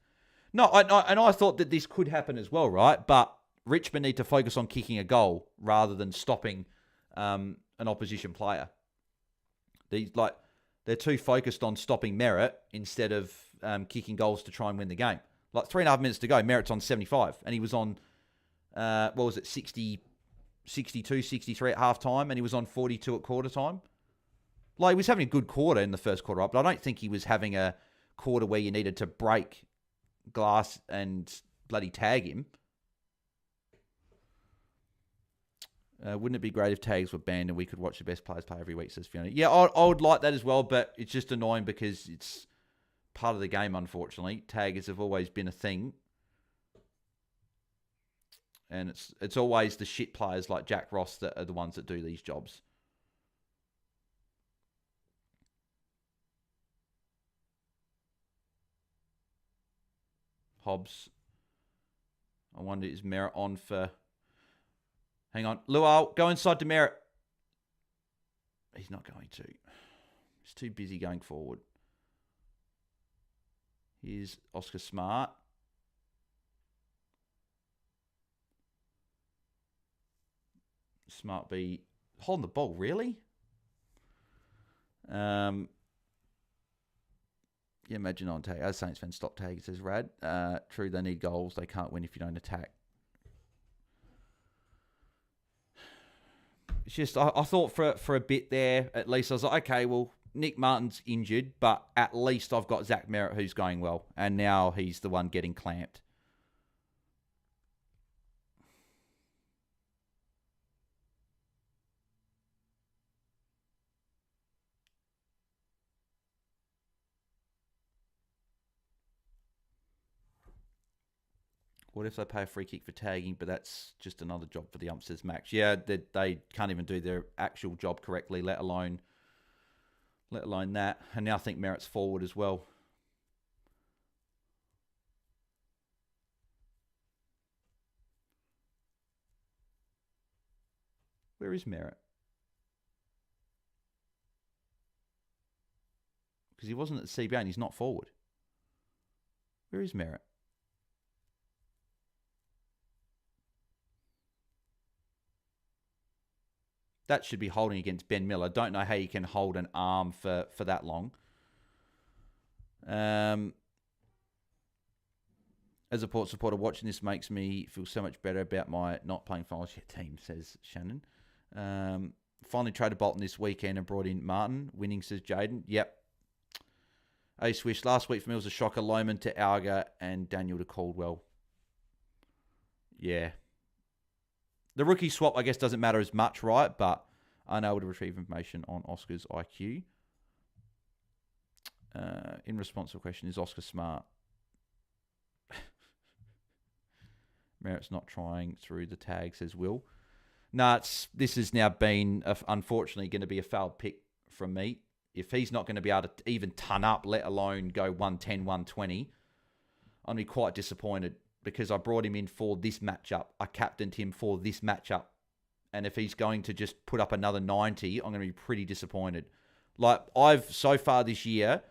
A: No, I thought that this could happen as well, right? But Richmond need to focus on kicking a goal rather than stopping an opposition player. They're too focused on stopping Merritt instead of kicking goals to try and win the game. Like 3.5 minutes to go, Merritt's on 75, and he was on, 60, 62, 63 at half time, and he was on 42 at quarter time. Like, he was having a good quarter in the first quarter up, but I don't think he was having a quarter where you needed to break glass and bloody tag him. Wouldn't it be great if tags were banned and we could watch the best players play every week, says Fiona. Yeah, I would like that as well, but it's just annoying because it's part of the game, unfortunately. Taggers have always been a thing. And it's always the shit players like Jack Ross that are the ones that do these jobs. Hobbs. I wonder, is Merritt on for... Hang on. Luau, go inside to Merritt. He's not going to. He's too busy going forward. Here's Oscar Smart. Smart be holding the ball, really? Yeah, imagine on tag. As Saints fans, stop tag, says Rad. True, they need goals. They can't win if you don't attack. It's just, I thought for a bit there, at least I was like, okay, well, Nick Martin's injured, but at least I've got Zach Merritt who's going well. And now he's the one getting clamped. What if they pay a free kick for tagging, but that's just another job for the umps, says Max. Yeah, they can't even do their actual job correctly, let alone that. And now I think Merritt's forward as well. Where is Merritt? Because he wasn't at the CBA and he's not forward. Where is Merritt? That should be holding against Ben Miller. Don't know how you can hold an arm for that long. As a Port supporter, watching this makes me feel so much better about my not playing finals yet team, says Shannon. Finally traded Bolton this weekend and brought in Martin. Winning, says Jaiden. Yep. Swish. Last week for me was a shocker. Lohman to Alga and Daniel to Caldwell. Yeah. The rookie swap, I guess, doesn't matter as much, right? But unable to retrieve information on Oscar's IQ. In response to a question, is Oscar smart? Merritt's not trying through the tag, says Will. No, this has now been, unfortunately, going to be a failed pick from me. If he's not going to be able to even ton up, let alone go 110, 120, I'm be quite disappointed because I brought him in for this matchup. I captained him for this matchup. And if he's going to just put up another 90, I'm going to be pretty disappointed. Like, so far this year,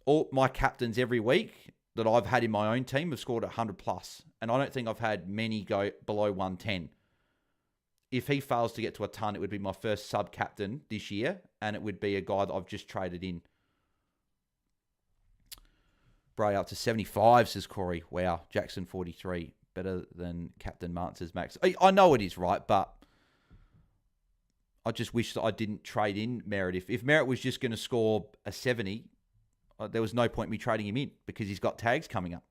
A: all my captains every week that I've had in my own team have scored 100 plus. And I don't think I've had many go below 110. If he fails to get to a ton, it would be my first sub-captain this year. And it would be a guy that I've just traded in. Bray up to 75, says Corey. Wow. Jackson 43. Better than Captain Martin, says Max. I know it is, right? But I just wish that I didn't trade in Merritt. If Merritt was just going to score a 70, there was no point in me trading him in because he's got tags coming up.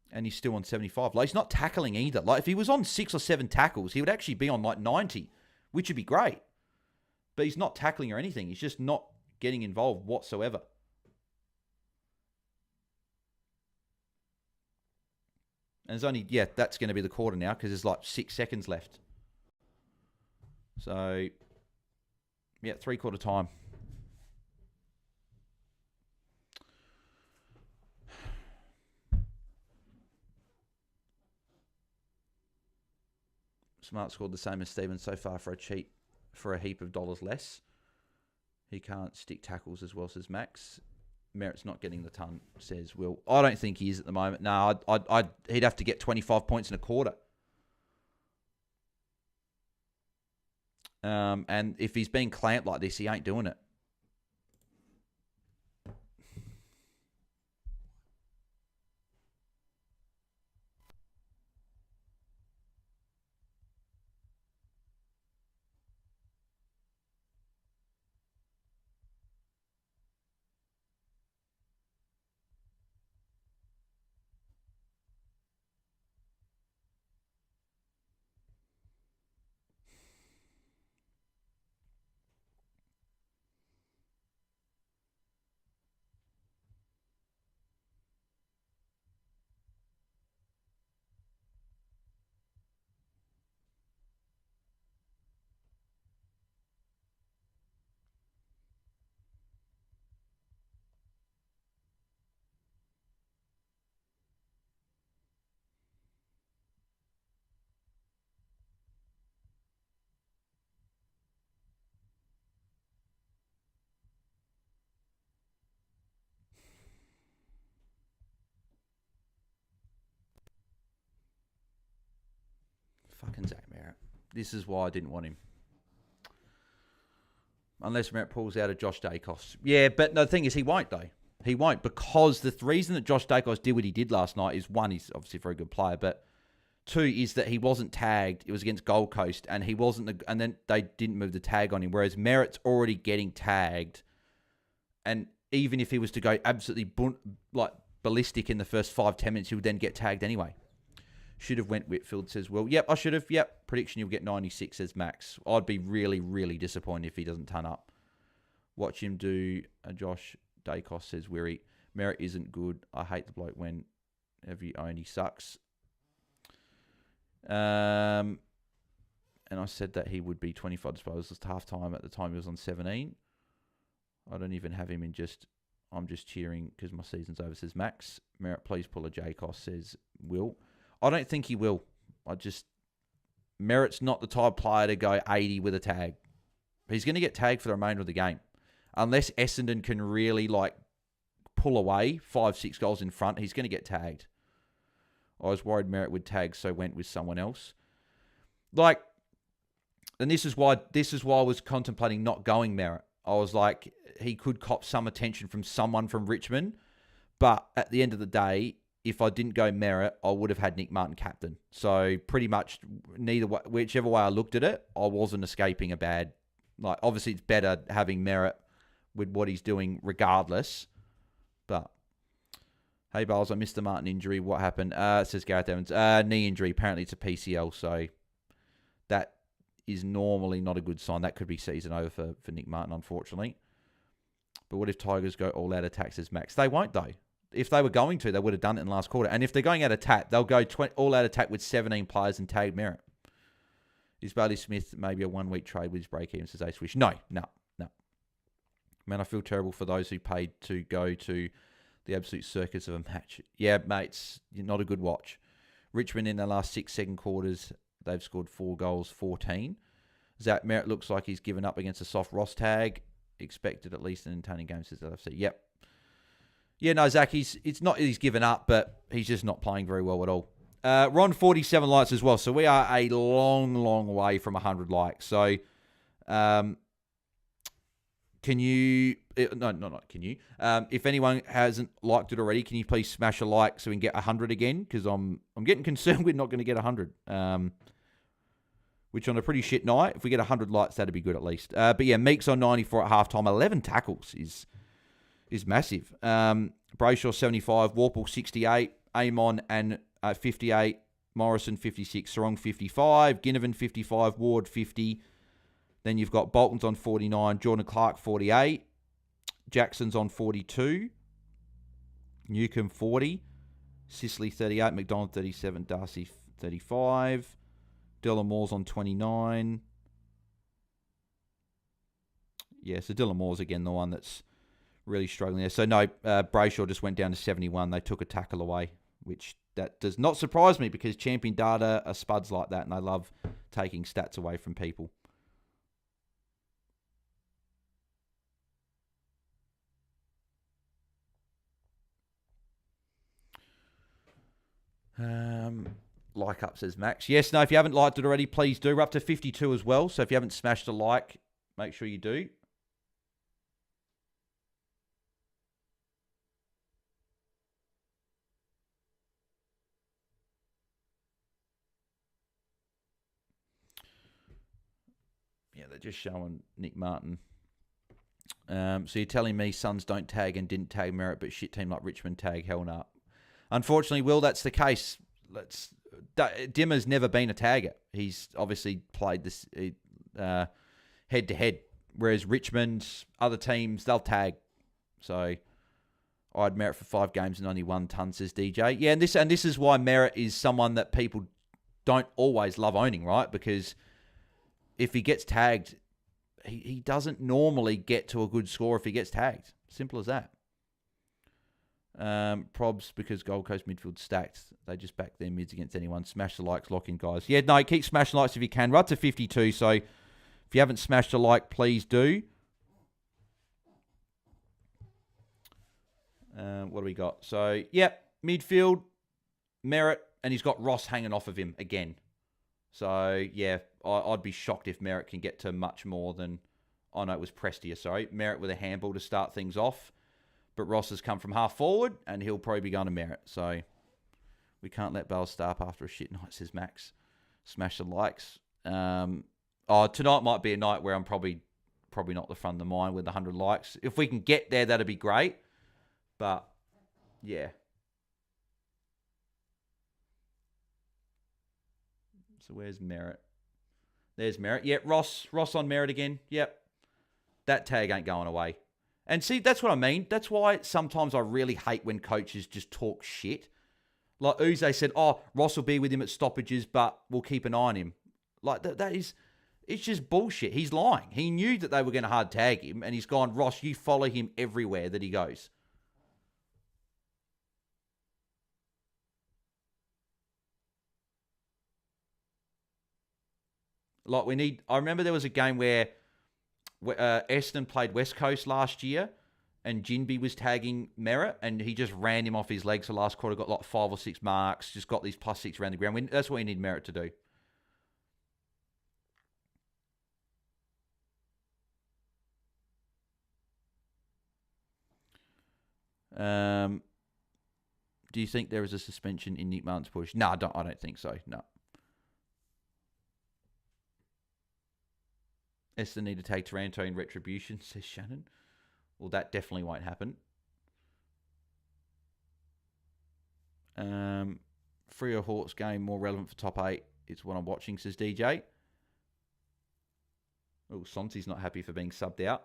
A: And he's still on 75. Like, he's not tackling either. Like, if he was on 6 or 7 tackles, he would actually be on like 90, which would be great. But he's not tackling or anything. He's just not getting involved whatsoever. And there's only, that's going to be the quarter now because there's like 6 seconds left. So, 3/4 time. Smart scored the same as Steven so far for a heap of dollars less. He can't stick tackles as well, says Max. Merritt's not getting the ton, says Will. I don't think he is at the moment. No, he'd have to get 25 points in a quarter. And if he's being clamped like this, he ain't doing it. Fucking Zach Merritt. This is why I didn't want him. Unless Merritt pulls out a Josh Dacos. Yeah, but no, the thing is, he won't, though. He won't, because the reason that Josh Dacos did what he did last night is, one, he's obviously a very good player, but two is that he wasn't tagged. It was against Gold Coast, and he wasn't, and then they didn't move the tag on him, whereas Merritt's already getting tagged, and even if he was to go absolutely ballistic in the first 5-10 minutes, he would then get tagged anyway. Should have went Whitfield, says Will. Yep, I should have. Yep. Prediction, you'll get 96, says Max. I'd be really, really disappointed if he doesn't turn up. Watch him do a Josh Dacos, says Weary. Merritt isn't good. I hate the bloke whenever you own, he sucks. And I said that he would be 25 disposals at halftime. At the time, he was on 17. I don't even have him in I'm just cheering because my season's over, says Max. Merritt, please pull a Dacos, says Will. I don't think he will. Merritt's not the type of player to go 80 with a tag. He's going to get tagged for the remainder of the game. Unless Essendon can really, pull away 5-6 goals in front, he's going to get tagged. I was worried Merritt would tag, so went with someone else. like, and this is why I was contemplating not going Merritt. I was like, he could cop some attention from someone from Richmond, but at the end of the day, if I didn't go Merritt, I would have had Nick Martin captain. So pretty much whichever way I looked at it, I wasn't escaping a bad. Like, obviously, it's better having Merritt with what he's doing regardless. But hey, Bales, I missed the Martin injury. What happened? Says Gareth Evans. Knee injury. Apparently, it's a PCL. So that is normally not a good sign. That could be season over for Nick Martin, unfortunately. But what if Tigers go all out attack, says Max? They won't, though. If they were going to, they would have done it in the last quarter. And if they're going out attack, they'll go all out attack with 17 players and tag Merritt. Is Bailey Smith maybe a 1 week trade with his break even, says Ace Wish? No. Man, I feel terrible for those who paid to go to the absolute circus of a match. Yeah, mates, not a good watch. Richmond in the last 6 second quarters, they've scored 4 goals, 14. Zach Merritt looks like he's given up against a soft Ross tag. Expected at least an entertaining game, says LFC. Yep. Yeah, no, Zach, it's not he's given up, but he's just not playing very well at all. We're on 47 likes as well, so we are a long, long way from 100 likes. So, can you... No, not can you. If anyone hasn't liked it already, can you please smash a like so we can get 100 again? Because I'm getting concerned we're not going to get 100. Which on a pretty shit night, if we get 100 likes, that'd be good at least. But yeah, Meeks on 94 at halftime. 11 tackles is massive. Brayshaw 75, Warple 68, Amon and 58, Morrison 56, Sarong 55, Ginnivan 55, Ward 50. Then you've got Bolton's on 49, Jordan Clark 48, Jackson's on 42, Newcomb 40, Sicily 38, McDonald 37, Darcy 35, Dylan Moore's on 29. Yeah, so Dylan Moore's again the one that's really struggling there. So no, Brayshaw just went down to 71. They took a tackle away, which that does not surprise me because Champion Data are spuds like that, and they love taking stats away from people. Like up, says Max. Yes, no, if you haven't liked it already, please do. We're up to 52 as well, so if you haven't smashed a like, make sure you do. Yeah, they're just showing Nick Martin. So you're telling me Suns don't tag and didn't tag Merritt, but shit team like Richmond tag? Hell no. Unfortunately, Will, that's the case. Dimmer's never been a tagger. He's obviously played this head-to-head, whereas Richmond, other teams, they'll tag. So I had Merritt for 5 games and only 1 ton, says DJ. Yeah, and this is why Merritt is someone that people don't always love owning, right? Because if he gets tagged, he doesn't normally get to a good score if he gets tagged. Simple as that. Probs, because Gold Coast midfield stacked. They just back their mids against anyone. Smash the likes, lock in, guys. Yeah, no, keep smashing likes if you can. We're up to 52, so if you haven't smashed a like, please do. What do we got? So, yep, midfield, Merritt, and he's got Ross hanging off of him again. So, yeah, I'd be shocked if Merritt can get to much more than... Oh, no, it was Prestia, sorry. Merritt with a handball to start things off. But Ross has come from half forward, and he'll probably be going to Merritt. So, we can't let Bales start after a shit night, says Max. Smash the likes. Tonight might be a night where I'm probably not the front of the mind with 100 likes. If we can get there, that'd be great. But, yeah. So, where's Merritt? There's Merritt. Yep, Ross on Merritt again. Yep. That tag ain't going away. And see, that's what I mean. That's why sometimes I really hate when coaches just talk shit. Like Uze said, Ross will be with him at stoppages, but we'll keep an eye on him. Like, it's just bullshit. He's lying. He knew that they were going to hard tag him, and he's gone, Ross, you follow him everywhere that he goes. Like, I remember there was a game where Essendon played West Coast last year, and Jinby was tagging Merritt, and he just ran him off his legs. So last quarter got like 5 or 6 marks, just got these +6 around the ground. That's what you need Merritt to do. Do you think there is a suspension in Nick Martin's push? No, I don't think so. No. Essendon need to take Taranto in retribution, says Shannon. Well, that definitely won't happen. Free or Hawks game more relevant for top 8. It's what I'm watching, says DJ. Oh, Sonsy's not happy for being subbed out.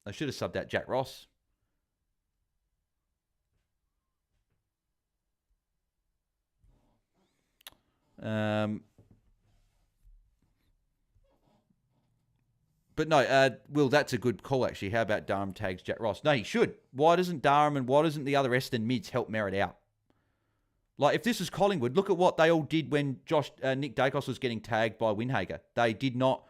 A: They should have subbed out Jack Ross. But no, Will, that's a good call, actually. How about Durham tags Jack Ross? No, he should. Why doesn't Durham and why doesn't the other Essendon mids help Merritt out? Like, if this is Collingwood, look at what they all did when Nick Dacos was getting tagged by Windhager. They did not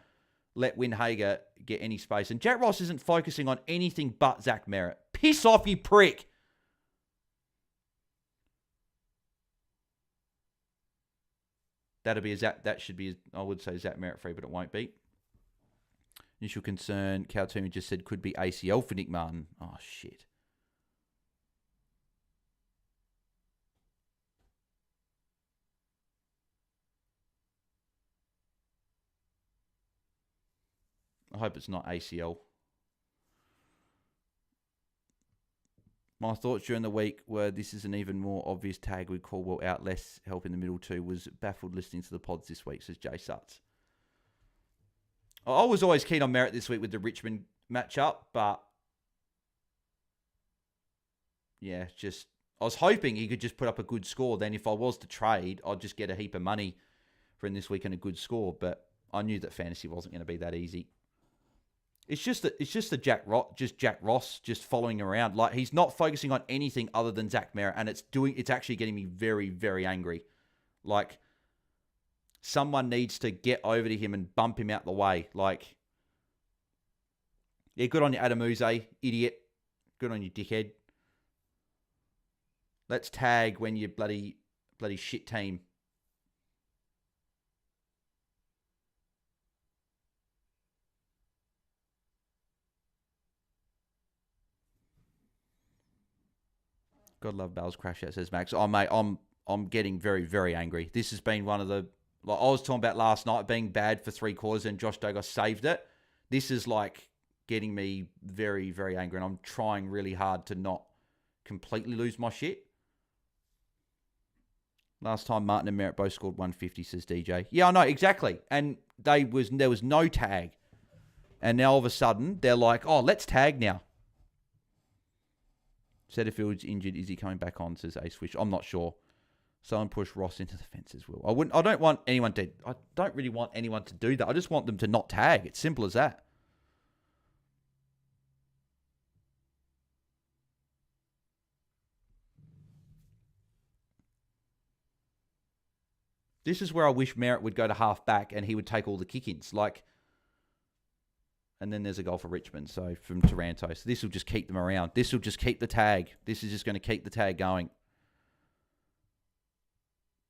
A: let Windhager get any space. And Jack Ross isn't focusing on anything but Zach Merritt. Piss off, you prick! That should be, I would say, Zach Merritt free, but it won't be. Initial concern, Caltoon just said could be ACL for Nick Martin. Oh, shit. I hope it's not ACL. My thoughts during the week were this is an even more obvious tag with Caldwell out, less help in the middle too. Was baffled listening to the pods this week, says Jay Sutts. I was always keen on Merritt this week with the Richmond matchup, but yeah, I was hoping he could just put up a good score. Then if I was to trade, I'd just get a heap of money for him this week and a good score. But I knew that fantasy wasn't going to be that easy. It's just Jack Ross just following around. Like, he's not focusing on anything other than Zach Merritt, and it's actually getting me very, very angry. Like, someone needs to get over to him and bump him out the way. Like, yeah, good on you, Adamuze, idiot. Good on you, dickhead. Let's tag when you bloody shit team. God love Bell's crash out, says Max. Oh, mate, I'm getting very, very angry. This has been one of the, like I was talking about last night, being bad for 3 quarters and Josh Dagos saved it. This is like getting me very, very angry, and I'm trying really hard to not completely lose my shit. Last time Martin and Merritt both scored 150, says DJ. Yeah, I know, exactly. And there was no tag. And now all of a sudden, they're like, oh, let's tag now. Setterfield's injured. Is he coming back on, says Ace Wish. I'm not sure. Someone push Ross into the fences, Will. I don't really want anyone to do that. I just want them to not tag. It's simple as that. This is where I wish Merritt would go to half back and he would take all the kick-ins. And then there's a goal for Richmond, so from Taranto. So this will just keep them around. This will just keep the tag. This is just going to keep the tag going.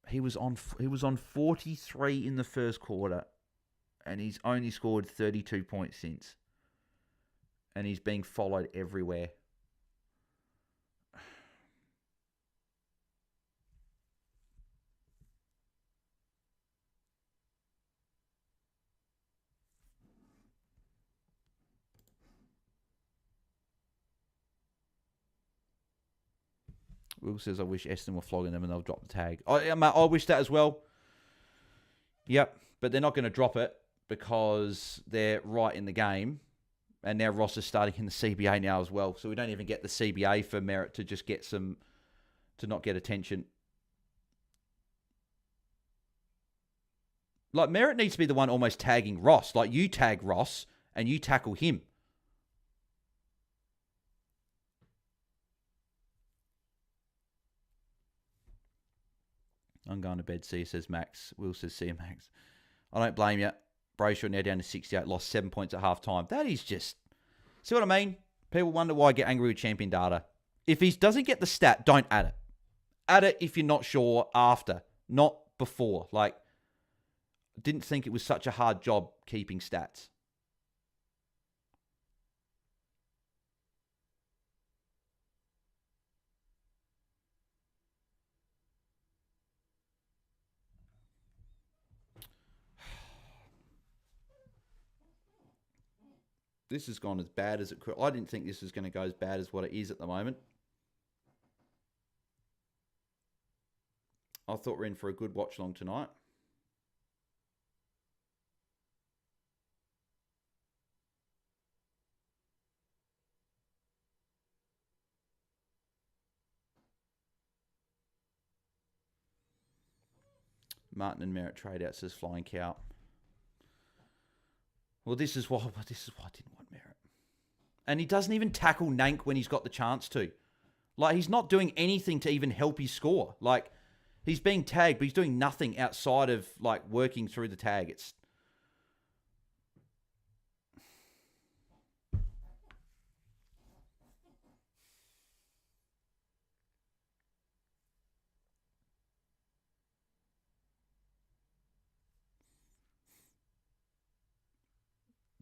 A: He was on 43 in the first quarter, and he's only scored 32 points since. And he's being followed everywhere. Will says, I wish Essendon were flogging them and they'll drop the tag. I wish that as well. Yep, but they're not going to drop it because they're right in the game. And now Ross is starting in the CBA now as well. So we don't even get the CBA for Merritt to just get to not get attention. Like, Merritt needs to be the one almost tagging Ross. Like, you tag Ross and you tackle him. I'm going to bed, see, says Max. Will says, see you, Max. I don't blame you. Brayshaw now down to 68, lost 7 points at half time. That is just... See what I mean? People wonder why I get angry with champion data. If he doesn't get the stat, don't add it. Add it if you're not sure after, not before. Like, didn't think it was such a hard job keeping stats. This has gone as bad as it could. I didn't think this was going to go as bad as what it is at the moment. I thought we're in for a good watch along tonight. Martin and Merritt trade out, says Flying Cow. Well, this is why I didn't want Merritt. And he doesn't even tackle Nank when he's got the chance to. Like, he's not doing anything to even help his score. Like, he's being tagged, but he's doing nothing outside of, like, working through the tag. It's...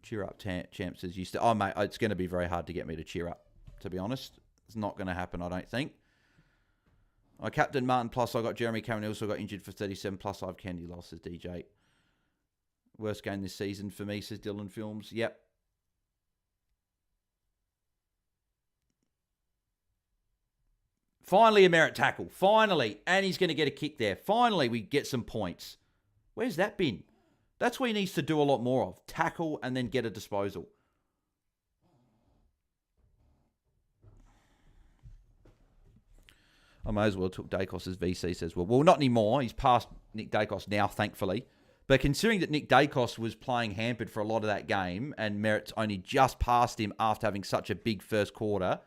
A: Cheer up, Champ says, oh, mate, it's going to be very hard to get me to cheer up, to be honest. It's not going to happen, I don't think. I captain Martin, plus I got Jeremy Cameron, also got injured for 37, plus I have Candy loss, says DJ. Worst game this season for me, says Dylan Films. Yep. Finally a Merritt tackle. Finally. And he's going to get a kick there. Finally we get some points. Where's that been? That's what he needs to do a lot more of. Tackle and then get a disposal. I may as well took Dacos as VC, says, well, not anymore. He's past Nick Dacos now, thankfully. But considering that Nick Dacos was playing hampered for a lot of that game and Merritt's only just passed him after having such a big first quarter,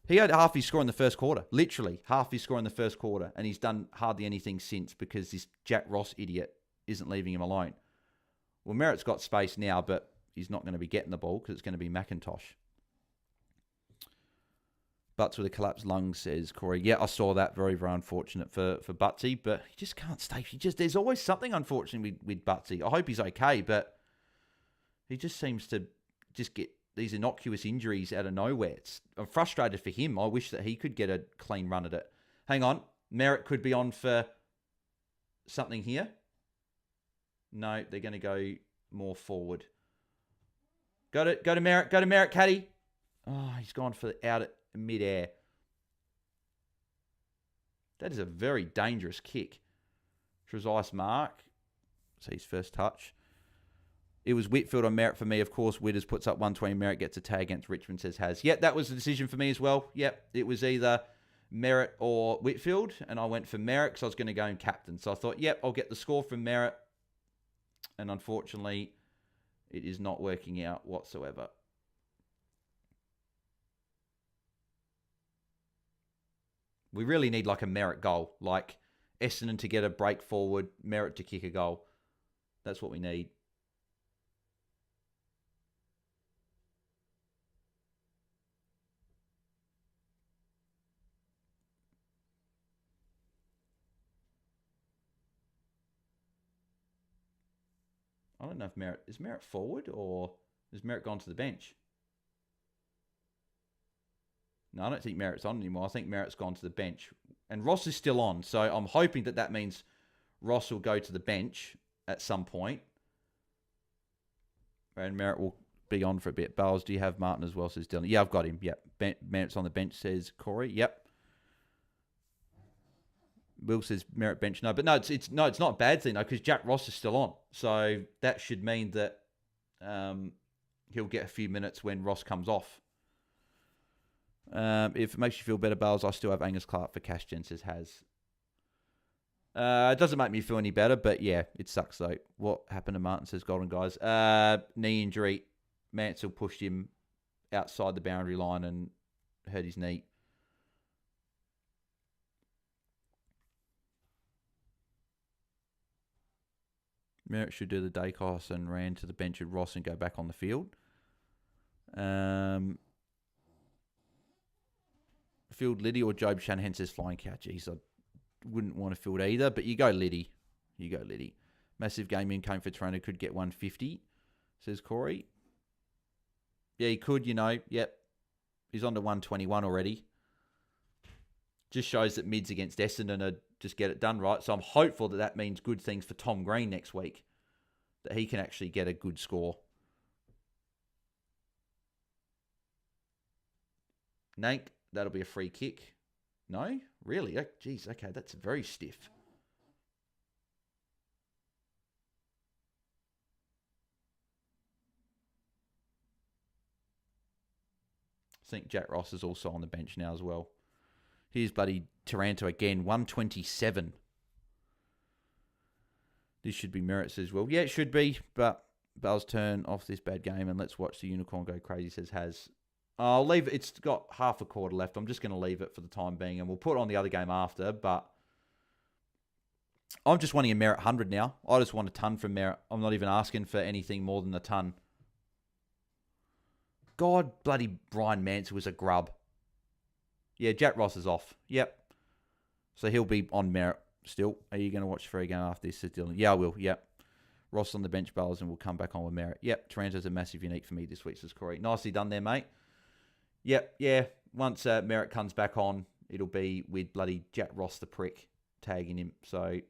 A: he had half his score in the first quarter. Literally, half his score in the first quarter. And he's done hardly anything since because this Jack Ross idiot isn't leaving him alone. Well, Merritt's got space now, but he's not going to be getting the ball because it's going to be McIntosh. Butts with a collapsed lung, says Corey. Yeah, I saw that. Very, very unfortunate for Butsy, but he just can't stay. There's always something unfortunate with Butsy. I hope he's okay, but he just seems to just get these innocuous injuries out of nowhere. I'm frustrated for him. I wish that he could get a clean run at it. Hang on. Merritt could be on for something here. No, they're going to go more forward. Go to Merritt. Go to Merritt, Caddy. Oh, he's gone for out at mid-air. That is a very dangerous kick. Precise mark. So his first touch. It was Whitfield on Merritt for me. Of course, Witters puts up 120. Merritt gets a tag against Richmond, says Has. Yep, that was the decision for me as well. Yep, it was either Merritt or Whitfield, and I went for Merritt because I was going to go in captain. So I thought, yep, I'll get the score from Merritt. And unfortunately, it is not working out whatsoever. We really need like a Merritt goal. Like Essendon to get a break forward, Merritt to kick a goal. That's what we need. I don't know if Merritt... Is Merritt forward or has Merritt gone to the bench? No, I don't think Merritt's on anymore. I think Merritt's gone to the bench. And Ross is still on. So I'm hoping that means Ross will go to the bench at some point. And Merritt will be on for a bit. Bales, do you have Martin as well, says Dylan? Yeah, I've got him. Yep. Merritt's on the bench, says Corey. Yep. Will says Merritt bench. No, but no, it's not a bad thing though, because Jack Ross is still on. So that should mean that he'll get a few minutes when Ross comes off. If it makes you feel better, Bales, I still have Angus Clark for cash gen, says Has. It doesn't make me feel any better, but yeah, it sucks though. What happened to Martin, says Golden Guys? Knee injury. Mansell pushed him outside the boundary line and hurt his knee. Merritt should do the Dacos and ran to the bench with Ross and go back on the field. Field Liddy or Job Shanahan, says Flying Cow. Jeez, I wouldn't want to field either, but you go Liddy. Massive game in came for Toronto, could get 150, says Corey. Yeah, he could, Yep. He's on to 121 already. Just shows that mids against Essendon are just get it done right. So I'm hopeful that means good things for Tom Green next week. That he can actually get a good score. Nank, that'll be a free kick. No? Really? Oh, geez, okay, that's very stiff. I think Jack Ross is also on the bench now as well. Here's bloody Taranto again, 127. This should be Merritt's as well. Yeah, it should be, but Bell's turn off this bad game and let's watch the unicorn go crazy, says Has. I'll leave it. It's got half a quarter left. I'm just going to leave it for the time being and we'll put on the other game after, but I'm just wanting a Merritt 100 now. I just want a ton from Merritt. I'm not even asking for anything more than a ton. God, bloody Brian Mansell was a grub. Yeah, Jack Ross is off. Yep. So he'll be on Merritt still. Are you going to watch the free game after this, Dylan? Yeah, I will. Yep. Ross on the bench bowlers and we'll come back on with Merritt. Yep. Taranto's a massive unique for me this week, says Corey. Nicely done there, mate. Yep. Yeah. Once Merritt comes back on, it'll be with bloody Jack Ross the prick tagging him. So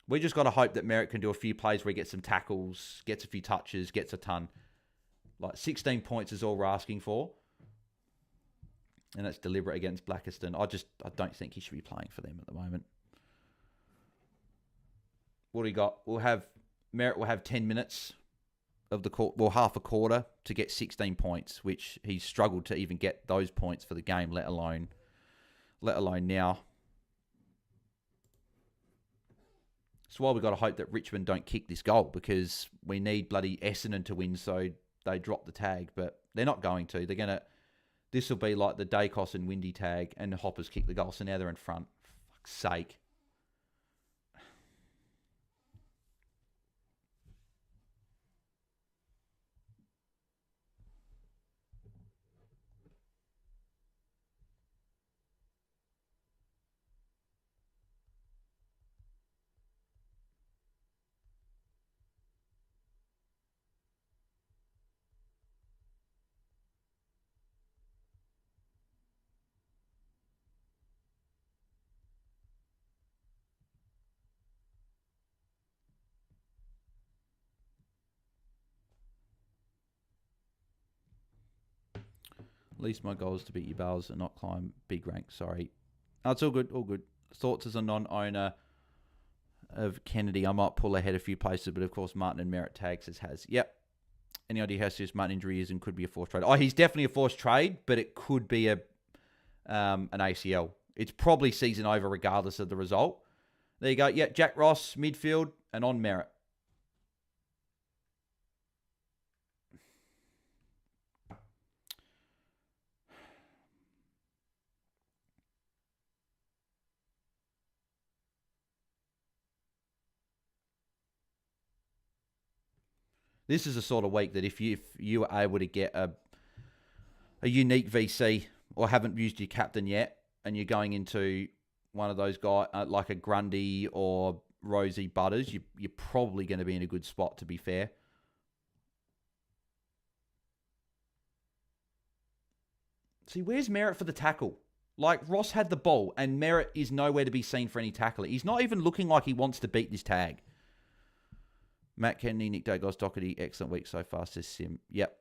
A: we just got to hope that Merritt can do a few plays where he gets some tackles, gets a few touches, gets a ton. Like 16 points is all we're asking for. And that's deliberate against Blackiston. I don't think he should be playing for them at the moment. What do we got? Merritt will have 10 minutes of the quarter, well, half a quarter to get 16 points, which he's struggled to even get those points for the game, let alone now. That's why we've got to hope that Richmond don't kick this goal because we need bloody Essendon to win so they drop the tag, but they're not going to. They're going to... This will be like the Dacos and Windy tag and the Hoppers kick the goal, so now they're in front. For fuck's sake. At least my goal is to beat your Bales and not climb big rank. Sorry. Oh, it's all good. All good. Thoughts as a non-owner of Kennedy. I might pull ahead a few places, but of course Martin and Merritt tags has. Yep. Any idea how serious Martin injury is and could be a forced trade? Oh, he's definitely a forced trade, but it could be an ACL. It's probably season over regardless of the result. There you go. Yeah, Jack Ross, midfield, and on Merritt. This is a sort of week that if you are able to get a unique VC or haven't used your captain yet, and you're going into one of those guys like a Grundy or Rosie Butters, you're probably going to be in a good spot, to be fair. See, where's Merritt for the tackle? Like, Ross had the ball, and Merritt is nowhere to be seen for any tackling. He's not even looking like he wants to beat this tag. Matt Kennedy, Nick Dagos, Doherty, excellent week so far, says Sim. Yep,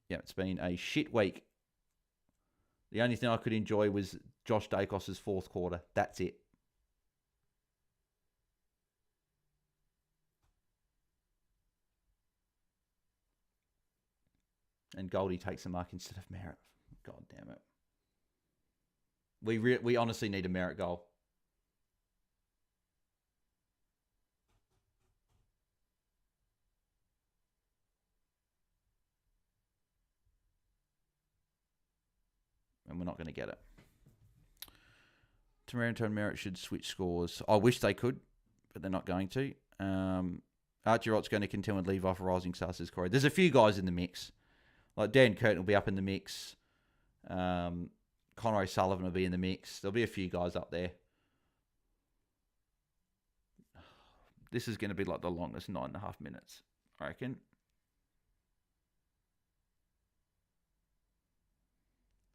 A: it's been a shit week. The only thing I could enjoy was Josh Dacos' fourth quarter. That's it. And Goldie takes the mark instead of Merritt. God damn it. We honestly need a Merritt goal. And we're not going to get it. Taranto and Merritt should switch scores. I wish they could, but they're not going to. Archie Rott's going to contend with Levi for Rising Stars, says Corey. There's a few guys in the mix. Like Dan Curtin will be up in the mix. Conor O'Sullivan will be in the mix. There'll be a few guys up there. This is going to be like the longest 9.5 minutes, I reckon.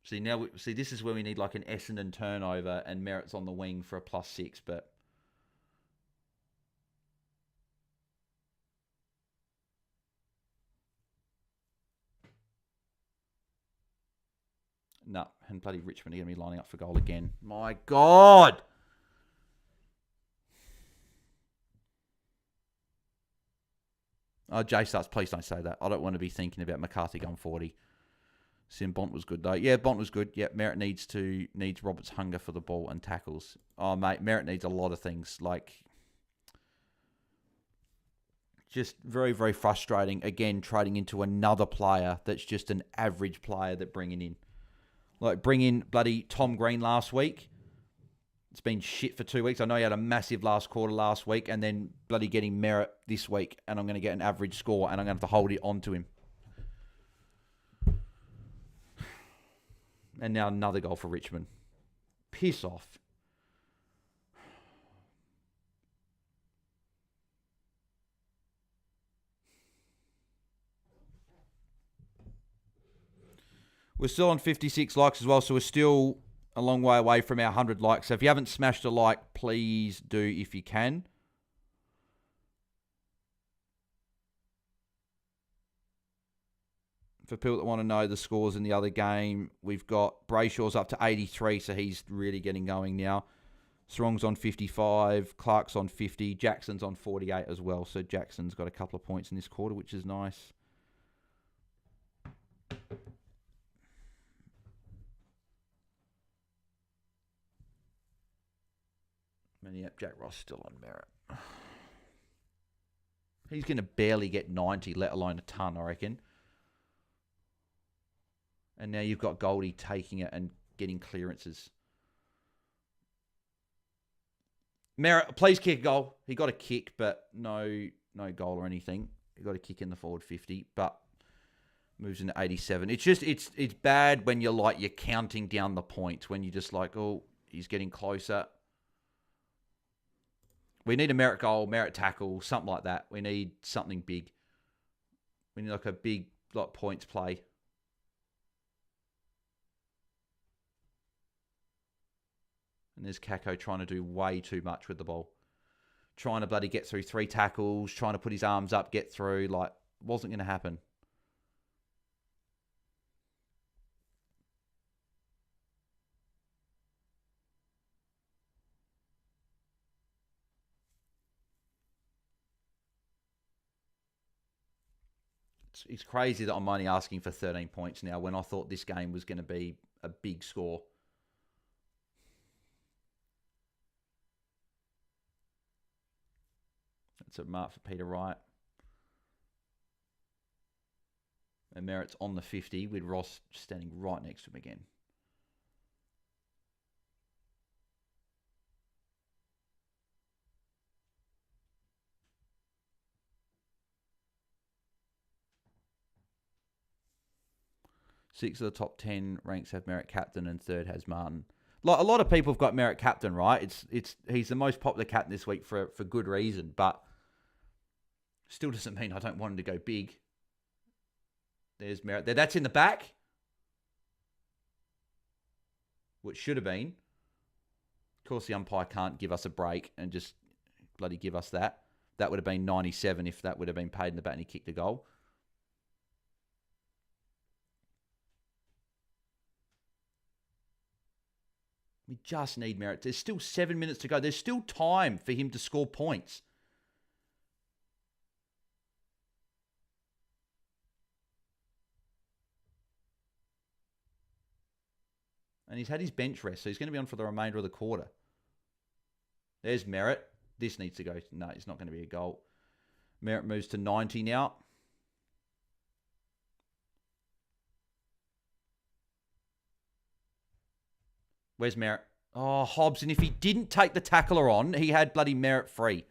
A: See, this is where we need like an Essendon turnover and Merritt's on the wing for a +6, but No, and bloody Richmond are going to be lining up for goal again. My God. Oh, Jay starts, please don't say that. I don't want to be thinking about McCarthy going 40. Sim Bont was good, though. Yeah, Bont was good. Yeah, Merritt needs Roberts' hunger for the ball and tackles. Oh, mate, Merritt needs a lot of things. Like, just very, very frustrating. Again, trading into another player that's just an average player that bringing in. Like, bring in bloody Tom Green last week. It's been shit for 2 weeks. I know he had a massive last quarter last week, and then bloody getting Merritt this week, and I'm going to get an average score, and I'm going to have to hold it on to him. And now another goal for Richmond. Piss off. We're still on 56 likes as well, so we're still a long way away from our 100 likes. So if you haven't smashed a like, please do if you can. For people that want to know the scores in the other game, we've got Brayshaw's up to 83, so he's really getting going now. Strong's on 55, Clark's on 50, Jackson's on 48 as well. So Jackson's got a couple of points in this quarter, which is nice. And yep, Jack Ross still on Merritt. He's going to barely get 90, let alone a ton, I reckon. And now you've got Goldie taking it and getting clearances. Merritt, please kick a goal. He got a kick, but no goal or anything. He got a kick in the forward 50, but moves into 87. It's just, it's bad when you're counting down the points, when you're just like, oh, he's getting closer. We need a Merritt goal, Merritt tackle, something like that. We need something big. We need like a big points play. And there's Kako trying to do way too much with the ball. Trying to bloody get through 3 tackles, trying to put his arms up, get through. Wasn't going to happen. It's crazy that I'm only asking for 13 points now when I thought this game was going to be a big score. That's a mark for Peter Wright. And Merritt's on the 50 with Ross standing right next to him again. Six of the top 10 ranks have Merritt captain, and third has Martin. A lot of people have got Merritt captain, right? He's the most popular captain this week for good reason, but still doesn't mean I don't want him to go big. There's Merritt there. That's in the back. Which should have been. Of course, the umpire can't give us a break and just bloody give us that. That would have been 97 if that would have been paid in the bat and he kicked a goal. We just need Merritt. There's still 7 minutes to go. There's still time for him to score points. And he's had his bench rest, so he's going to be on for the remainder of the quarter. There's Merritt. This needs to go. No, it's not going to be a goal. Merritt moves to 90 now. Where's Merritt? Oh, Hobbs. And if he didn't take the tackler on, he had bloody Merritt free.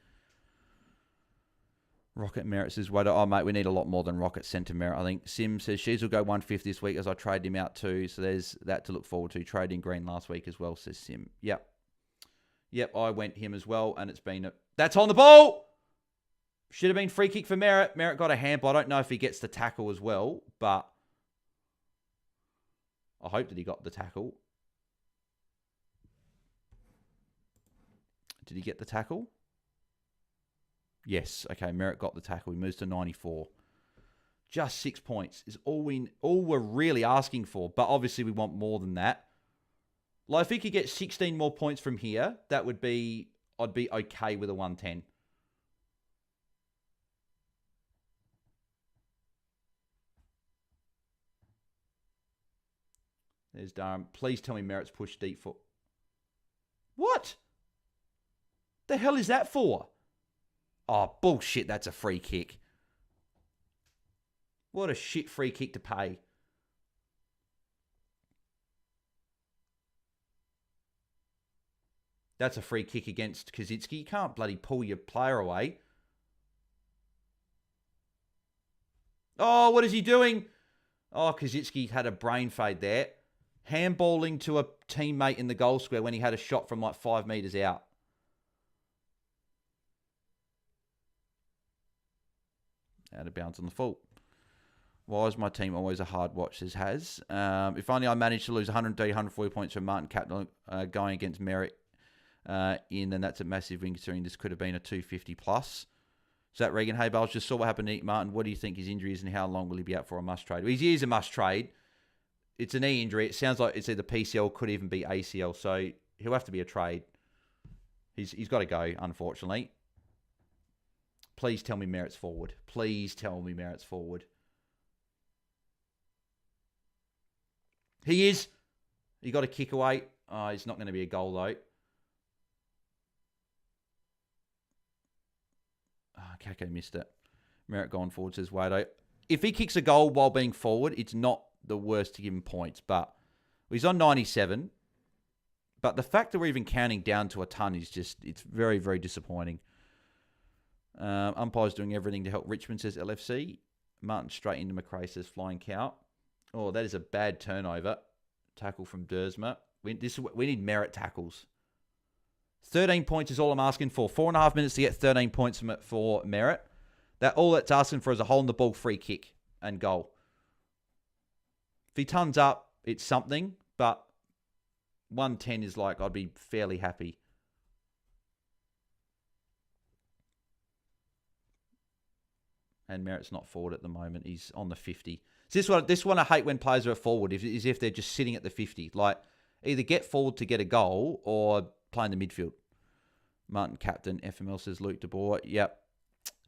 A: Rocket Merritt says, oh, mate, we need a lot more than Rocket centre Merritt, I think. Sim says, Shees will go 150 this week as I trade him out too. So there's that to look forward to. Trading Green last week as well, says Sim. Yep, I went him as well, and it's been that's on the ball! Should have been free kick for Merritt. Merritt got a handball. I don't know if he gets the tackle as well, but I hope that he got the tackle. Did he get the tackle? Yes. Okay, Merritt got the tackle. He moves to 94. Just 6 points is all we're really asking for. But obviously we want more than that. Like if we could get 16 more points from here, I'd be okay with a 110. There's Durham. Please tell me Merritt's pushed deep for... What? The hell is that for? Oh, bullshit. That's a free kick. What a shit free kick to pay. That's a free kick against Kozinski. You can't bloody pull your player away. Oh, what is he doing? Oh, Kozinski had a brain fade there. Handballing to a teammate in the goal square when he had a shot from like 5 metres out. Out of bounds on the full. Why is my team always a hard watch, says Has. If only I managed to lose 130, 140 points from Martin Captain going against Merritt then that's a massive win considering this could have been a 250 plus. So that Regan Haybales just saw what happened to Nick Martin. What do you think his injury is and how long will he be out for a must trade? Well, he is a must trade. It's a knee injury. It sounds like it's either PCL, could even be ACL. So he'll have to be a trade. He's got to go, unfortunately. Please tell me Merritt's forward. Please tell me Merritt's forward. He is. He got a kick away. Oh, it's not going to be a goal, though. Oh, Kako missed it. Merritt gone forward, says Wado. If he kicks a goal while being forward, it's not the worst to give him points. But he's on 97. But the fact that we're even counting down to a ton is just, it's very, very disappointing. Umpire's doing everything to help Richmond, says LFC. Martin straight into McRae, says Flying Cow. Oh, that is a bad turnover. Tackle from Dersma. We need Merritt tackles. 13 points is all I'm asking for. 4.5 minutes to get 13 points for Merritt. All that's asking for is a hole in the ball free kick and goal. If he tons up, it's something, but 110 is like, I'd be fairly happy. And Merritt's not forward at the moment. He's on the 50. So this one I hate when players are forward, is if they're just sitting at the 50. Like, either get forward to get a goal or play in the midfield. Martin Captain, FML, says Luke de Boer. Yep.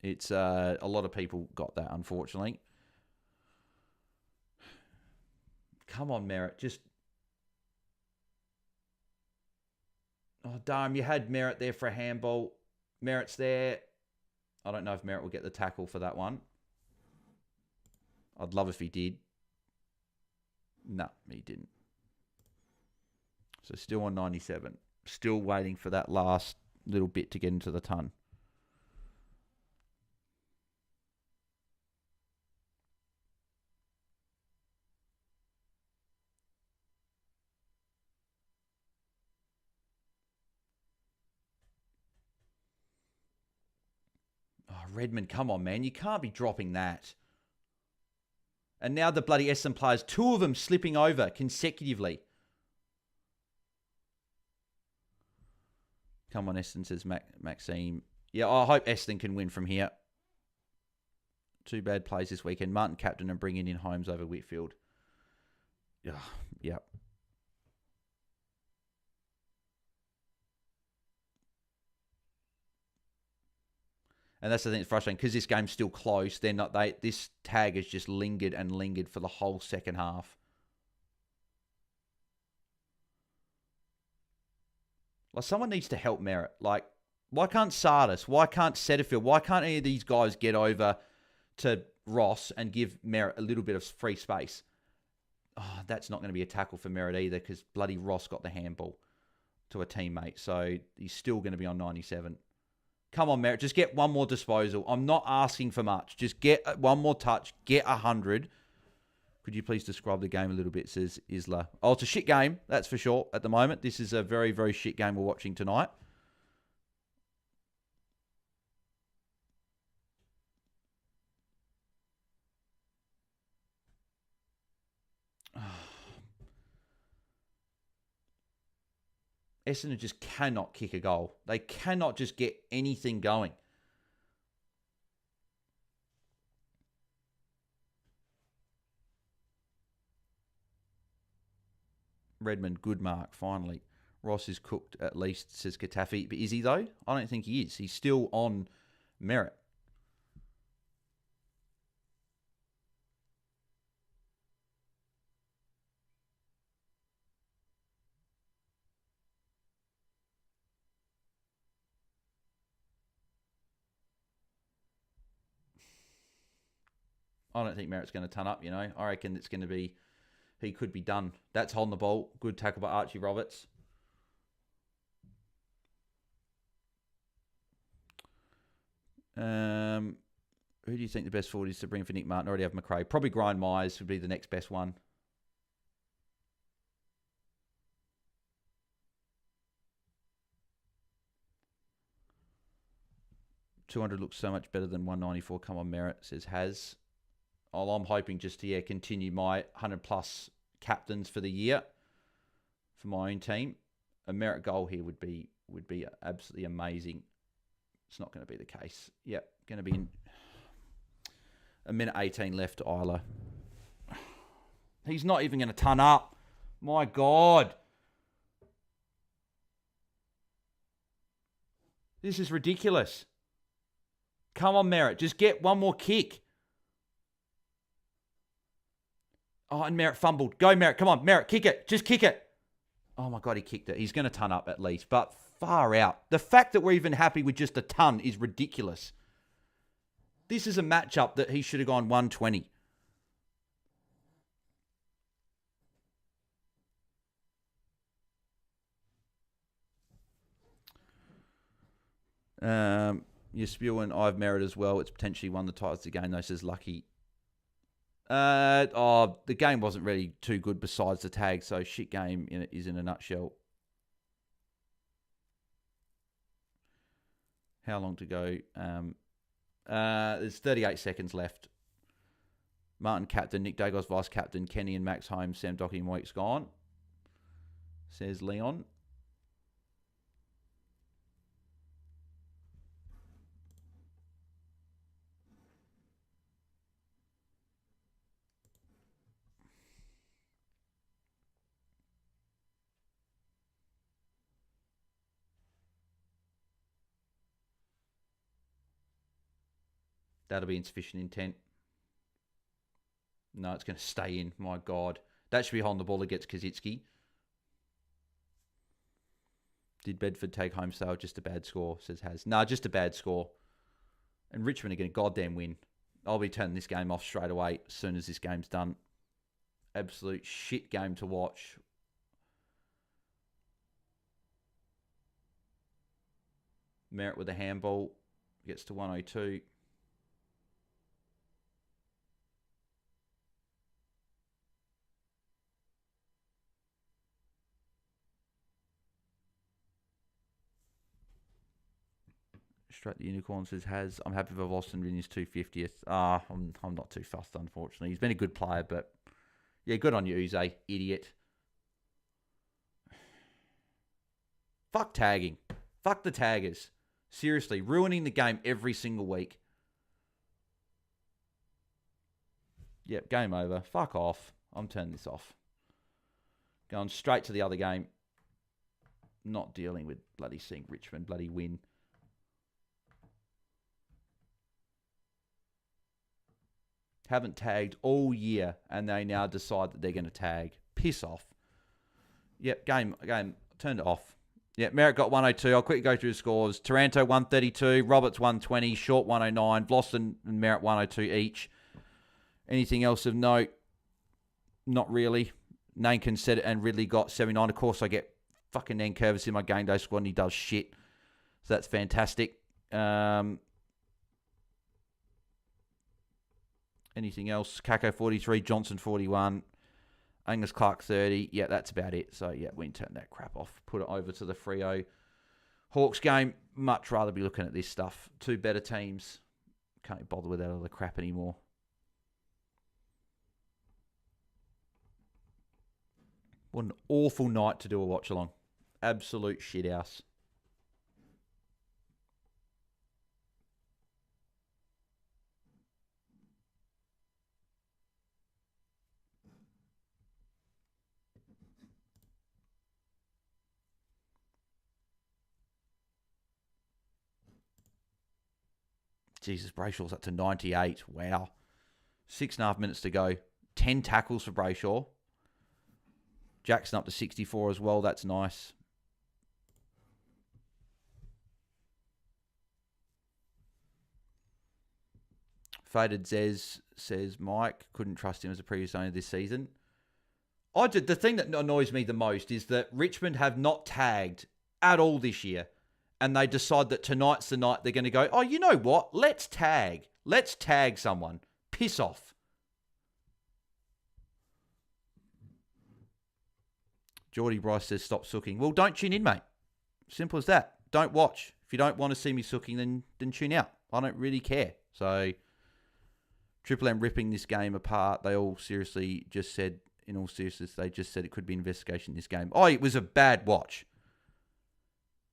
A: It's a lot of people got that, unfortunately. Come on, Merritt. Just... Oh, damn. You had Merritt there for a handball. Merritt's there. I don't know if Merritt will get the tackle for that one. I'd love if he did. No, he didn't. So still on 97. Still waiting for that last little bit to get into the ton. Oh, Redmond, come on, man. You can't be dropping that. And now the bloody Essendon players, 2 of them slipping over consecutively. Come on, Essendon, says Maxime. Yeah, I hope Essendon can win from here. 2 bad plays this weekend. Martin Captain and bringing in Holmes over Whitfield. Yep. And that's the thing that's frustrating, because this game's still close. This tag has just lingered and lingered for the whole second half. Like, someone needs to help Merritt. Like, why can't Sardis? Why can't Setterfield? Why can't any of these guys get over to Ross and give Merritt a little bit of free space? Oh, that's not going to be a tackle for Merritt either, because bloody Ross got the handball to a teammate. So he's still going to be on 97. Come on, Merritt. Just get one more disposal. I'm not asking for much. Just get one more touch. Get 100. Could you please describe the game a little bit, says Isla. Oh, it's a shit game. That's for sure at the moment. This is a very, very shit game we're watching tonight. Essendon just cannot kick a goal. They cannot just get anything going. Redmond, good mark, finally. Ross is cooked at least, says Katafi. But is he, though? I don't think he is. He's still on merit. I don't think Merritt's going to turn up, I reckon it's going to be... He could be done. That's holding the ball. Good tackle by Archie Roberts. Who do you think the best forward is to bring for Nick Martin? I already have McRae. Probably Grind Myers would be the next best one. $200 looks so much better than $194. Come on, Merritt, says Haz. Oh, I'm hoping just to continue my 100-plus captains for the year for my own team. A Merritt goal here would be absolutely amazing. It's not going to be the case. Yep, going to be in a minute 18 left to Isla. He's not even going to turn up. My God. This is ridiculous. Come on, Merritt. Just get one more kick. Oh, and Merritt fumbled. Go, Merritt. Come on, Merritt. Kick it. Just kick it. Oh, my God, he kicked it. He's going to ton up at least, but far out. The fact that we're even happy with just a ton is ridiculous. This is a matchup that he should have gone 120. You're spewing I've Merritt as well. It's potentially won the Titans again, though, says Lucky. The game wasn't really too good besides the tag, so shit game is in a nutshell. How long to go? There's 38 seconds left. Martin captain, Nick Dagos vice captain, Kenny and Max home, Sam Doherty and Weeks gone, says Leon. That'll be insufficient intent. No, it's going to stay in. My God. That should be holding the ball against Kaczynski. Did Bedford take home sale? Just a bad score, says Haz. No, just a bad score. And Richmond are going to goddamn win. I'll be turning this game off straight away as soon as this game's done. Absolute shit game to watch. Merritt with a handball. Gets to 102. Straight the unicorn, says Haz. I'm happy if I've lost and in his 250th. I'm not too fussed, unfortunately. He's been a good player, but yeah, good on you, Uze, idiot. Fuck tagging. Fuck the taggers. Seriously, ruining the game every single week. Yep, game over. Fuck off. I'm turning this off. Going straight to the other game. Not dealing with bloody seeing Richmond bloody win. Haven't tagged all year, and they now decide that they're going to tag. Piss off. Yep, game. Turned it off. Yep, Merritt got 102. I'll quickly go through the scores. Taranto 132, Roberts 120, Short 109, Vlossen and Merritt 102 each. Anything else of note? Not really. Nankin said it, and Ridley got 79. Of course, I get fucking Nankervis in my game day squad, and he does shit. So that's fantastic. Anything else? Kako 43, Johnson 41, Angus Clark 30. Yeah, that's about it. So, yeah, we can turn that crap off. Put it over to the Freo Hawks game. Much rather be looking at this stuff. Two better teams. Can't be bothered with that other crap anymore. What an awful night to do a watch along. Absolute shit house. Jesus, Brayshaw's up to 98. Wow. 6.5 minutes to go. 10 tackles for Brayshaw. Jackson up to 64 as well. That's nice. Faded Zez says, Mike, couldn't trust him as a previous owner this season. The thing that annoys me the most is that Richmond have not tagged at all this year. And they decide that tonight's the night they're going to go, oh, you know what? Let's tag. Let's tag someone. Piss off. Jordy Bryce says, stop sooking. Well, don't tune in, mate. Simple as that. Don't watch. If you don't want to see me sooking, then tune out. I don't really care. So, Triple M ripping this game apart. They all seriously just said, in all seriousness, they just said it could be investigation in this game. Oh, it was a bad watch.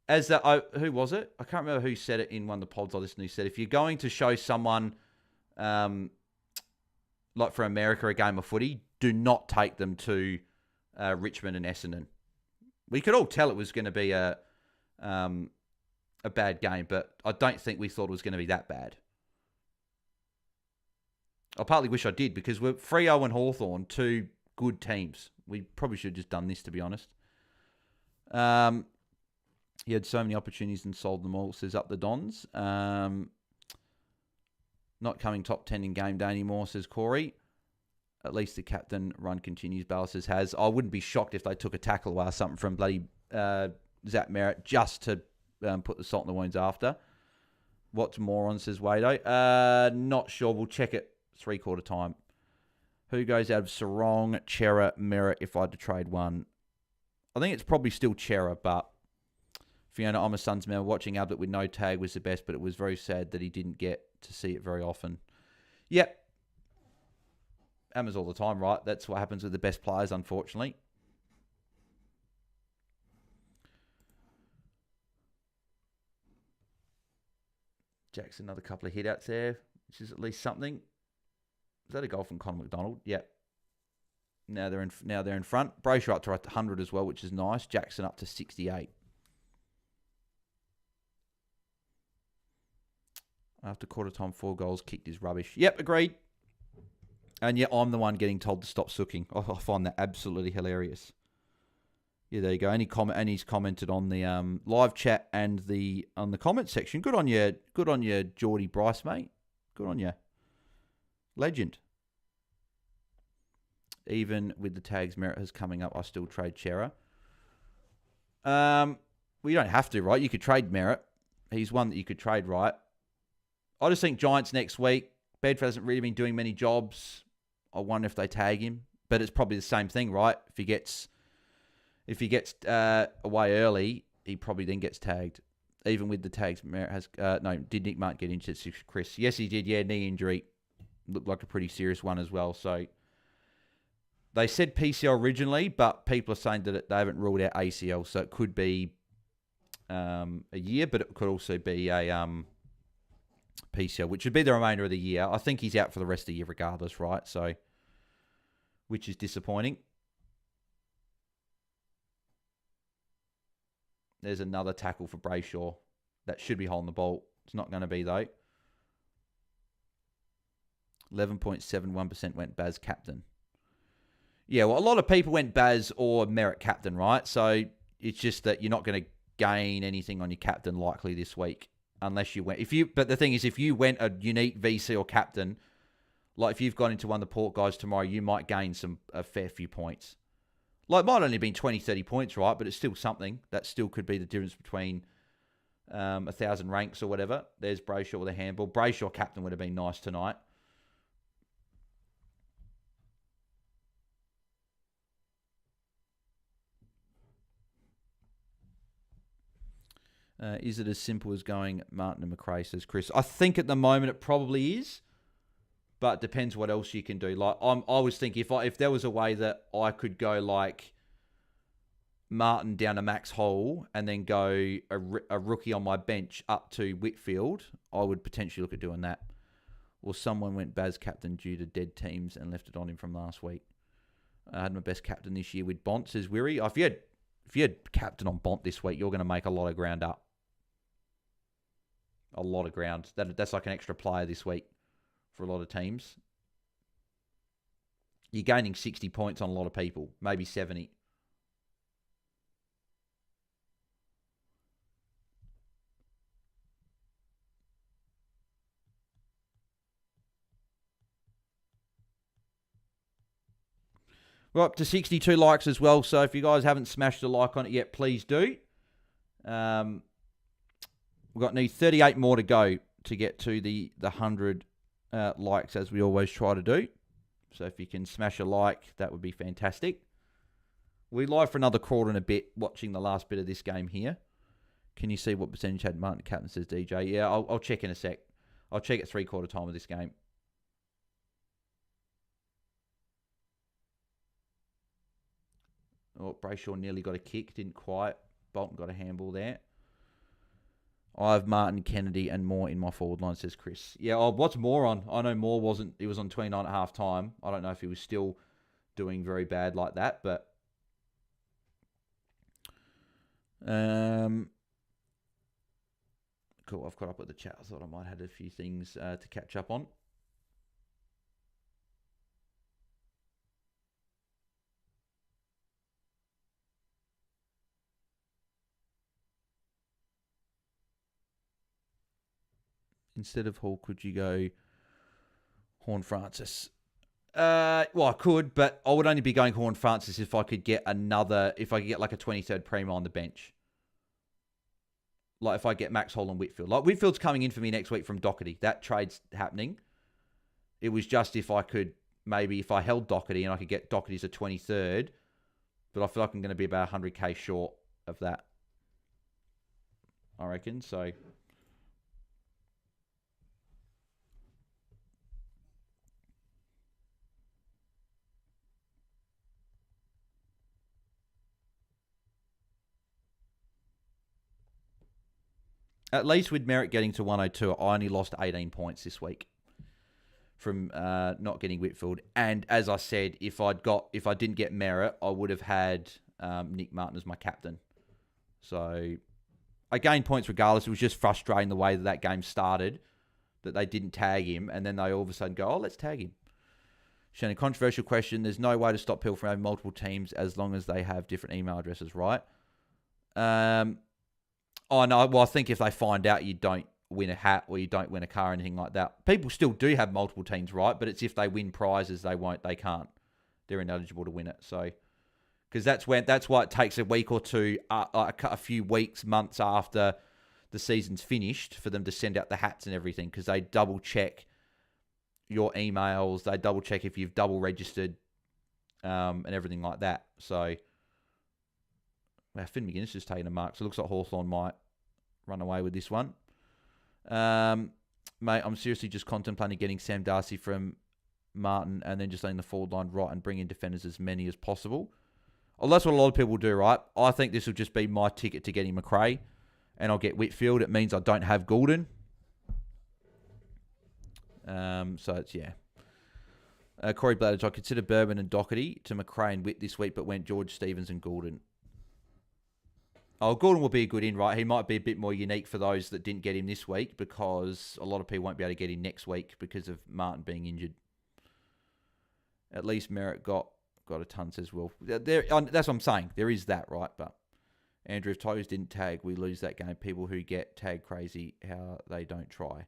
A: Who was it? I can't remember who said it in one of the pods I listened to. Who said, if you're going to show someone, like for America, a game of footy, do not take them to Richmond and Essendon. We could all tell it was going to be a bad game, but I don't think we thought it was going to be that bad. I partly wish I did, because we're Freo and Hawthorn, two good teams. We probably should have just done this, to be honest. He had so many opportunities and sold them all, says Up the Dons. Not coming top 10 in game day anymore, says Corey. At least the captain run continues, Bale says has. I wouldn't be shocked if they took a tackle or something from bloody Zach Merritt just to put the salt in the wounds after. What's moron, says Wado. Not sure. We'll check it 3/4 time. Who goes out of Sarong, Chera, Merritt if I had to trade one? I think it's probably still Chera, but Fiona, I'm a Suns member. Watching Ablett with no tag was the best, but it was very sad that he didn't get to see it very often. Yep. Happens all the time, right? That's what happens with the best players, unfortunately. Jackson, another couple of hit-outs there, which is at least something. Is that a goal from Conor McDonald? Yep. Now they're in front. Brayshaw up to 100 as well, which is nice. Jackson up to 68. After quarter time, 4 goals kicked is rubbish. Yep, agreed. And yeah, I'm the one getting told to stop sooking. I find that absolutely hilarious. Yeah, there you go. And he's commented on the live chat and on the comment section. Good on you, Jordy Bryce, mate. Good on you. Legend. Even with the tags Merritt has coming up, I still trade Chera. Well, you don't have to, right? You could trade Merritt. He's one that you could trade, right? I just think Giants next week. Bedford hasn't really been doing many jobs. I wonder if they tag him, but it's probably the same thing, right? If he gets away early, he probably then gets tagged. Even with the tags, Merritt has did Nick Martin get injured? Chris, yes, he did. Yeah, knee injury, looked like a pretty serious one as well. So they said PCL originally, but people are saying that they haven't ruled out ACL, so it could be a year, but it could also be a PCL, which would be the remainder of the year. I think he's out for the rest of the year regardless, right? So, which is disappointing. There's another tackle for Brayshaw. That should be holding the ball. It's not going to be, though. 11.71% went Baz captain. Yeah, well, a lot of people went Baz or Merritt captain, right? So, it's just that you're not going to gain anything on your captain likely this week. Unless you went, but the thing is, if you went a unique VC or captain, like if you've gone into one of the Port guys tomorrow, you might gain a fair few points. Like, it might only been 20, 30 points, right? But it's still something. That still could be the difference between 1,000 ranks or whatever. There's Brayshaw with a handball. Brayshaw captain would have been nice tonight. Is it as simple as going Martin and McRae, says Chris? I think at the moment it probably is, but it depends what else you can do. Like I was thinking, if there was a way that I could go like Martin down to Max Hole and then go a rookie on my bench up to Whitfield, I would potentially look at doing that. Or someone went Baz captain due to dead teams and left it on him from last week. I had my best captain this year with Bont, says Weary. If you had captain on Bont this week, you're going to make a lot of ground up. a lot of ground. That's like an extra player this week for a lot of teams. You're gaining 60 points on a lot of people, maybe 70. We're up to 62 likes as well, so if you guys haven't smashed a like on it yet, please do. We've need 38 more to go to get to the 100 likes, as we always try to do. So if you can smash a like, that would be fantastic. We're live for another quarter and a bit, watching the last bit of this game here. Can you see what percentage had Martin Captain, says DJ? Yeah, I'll check in a sec. I'll check at 3/4 time of this game. Oh, Brayshaw nearly got a kick. Didn't quite. Bolton got a handball there. I have Martin, Kennedy, and Moore in my forward line, says Chris. Yeah, what's Moore on? I know Moore wasn't. He was on 29 at half time. I don't know if he was still doing very bad like that, but cool. I've caught up with the chat. I thought I might have a few things to catch up on. Instead of Hall, could you go Horn Francis? Well, I could, but I would only be going Horn Francis if I could get like a 23rd Primo on the bench. Like if I get Max Hall and Whitfield. Like Whitfield's coming in for me next week from Doherty. That trade's happening. It was just if I held Doherty and I could get Doherty as a 23rd, but I feel like I'm going to be about 100k short of that, I reckon. So at least with Merritt getting to 102, I only lost 18 points this week from not getting Whitfield. And as I said, if I didn't get Merritt, I would have had Nick Martin as my captain. So I gained points regardless. It was just frustrating the way that game started, that they didn't tag him, and then they all of a sudden go, oh, let's tag him. Shannon, controversial question. There's no way to stop people from having multiple teams as long as they have different email addresses, right? Oh, no. Well, I think if they find out you don't win a hat or you don't win a car or anything like that, people still do have multiple teams, right? But it's if they win prizes, they can't. They're ineligible to win it. So, because that's why it takes a week or two, a few weeks, months after the season's finished for them to send out the hats and everything, because they double check your emails, they double check if you've double registered, and everything like that. So, well, Finn McGuinness is taking a mark, so it looks like Hawthorn might run away with this one. Mate, I'm seriously just contemplating getting Sam Darcy from Martin and then just letting the forward line right and bring in defenders as many as possible. Well, that's what a lot of people do, right? I think this will just be my ticket to getting McRae, and I'll get Whitfield. It means I don't have Goulden. So it's, yeah. Corey Bladage, I consider Bourbon and Doherty to McRae and Witt this week, but went George, Stevens and Goulden. Oh, Gordon will be a good in, right? He might be a bit more unique for those that didn't get him this week, because a lot of people won't be able to get him next week because of Martin being injured. At least Merritt got a ton, says Will. That's what I'm saying. There is that, right? But Andrew, if Toes didn't tag, we lose that game. People who get tag crazy, how they don't try.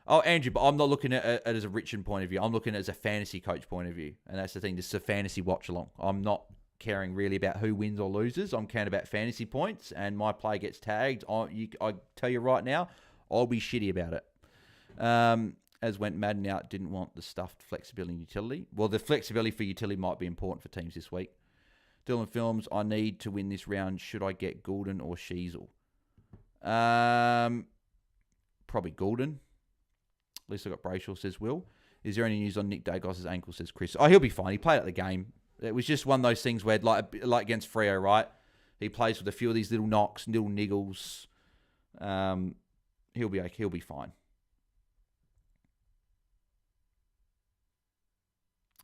A: Oh, Andrew, but I'm not looking at it as a Richmond point of view. I'm looking at it as a fantasy coach point of view. And that's the thing. This is a fantasy watch-along. I'm not caring really about who wins or loses. I'm caring about fantasy points, and my player gets tagged. I tell you right now, I'll be shitty about it. As went Madden out, didn't want the stuffed flexibility and utility. Well, the flexibility for utility might be important for teams this week. Dylan Films, I need to win this round. Should I get Goulden or Sheasel? Probably Goulden. At least I got Brayshaw, says Will. Is there any news on Nick Dagos' ankle, says Chris? Oh, he'll be fine. He played at the game. It was just one of those things where, like against Freo, right? He plays with a few of these little knocks, little niggles. He'll be okay. He'll be fine.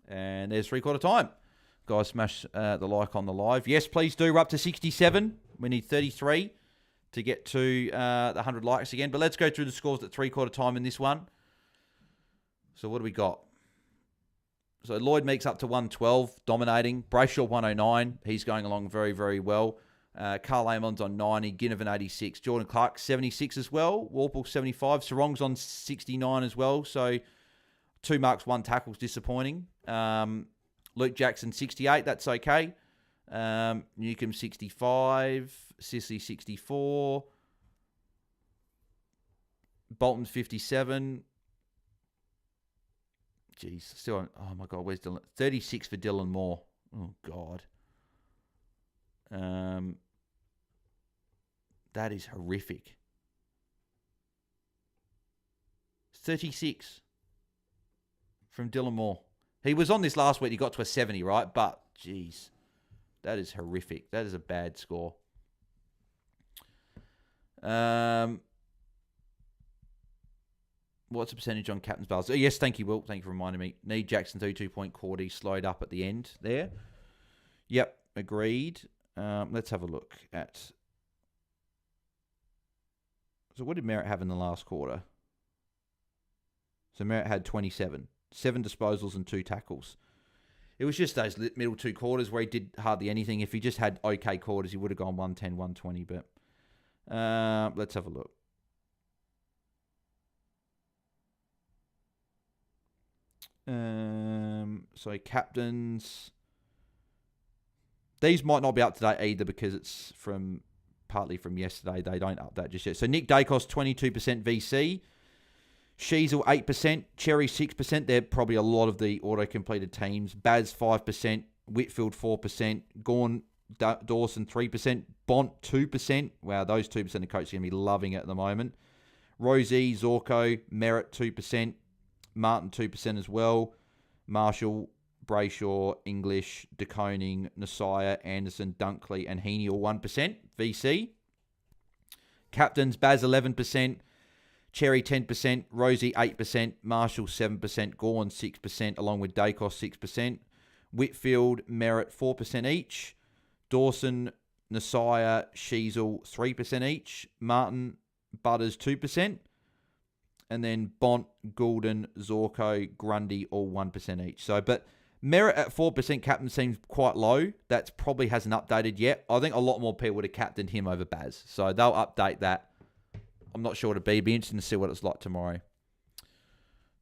A: And there's 3/4 time. Guys, smash the like on the live. Yes, please do. We're up to 67. We need 33 to get to the 100 likes again. But let's go through the scores at 3/4 time in this one. So what do we got? So Lloyd Meeks up to 112, dominating. Brayshaw 109. He's going along very, very well. Carl Amon's on 90. Ginnivan 86. Jordan Clark 76 as well. Warple 75. Sarong's on 69 as well. So 2 marks, 1 tackle's disappointing. Luke Jackson 68. That's okay. Newcomb 65. Sicily 64. Bolton 57. Jeez, still on, oh my God, where's Dylan? 36 for Dylan Moore. Oh God. That is horrific. 36 from Dylan Moore. He was on this last week. He got to a 70, right? But, jeez, that is horrific. That is a bad score. What's the percentage on captain's bails? Oh, yes, thank you, Will. Thank you for reminding me. Need Jackson 32-point Cordy slowed up at the end there. Yep, agreed. Let's have a look at... So what did Merritt have in the last quarter? So Merritt had 27. 7 disposals and 2 tackles. It was just those middle 2 quarters where he did hardly anything. If he just had okay quarters, he would have gone 110, 120. But let's have a look. So captains, these might not be up to date either because it's partly from yesterday. They don't update just yet. So Nick Dacos 22% VC, Sheasel 8%, Cherry 6%. They're probably a lot of the auto completed teams. Baz 5%, Whitfield 4%, Gorn Dawson 3%, Bont 2%. Wow, those 2% of coaches are going to be loving it at the moment. Rosie, Zorko, Merritt 2%. Martin 2% as well. Marshall, Brayshaw, English, DeConing, Nasiah, Anderson, Dunkley, and Heaney all 1% VC. Captains, Baz 11%, Cherry 10%, Rosie 8%, Marshall 7%, Gorn 6%, along with Dacos 6%. Whitfield, Merritt 4% each. Dawson, Nasiah, Sheasel 3% each. Martin, Butters 2%. And then Bont, Goulden, Zorko, Grundy, all 1% each. So, but Merritt at 4% captain seems quite low. That probably hasn't updated yet. I think a lot more people would have captained him over Baz. So they'll update that. I'm not sure what it'll be. Be interesting to see what it's like tomorrow.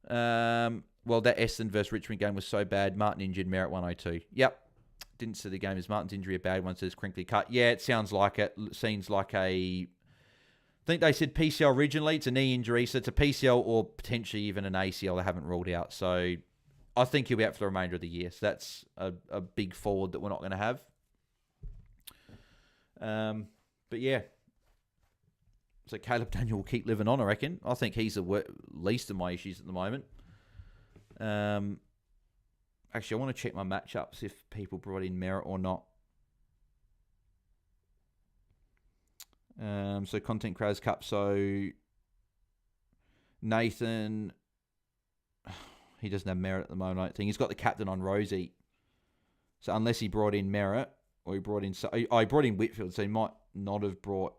A: Well, that Essendon versus Richmond game was so bad. Martin injured, Merritt 102. Yep. Didn't see the game. Is Martin's injury a bad one? Says crinkly cut. Yeah, it sounds like it. Seems like a... I think they said PCL originally. It's a knee injury, so it's a PCL or potentially even an ACL they haven't ruled out. So I think he'll be out for the remainder of the year. So that's a big forward that we're not going to have. But yeah. So Caleb Daniel will keep living on, I reckon. I think he's the least of my issues at the moment. Actually, I want to check my matchups if people brought in Merritt or not. So Content Kraz Cup. So Nathan, he doesn't have Merritt at the moment, I don't think. He's got the captain on Rosie. So unless he brought in Merritt or he brought in... he brought in Whitfield, so he might not have brought...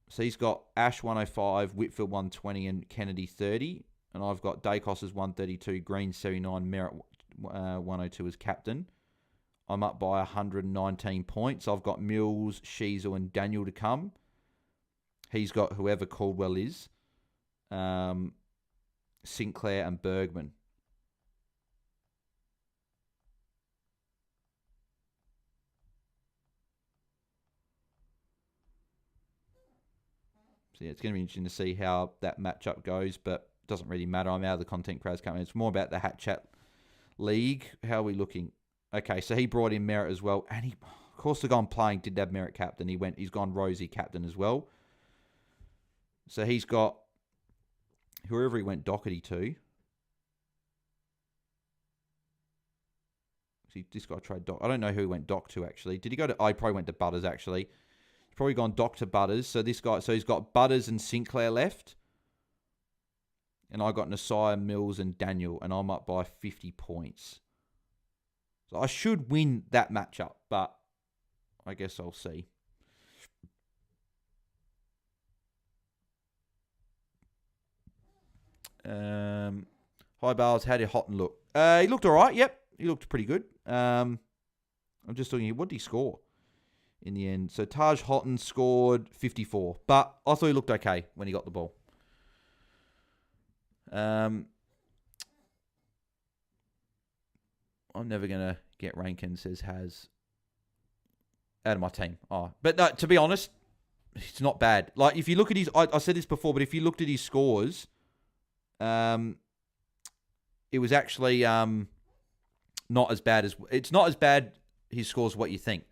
A: So he's got Ash 105, Whitfield 120, and Kennedy 30. And I've got Dacos as 132, Green 79, Merritt 102 as captain. I'm up by 119 points. I've got Mills, Sheasel, and Daniel to come. He's got whoever Caldwell is. Sinclair and Bergman. So yeah, it's going to be interesting to see how that matchup goes, but it doesn't really matter. I'm out of the Content Kraz coming. It's more about the Hat Chat League. How are we looking? Okay, so he brought in Merritt as well. And he, of course, the guy I'm playing did have Merritt captain. He's gone Rosie captain as well. So he's got whoever he went Doherty to. See, this guy tried Doc. I don't know who he went Doc to, actually. Did he go to... Oh, he probably went to Butters, actually. He's probably gone Doc to Butters. So this guy... So he's got Butters and Sinclair left. And I got Nasiah, Mills, and Daniel. And I'm up by 50 points. So I should win that matchup, but I guess I'll see. Hi, Bales. How did Houghton look? He looked all right. Yep. He looked pretty good. I'm just looking here. What did he score in the end? So Taj Houghton scored 54. But I thought he looked okay when he got the ball. I'm never going to get Rankin, says Has, out of my team. Oh, but no, to be honest, it's not bad. Like, if you look at his... I said this before, but if you looked at his scores, it was actually not as bad as... It's not as bad, his scores, what you think.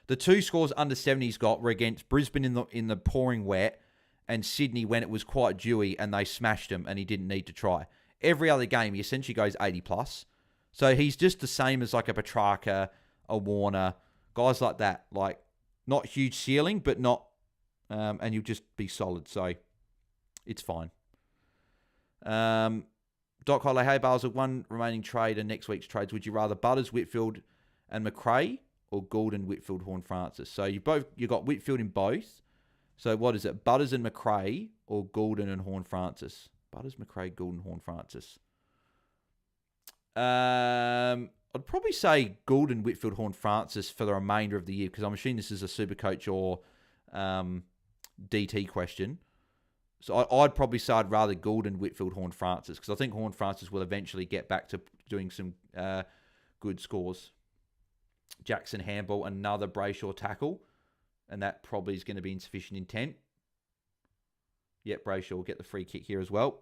A: The two scores under 70 he's got were against Brisbane in the pouring wet and Sydney when it was quite dewy and they smashed him and he didn't need to try. Every other game, he essentially goes 80 plus. So he's just the same as like a Petrarca, a Warner, guys like that. Like, not huge ceiling, but not... and you'll just be solid. So it's fine. Doc Holly, hey, Bales, one remaining trade in next week's trades. Would you rather Butters, Whitfield, and McRae, or Goulden, Whitfield, Horne-Francis? So you got Whitfield in both. So what is it? Butters and McRae, or Goulden and Horne-Francis? Butters, McRae, Goulden, Horne-Francis. I'd probably say Goulden, Whitfield, Horne-Francis for the remainder of the year, because I'm assuming this is a Supercoach or DT question. So I'd probably say I'd rather Goulden, Whitfield, Horne-Francis, because I think Horne-Francis will eventually get back to doing some good scores. Jackson handball, another Brayshaw tackle, and that probably is going to be insufficient intent. Yep, Brayshaw will get the free kick here as well.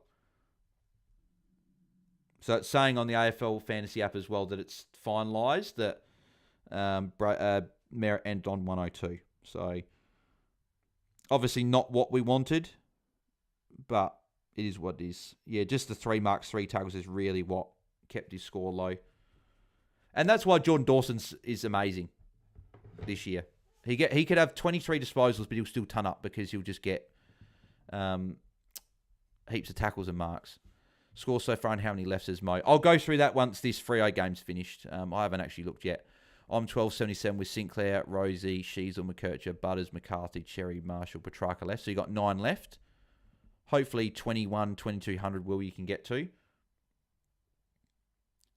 A: So it's saying on the AFL Fantasy app as well that it's finalised that Merritt ended on 102. So obviously not what we wanted, but it is what it is. Yeah, just the 3 marks, 3 tackles is really what kept his score low. And that's why Jordan Dawson is amazing this year. He could have 23 disposals, but he'll still ton up because he'll just get heaps of tackles and marks. Score so far and how many lefts is Mo. I'll go through that once this Freo game's finished. I haven't actually looked yet. I'm 1277 with Sinclair, Rosie, Sheasel, McKercher, Butters, McCarthy, Cherry, Marshall, Petrarca left. So you got 9 left. Hopefully 21, 2200 will you can get to.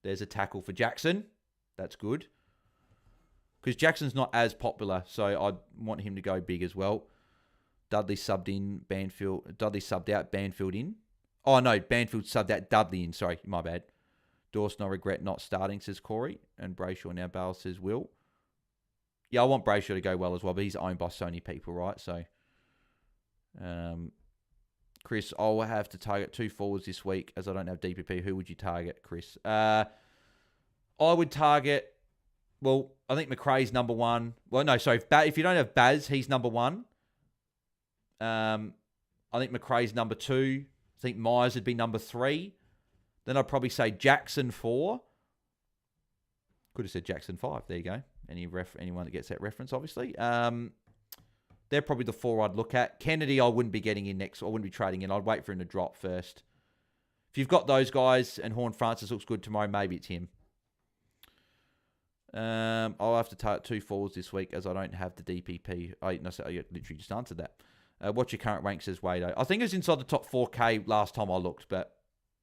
A: There's a tackle for Jackson. That's good. Because Jackson's not as popular, so I'd want him to go big as well. Dudley subbed in, Dudley subbed out, Banfield in. Oh, no, Banfield subbed out, Dudley in. Sorry, my bad. Dawson, I regret not starting, says Corey. And Brayshaw now, Bale says Will. Yeah, I want Brayshaw to go well as well, but he's owned by so many people, right? So, Chris, I'll have to target 2 forwards this week as I don't have DPP. Who would you target, Chris? I would target... Well, I think McRae's number 1. Well, no, sorry. If you don't have Baz, he's number 1. I think McRae's number 2. I think Myers would be number 3. Then I'd probably say Jackson 4. Could have said Jackson 5. There you go. Anyone that gets that reference, obviously. They're probably the 4 I'd look at. Kennedy, I wouldn't be getting in next. I wouldn't be trading in. I'd wait for him to drop first. If you've got those guys and Horne-Francis looks good tomorrow, maybe it's him. I'll have to target 2 forwards this week as I don't have the DPP. I literally just answered that. What's your current rank, says Wado? I think it's inside the top 4K last time I looked, but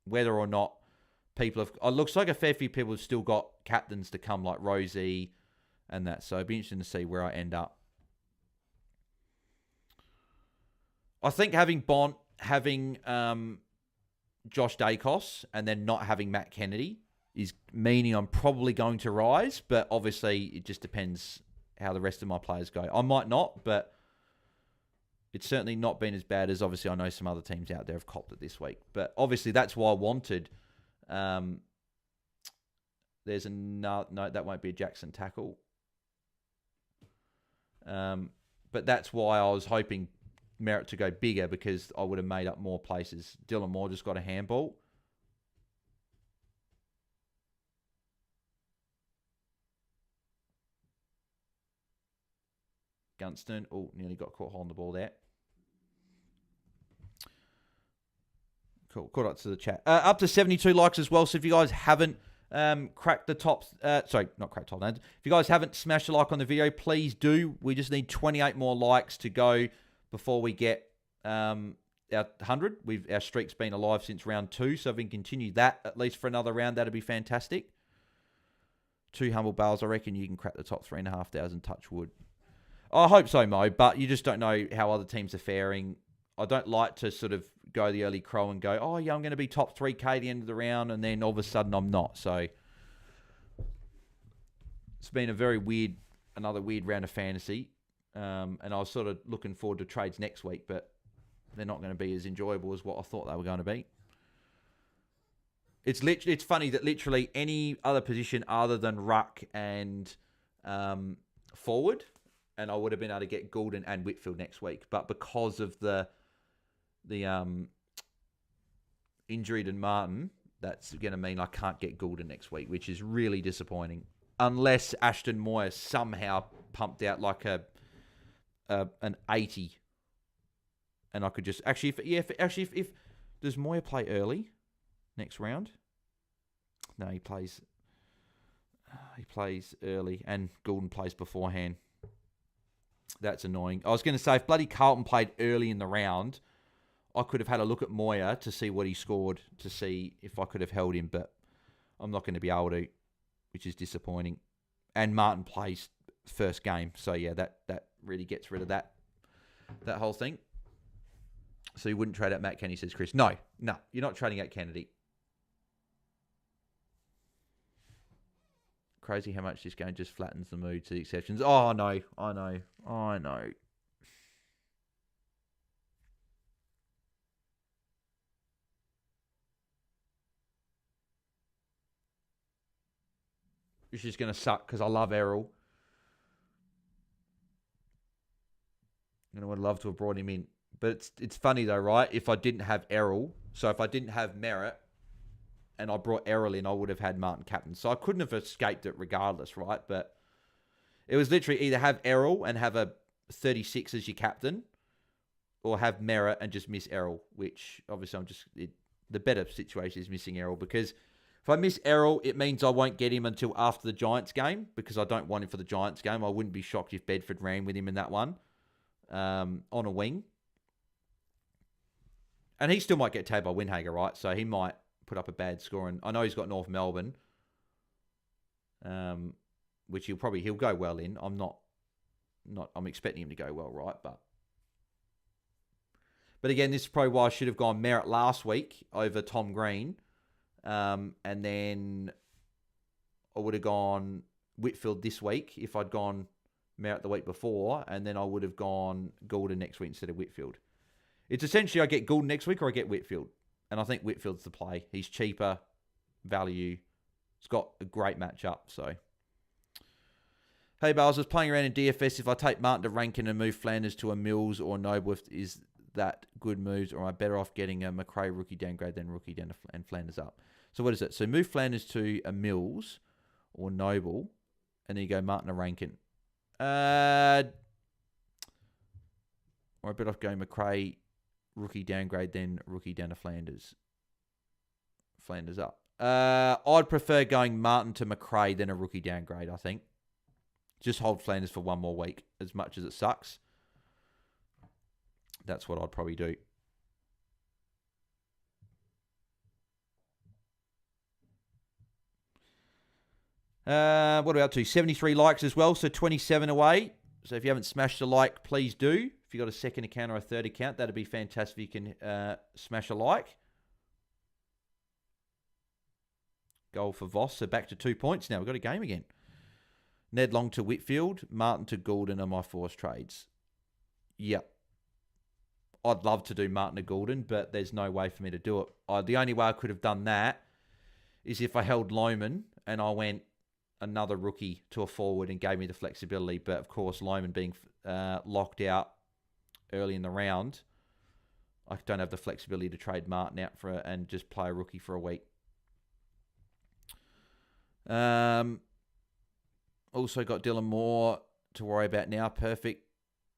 A: whether or not people have... It looks like a fair few people have still got captains to come, like Rosie and that. So it'd be interesting to see where I end up. I think having Josh Dacos and then not having Matt Kennedy is meaning I'm probably going to rise, but obviously it just depends how the rest of my players go. I might not, but it's certainly not been as bad as obviously I know some other teams out there have copped it this week. But obviously that's why I wanted. There's another... No, that won't be a Jackson tackle. But that's why I was hoping Merritt to go bigger, because I would have made up more places. Dylan Moore just got a handball. Gunston. Oh, nearly got caught holding the ball there. Cool. Caught up to the chat. Up to 72 likes as well. So if you guys haven't cracked the top... sorry, not cracked top names. If you guys haven't smashed a like on the video, please do. We just need 28 more likes to go before we get our 100. Our streak's been alive since round 2, so if we can continue that at least for another round, that'd be fantastic. 2 humble bales, I reckon you can crack the top 3,500 touch wood. I hope so, Mo, but you just don't know how other teams are faring. I don't like to sort of go the early crow and go, oh, yeah, I'm going to be top 3K at the end of the round, and then all of a sudden I'm not. So it's been another weird round of fantasy. And I was sort of looking forward to trades next week, but they're not going to be as enjoyable as what I thought they were going to be. It's funny that literally any other position other than ruck and forward, and I would have been able to get Goulden and Whitfield next week, but because of the injury to Martin, that's going to mean I can't get Goulden next week, which is really disappointing. Unless Ashton Moyer somehow pumped out like an 80, and I could just if does Moyer play early next round? No, he plays early, and Goulden plays beforehand. That's annoying. I was going to say, if bloody Carlton played early in the round, I could have had a look at Moyer to see what he scored, to see if I could have held him, but I'm not going to be able to, which is disappointing. And Martin plays first game, so yeah, that really gets rid of that whole thing. So you wouldn't trade out Matt Kennedy, says Chris. No, you're not trading out Kennedy. Crazy how much this game just flattens the mood to the exceptions. Oh, I know. It's just going to suck because I love Errol. And I would love to have brought him in. But it's funny though, right? If I didn't have Errol, so if I didn't have Merritt, and I brought Errol in, I would have had Martin captain. So I couldn't have escaped it regardless, right? But it was literally either have Errol and have a 36 as your captain, or have Merritt and just miss Errol, which obviously the better situation is missing Errol, because if I miss Errol, it means I won't get him until after the Giants game, because I don't want him for the Giants game. I wouldn't be shocked if Bedford ran with him in that one on a wing. And he still might get tagged by Windhager, right? So he might put up a bad score. And I know he's got North Melbourne, which he'll go well in. I'm expecting him to go well, right? But again, this is probably why I should have gone Merritt last week over Tom Green. And then I would have gone Whitfield this week if I'd gone Merritt the week before. And then I would have gone Goulden next week instead of Whitfield. It's essentially I get Goulden next week or I get Whitfield. And I think Whitfield's the play. He's cheaper, value. He's got a great matchup. So, hey, Bales, I was playing around in DFS. If I take Martin to Rankin and move Flanders to a Mills or Noble, is that good moves? Or am I better off getting a McRae rookie downgrade than rookie down and Flanders up? So what is it? So move Flanders to a Mills or Noble, and then you go Martin to Rankin. Or I better off going McRae rookie downgrade, then rookie down to Flanders. Flanders up. I'd prefer going Martin to McRae than a rookie downgrade, I think. Just hold Flanders for one more week, as much as it sucks. That's what I'd probably do. What are we up to? 73 likes as well, so 27 away. So if you haven't smashed a like, please do. If you've got a second account or a third account, that'd be fantastic if you can smash a like. Goal for Voss, so back to 2 points now. We've got a game again. Ned Long to Whitfield, Martin to Goulden are my forced trades. Yep. I'd love to do Martin to Goulden, but there's no way for me to do it. The only way I could have done that is if I held Lohman and I went another rookie to a forward and gave me the flexibility. But of course, Lohman being locked out early in the round, I don't have the flexibility to trade Martin out and just play a rookie for a week. Also got Dylan Moore to worry about now. Perfect.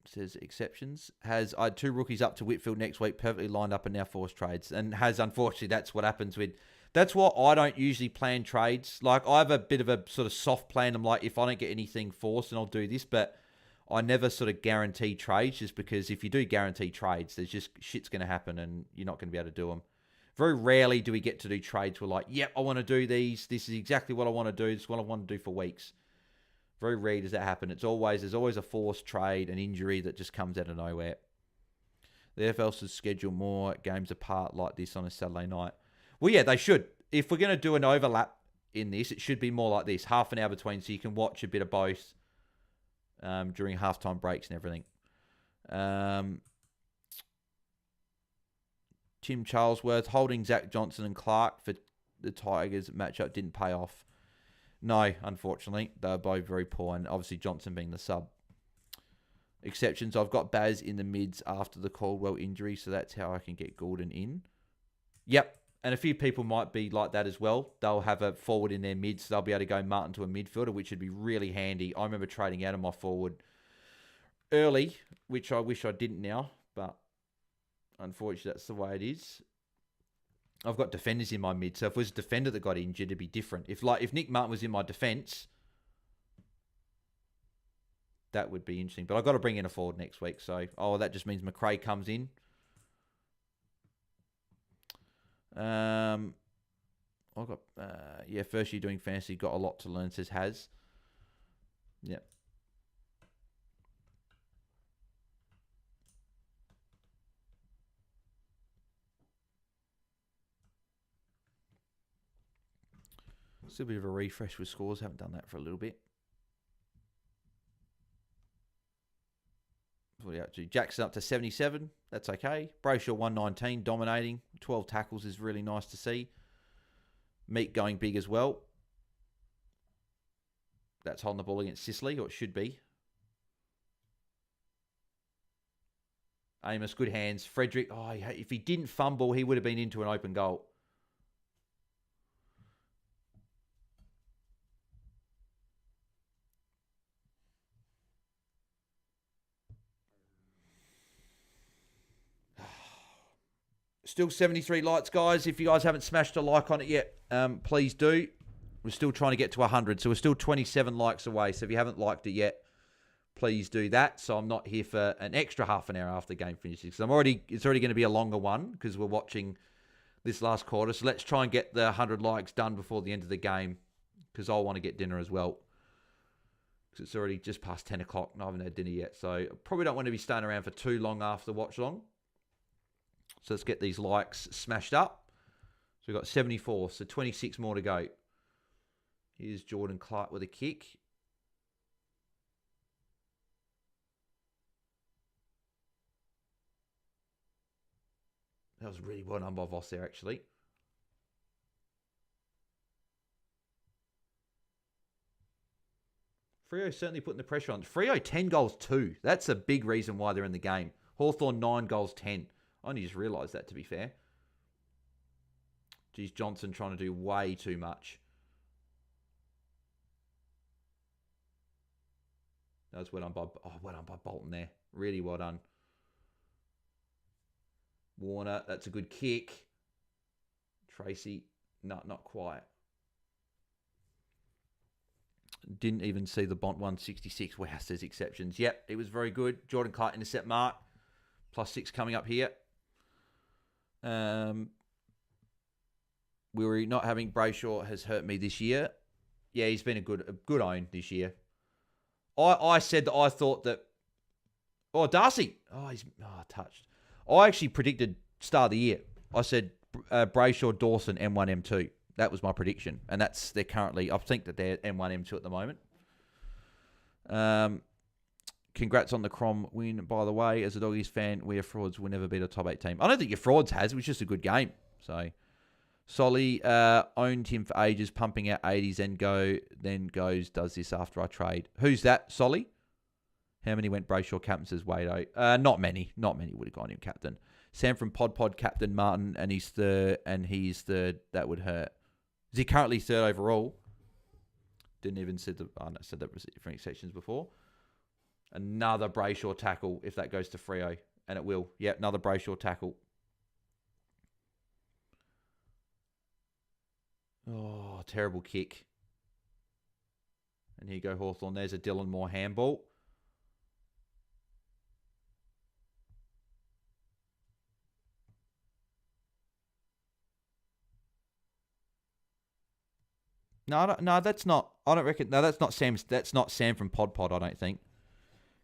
A: Says exceptions. I had 2 rookies up to Whitfield next week, perfectly lined up and now forced trades. And unfortunately, that's what happens with. That's why I don't usually plan trades. Like, I have a bit of a sort of soft plan. I'm like, if I don't get anything forced, then I'll do this. But I never sort of guarantee trades, just because if you do guarantee trades, there's just shit's going to happen and you're not going to be able to do them. Very rarely do we get to do trades where like, yep, I want to do these. This is exactly what I want to do. This is what I want to do for weeks. Very rare does that happen. There's always a forced trade, an injury that just comes out of nowhere. The AFL should schedule more games apart like this on a Saturday night. Well, yeah, they should. If we're going to do an overlap in this, it should be more like this. Half an hour between, so you can watch a bit of both during halftime breaks and everything. Tim Charlesworth, holding Zach Johnson and Clark for the Tigers matchup didn't pay off. No, unfortunately. They were both very poor, and obviously Johnson being the sub. Exceptions, I've got Baz in the mids after the Caldwell injury, so that's how I can get Gordon in. Yep, and a few people might be like that as well. They'll have a forward in their mids, so they'll be able to go Martin to a midfielder, which would be really handy. I remember trading out of my forward early, which I wish I didn't now, but unfortunately that's the way it is. I've got defenders in my mid, so if it was a defender that got injured, it'd be different. If Nick Martin was in my defence, that would be interesting. But I've got to bring in a forward next week, so that just means McRae comes in. I've got first year doing fantasy, got a lot to learn, says Haz. Yep. Still a bit of a refresh with scores. Haven't done that for a little bit. Jackson up to 77. That's okay. Brayshaw 119, dominating. 12 tackles is really nice to see. Meat going big as well. That's holding the ball against Sicily, or it should be. Amos, good hands. Frederick, if he didn't fumble, he would have been into an open goal. Still 73 likes, guys. If you guys haven't smashed a like on it yet, please do. We're still trying to get to 100, so we're still 27 likes away. So if you haven't liked it yet, please do that. So I'm not here for an extra half an hour after the game finishes, because it's already going to be a longer one because we're watching this last quarter. So let's try and get the 100 likes done before the end of the game, because I want to get dinner as well. Because it's already just past 10 o'clock and I haven't had dinner yet. So I probably don't want to be staying around for too long after the Watchalong. So let's get these likes smashed up. So we've got 74, so 26 more to go. Here's Jordan Clark with a kick. That was really well done by Voss there, actually. Freo certainly putting the pressure on. Freo 10 goals 2. That's a big reason why they're in the game. Hawthorn 9 goals 10. I only just realised that, to be fair. Geez, Johnson trying to do way too much. That was well done by Bolton there. Really well done. Warner, that's a good kick. Tracy, no, not quite. Didn't even see the Bont 166. Wow, there's exceptions. Yep, it was very good. Jordan Clark intercept mark. +6 coming up here. We're not having Brayshaw has hurt me this year. Yeah, he's been a good own this year. I said that I thought that... Oh, Darcy. He's touched. I actually predicted start of the year. I said Brayshaw, Dawson, M1, M2. That was my prediction. And they're currently... I think that they're M1, M2 at the moment. Congrats on the Crom win, by the way. As a Doggies fan, we are frauds. We'll never beat a top 8 team. I don't think your frauds has. It was just a good game. So, Solly owned him for ages, pumping out 80s and does this after I trade. Who's that, Solly? How many went Brayshaw captain, says Wado? Not many. Not many would have gone him captain. Sam from Pod captain Martin, and he's third. That would hurt. Is he currently third overall? Didn't even say said that was different sections before. Another Brayshaw tackle if that goes to Freo. And it will. Yep, another Brayshaw tackle. Oh, terrible kick. And here you go, Hawthorn. There's a Dylan Moore handball. No, that's not. I don't reckon. No, that's not Sam. That's not Sam from Pod Pod. I don't think.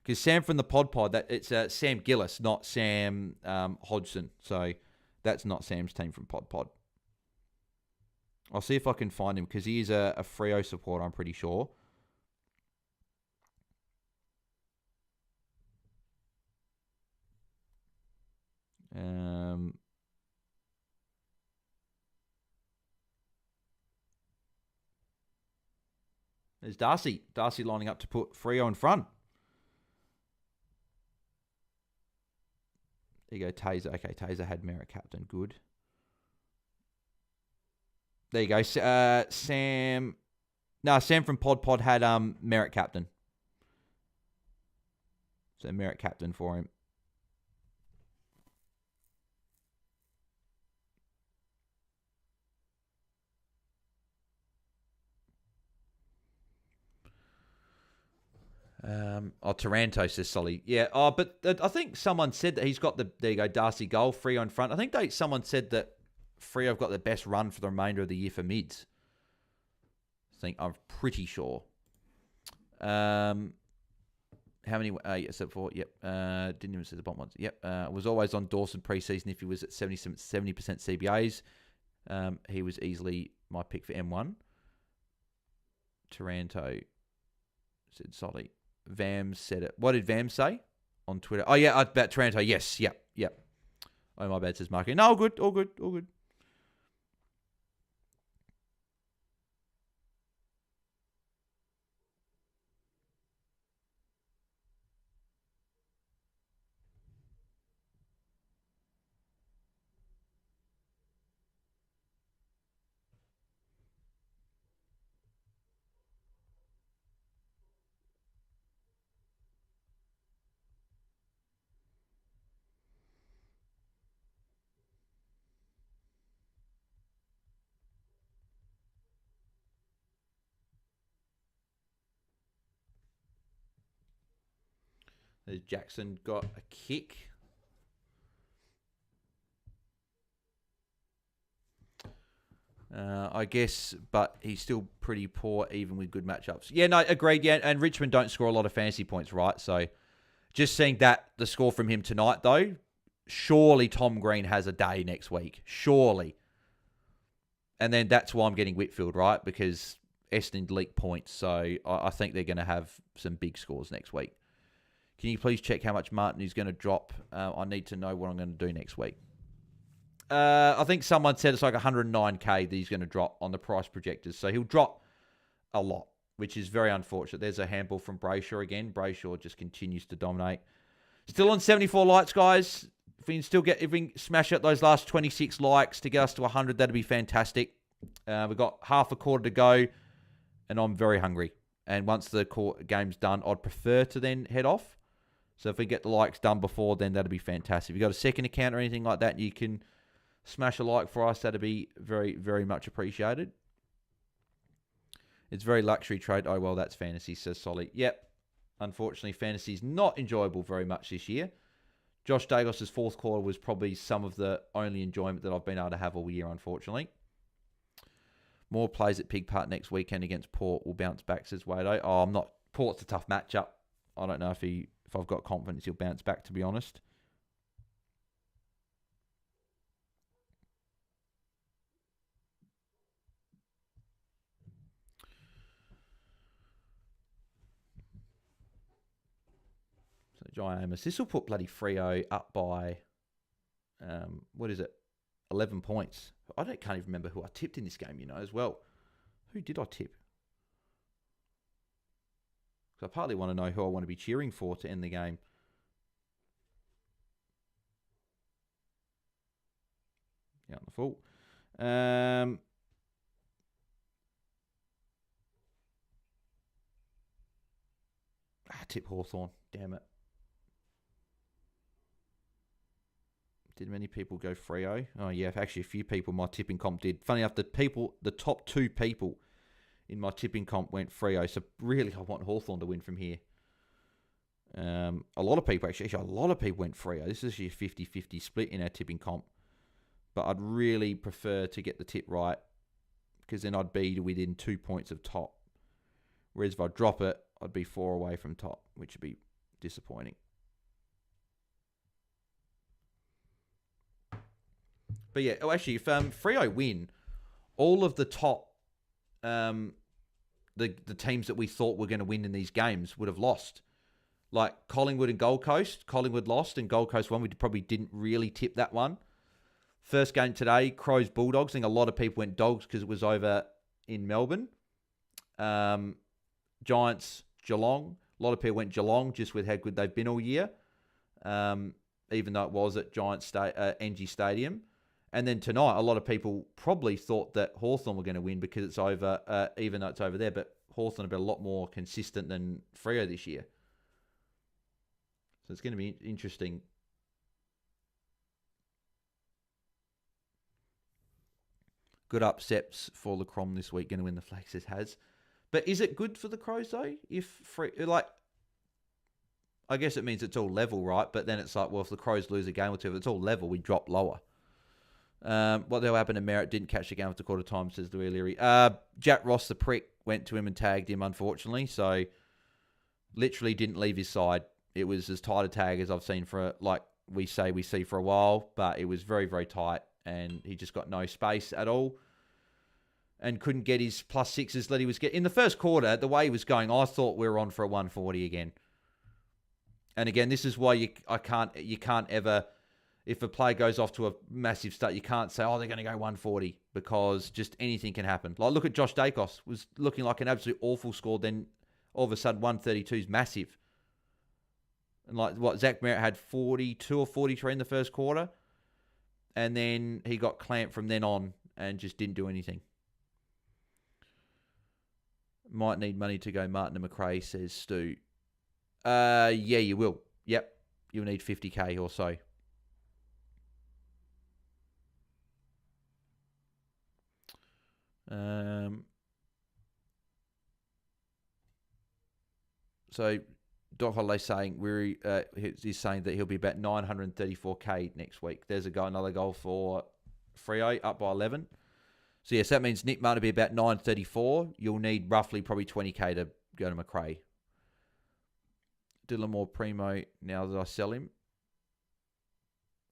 A: Because Sam from the Pod Pod, it's Sam Gillis, not Sam Hodgson. So that's not Sam's team from Pod Pod. I'll see if I can find him because he is a Freo supporter, I'm pretty sure. There's Darcy. Darcy lining up to put Freo in front. There you go, Taser. Okay, Taser had Merritt captain. Good. There you go. Sam. No, Sam from Pod Pod had Merritt captain. So Merritt captain for him. Taranto says Solly. Yeah. But I think someone said that he's got there you go, Darcy goal, Freo in front. I think someone said that Freo have got the best run for the remainder of the year for mids. I'm pretty sure. How many? Yes, four. Yep. Didn't even say the bottom ones. Yep. Was always on Dawson preseason if he was at 70% CBAs. He was easily my pick for M1. Taranto said Solly. Vam said it. What did Vam say on Twitter? Oh, yeah, about Taranto. Yes, yep. Oh, my bad, says Marky. No, all good. There's Jackson got a kick. I guess, but he's still pretty poor, even with good matchups. Yeah, no, agreed. Yeah, and Richmond don't score a lot of fantasy points, right? So, just seeing the score from him tonight, though, surely Tom Green has a day next week. Surely. And then that's why I'm getting Whitfield, right? Because Essendon leaked points, so I think they're going to have some big scores next week. Can you please check how much Martin is going to drop? I need to know what I'm going to do next week. I think someone said it's like 109k that he's going to drop on the price projectors. So he'll drop a lot, which is very unfortunate. There's a handball from Brayshaw again. Brayshaw just continues to dominate. Still on 74 likes, guys. If we can smash out those last 26 likes to get us to 100, that'd be fantastic. We've got half a quarter to go, and I'm very hungry. And once the game's done, I'd prefer to then head off. So if we get the likes done before, then that'd be fantastic. If you've got a second account or anything like that, you can smash a like for us. That'd be very, very much appreciated. It's very luxury trade. Oh, well, that's fantasy, says Solly. Yep. Unfortunately, fantasy's not enjoyable very much this year. Josh Dagos' fourth quarter was probably some of the only enjoyment that I've been able to have all year, unfortunately. More plays at Pig Park next weekend against Port will bounce back, says Wado. Oh, I'm not. Port's a tough matchup. I don't know if I've got confidence he'll bounce back, to be honest. So Jai Amos. This will put bloody Freo up by, 11 points. Can't even remember who I tipped in this game, as well. Who did I tip? Because I partly want to know who I want to be cheering for to end the game. Yeah, on the full. Tip Hawthorn. Damn it. Did many people go Freo? Oh, yeah. Actually, a few people in my tipping comp did. Funny enough, the top two people in my tipping comp went Freo. So, really, I want Hawthorn to win from here. A lot of people went Freo. This is your 50-50 split in our tipping comp. But I'd really prefer to get the tip right. because then I'd be within 2 points of top. Whereas if I drop it, I'd be 4 away from top, which would be disappointing. But yeah, actually, if Freo win, all of the top, the teams that we thought were going to win in these games would have lost. Like Collingwood and Gold Coast. Collingwood lost and Gold Coast won. We probably didn't really tip that one. First game today, Crows Bulldogs. I think a lot of people went Dogs because it was over in Melbourne. Giants Geelong. A lot of people went Geelong just with how good they've been all year, even though it was at NG Stadium. And then tonight, a lot of people probably thought that Hawthorn were going to win because it's over, even though it's over there. But Hawthorn have been a lot more consistent than Freo this year. So it's going to be interesting. Good upsets for the Crom this week. Going to win the flag, says Has. But is it good for the Crows, though? I guess it means it's all level, right? But then it's like, well, if the Crows lose a game or two, if it's all level, we drop lower. What the hell happened to Merritt? Didn't catch the game after quarter time, says Louis Leary. Jack Ross, the prick, went to him and tagged him, unfortunately. So, literally didn't leave his side. It was as tight a tag as I've seen we see for a while. But it was very, very tight. And he just got no space at all. And couldn't get his plus sixes that he was getting. In the first quarter, the way he was going, I thought we were on for a 140 again. And again, this is why you can't ever, if a player goes off to a massive start, you can't say, oh, they're going to go 140 because just anything can happen. Like, look at Josh Dacos, was looking like an absolute awful score. Then all of a sudden, 132 is massive. And like Zach Merritt had 42 or 43 in the first quarter. And then he got clamped from then on and just didn't do anything. Might need money to go Martin and McRae, says Stu. Yeah, you will. Yep. You'll need 50k or so. So Doc Holliday saying he's saying that he'll be about 934k next week. There's another goal for Freo, up by 11. So yes, that means Nick Martin will be about 934. You'll need roughly probably 20k to go to McRae. Dylan Moore Primo, now that I sell him.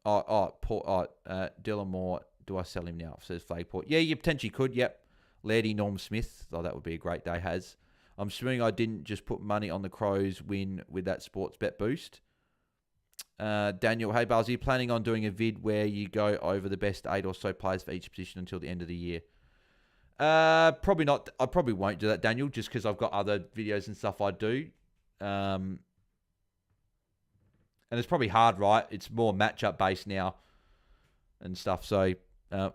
A: Dylan Moore, do I sell him now? Says Flagport. Yeah, you potentially could, yep. Lairdy, Norm Smith. Oh, that would be a great day, Has. I'm assuming I didn't just put money on the Crows win with that sports bet boost. Daniel, hey, Bales, are you planning on doing a vid where you go over the best 8 or so players for each position until the end of the year? Probably not. I probably won't do that, Daniel, just because I've got other videos and stuff I do. And it's probably hard, right? It's more matchup based now and stuff. So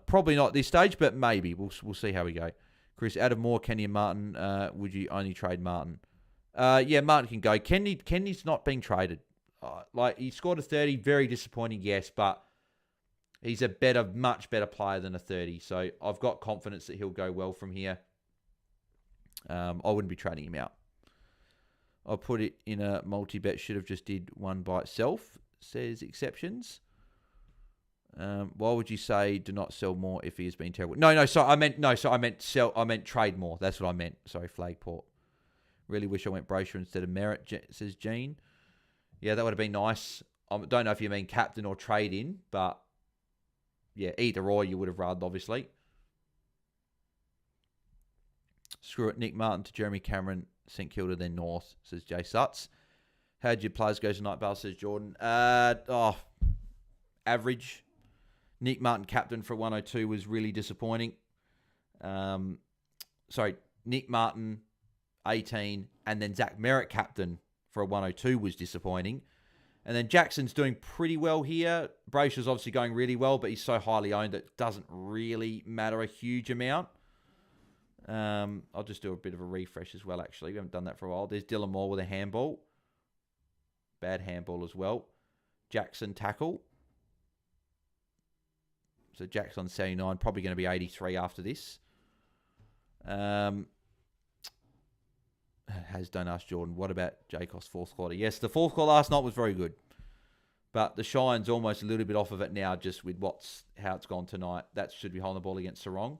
A: probably not at this stage, but maybe. We'll see how we go. Chris, out of Moore, Kenny and Martin, would you only trade Martin? Yeah, Martin can go. Kenny's not being traded. He scored a 30, very disappointing, yes, but he's a much better player than a 30. So I've got confidence that he'll go well from here. I wouldn't be trading him out. I'll put it in a multi-bet. Should have just did one by itself, says Exceptions. Why would you say do not sell more if he has been terrible? I meant trade more. That's what I meant. Sorry, Flagport. Really wish I went Brayshaw instead of Merritt, says Gene. Yeah, that would have been nice. I don't know if you mean captain or trade in, but yeah, either or you would have rather, obviously. Screw it, Nick Martin to Jeremy Cameron, St Kilda, then North, says Jay Sutts. How'd your players go tonight, Bale, says Jordan? Average. Nick Martin, captain for 102, was really disappointing. Nick Martin, 18, and then Zach Merritt, captain for a 102, was disappointing. And then Jackson's doing pretty well here. Brayshaw's obviously going really well, but he's so highly owned that it doesn't really matter a huge amount. I'll just do a bit of a refresh as well, actually. We haven't done that for a while. There's Dylan Moore with a handball. Bad handball as well. Jackson tackle. So Jackson 79, probably going to be 83 after this. Don't ask Jordan. What about Jacob's fourth quarter? Yes, the fourth quarter last night was very good. But the shine's almost a little bit off of it now, just with how it's gone tonight. That should be holding the ball against Sarong.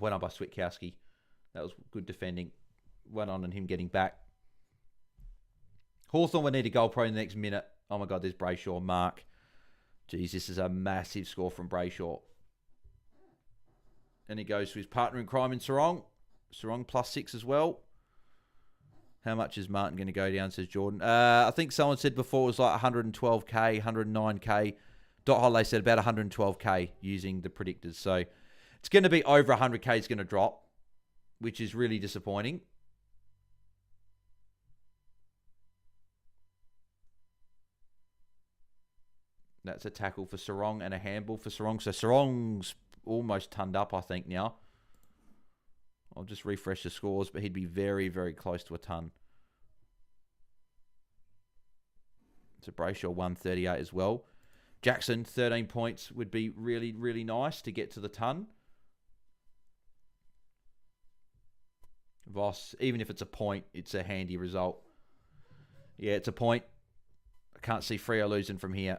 A: Went on by Switkowski. That was good defending. Went on and him getting back. Hawthorn would need a goal probably in the next minute. Oh my God, there's Brayshaw. Mark. Jeez, this is a massive score from Brayshaw. And he goes to his partner in crime in Sarong. Sarong +6 as well. How much is Martin going to go down, says Jordan? I think someone said before it was like 112K, 109K. Dot Holiday said about 112K using the predictors. So it's going to be over 100K is going to drop, which is really disappointing. That's a tackle for Sarong and a handball for Sarong. So Sarong's almost tonned up, I think, now. I'll just refresh the scores, but he'd be very, very close to a ton. So Brayshaw 138 as well. Jackson, 13 points would be really, really nice to get to the ton. Voss, even if it's a point, it's a handy result. Yeah, it's a point. I can't see Freo losing from here.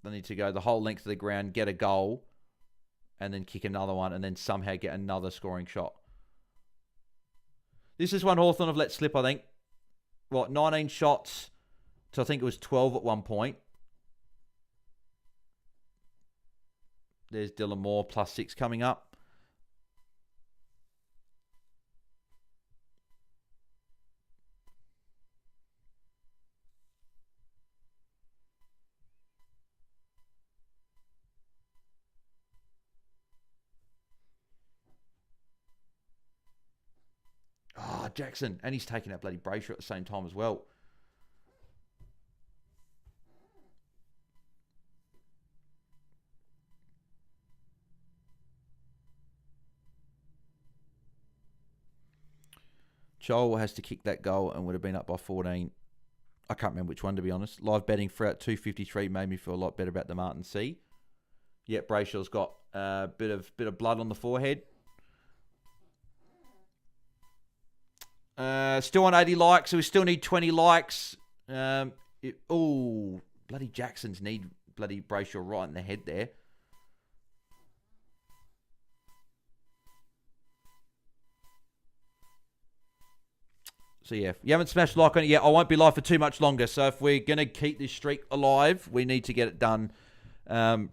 A: They need to go the whole length of the ground, get a goal, and then kick another one, and then somehow get another scoring shot. This is one Hawthorn have let slip, I think. 19 shots to I think it was 12 at one point. There's Dylan Moore +6 coming up. Jackson, and he's taking out bloody Brayshaw at the same time as well. Joel has to kick that goal and would have been up by 14. I can't remember which one, to be honest. Live betting for at 253 made me feel a lot better about the Martin C. Yep, Brayshaw's got a bit of blood on the forehead. Still on 80 likes, so we still need 20 likes. Bloody Jackson's need bloody Brayshaw right in the head there. So yeah, if you haven't smashed like on it yet, I won't be live for too much longer. So if we're going to keep this streak alive, we need to get it done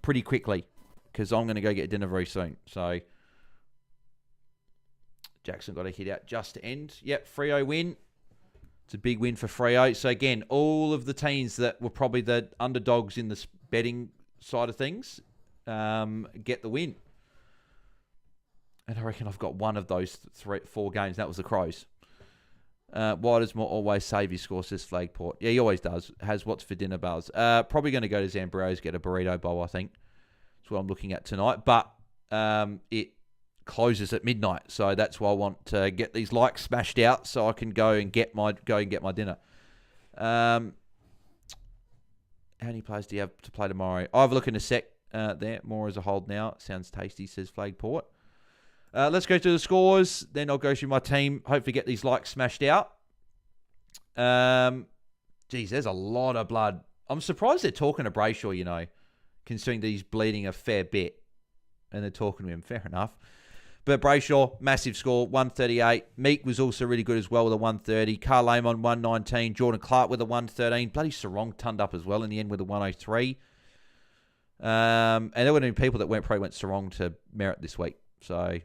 A: pretty quickly, because I'm going to go get dinner very soon. So Jackson got a hit out just to end. Yep, Freo win. It's a big win for Freo. So again, all of the teams that were probably the underdogs in the betting side of things get the win. And I reckon I've got one of those 4 games. That was the Crows. Why does Moore always save his score, says Flagport? Yeah, he always does. Has what's for dinner, Buzz. Probably going to go to Zambrose, get a burrito bowl, I think. That's what I'm looking at tonight. But it closes at midnight, so that's why I want to get these likes smashed out so I can go and get my dinner. How many players do you have to play tomorrow? I'll have a look in a sec there. More as a hold now. Sounds tasty, says Flagport. Let's go through the scores. Then I'll go through my team. Hopefully get these likes smashed out. Geez, there's a lot of blood. I'm surprised they're talking to Brayshaw, considering that he's bleeding a fair bit. And they're talking to him. Fair enough. But Brayshaw, massive score, 138. Meek was also really good as well with a 130. Carl Amon, 119. Jordan Clark with a 113. Bloody Sarong turned up as well in the end with a 103. And there were people that probably went Sarong to Merit this week. So,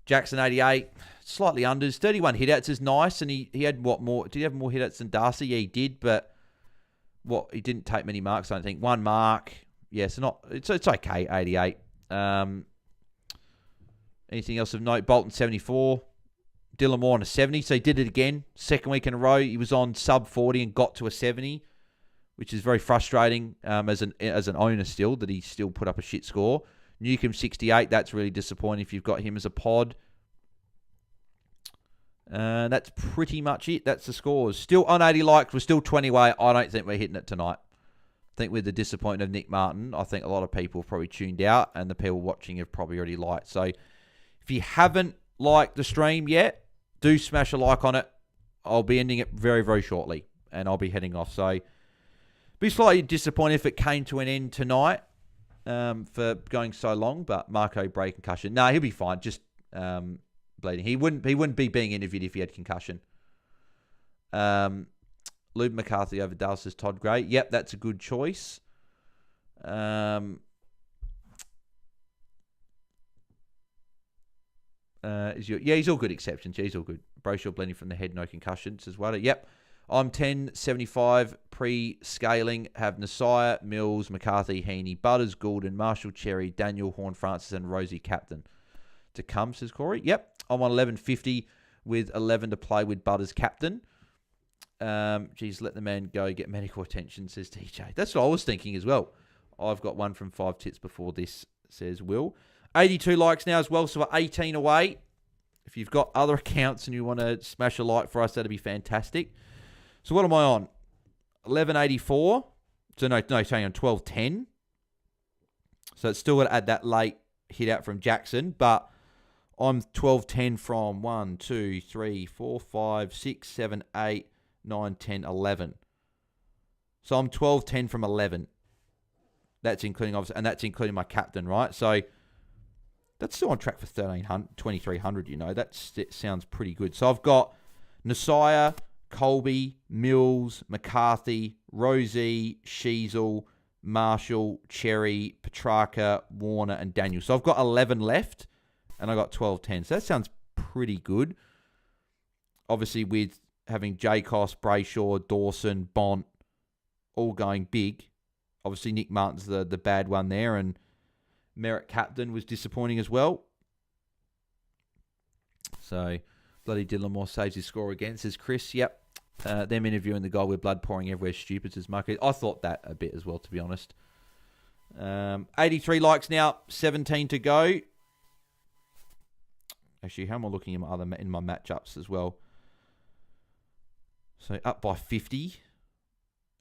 A: Jackson 88, slightly unders. 31 hitouts is nice, and he had more? Did he have more hitouts than Darcy? Yeah, he did, but he didn't take many marks, I don't think. 1 mark. Yeah, it's okay, 88. Anything else of note? Bolton 74. Dylan Moore on a 70, so he did it again. Second week in a row, he was on sub 40 and got to a 70, which is very frustrating as an owner still, that he still put up a shit score. Newcomb 68, that's really disappointing if you've got him as a pod. That's pretty much it. That's the scores. Still on 80 likes, we're still 20 away. I don't think we're hitting it tonight. I think with the disappointment of Nick Martin, I think a lot of people have probably tuned out, and the people watching have probably already liked. So if you haven't liked the stream yet, do smash a like on it. I'll be ending it very, very shortly, and I'll be heading off. So be slightly disappointed if it came to an end tonight. for going so long, but Marco Bray concussion. No, he'll be fine. Just bleeding. He wouldn't be being interviewed if he had concussion. Luke McCarthy over Dale says Todd Gray. Yep, that's a good choice. He's all good exceptions. Yeah, he's all good. Brayshaw blending from the head, no concussions as well. Yep. I'm 10.75 pre-scaling. Have Nasiah, Mills, McCarthy, Heaney, Butters, Goulden, Marshall, Cherry, Daniel, Horn-Francis, and Rosie captain to come, says Corey. Yep. I'm on 11.50 with 11 to play with Butters captain. Geez, let the man go, get medical attention, says TJ. That's what I was thinking as well. I've got one from 5 tits before this, says Will. 82 likes now as well, so we're 18 away. If you've got other accounts and you want to smash a like for us, that'd be fantastic. So what am I on? 1184. So no, saying on 1210. So it's still got to add that late hit out from Jackson, but I'm 1210 from 1, 2, 3, 4, 5, 6, 7, 8, 9, 10, 11. So I'm 1210 from 11. That's including, obviously, and that's including my captain, right? So that's still on track for 2,300, you know. That sounds pretty good. So I've got Nasiah, Colby, Mills, McCarthy, Rosie, Sheasel, Marshall, Cherry, Petrarca, Warner, and Daniel. So I've got 11 left, and I got 12-10. So that sounds pretty good. Obviously, with having Jacos, Brayshaw, Dawson, Bont, all going big. Obviously, Nick Martin's the bad one there, and Merritt captain was disappointing as well. So, bloody Dylan Moore saves his score again, says Chris. Yep. Them interviewing the guy with blood pouring everywhere, stupid, says Marco. I thought that a bit as well, to be honest. 83 likes now, 17 to go. Actually, how am I looking in my matchups as well? So, up by 50.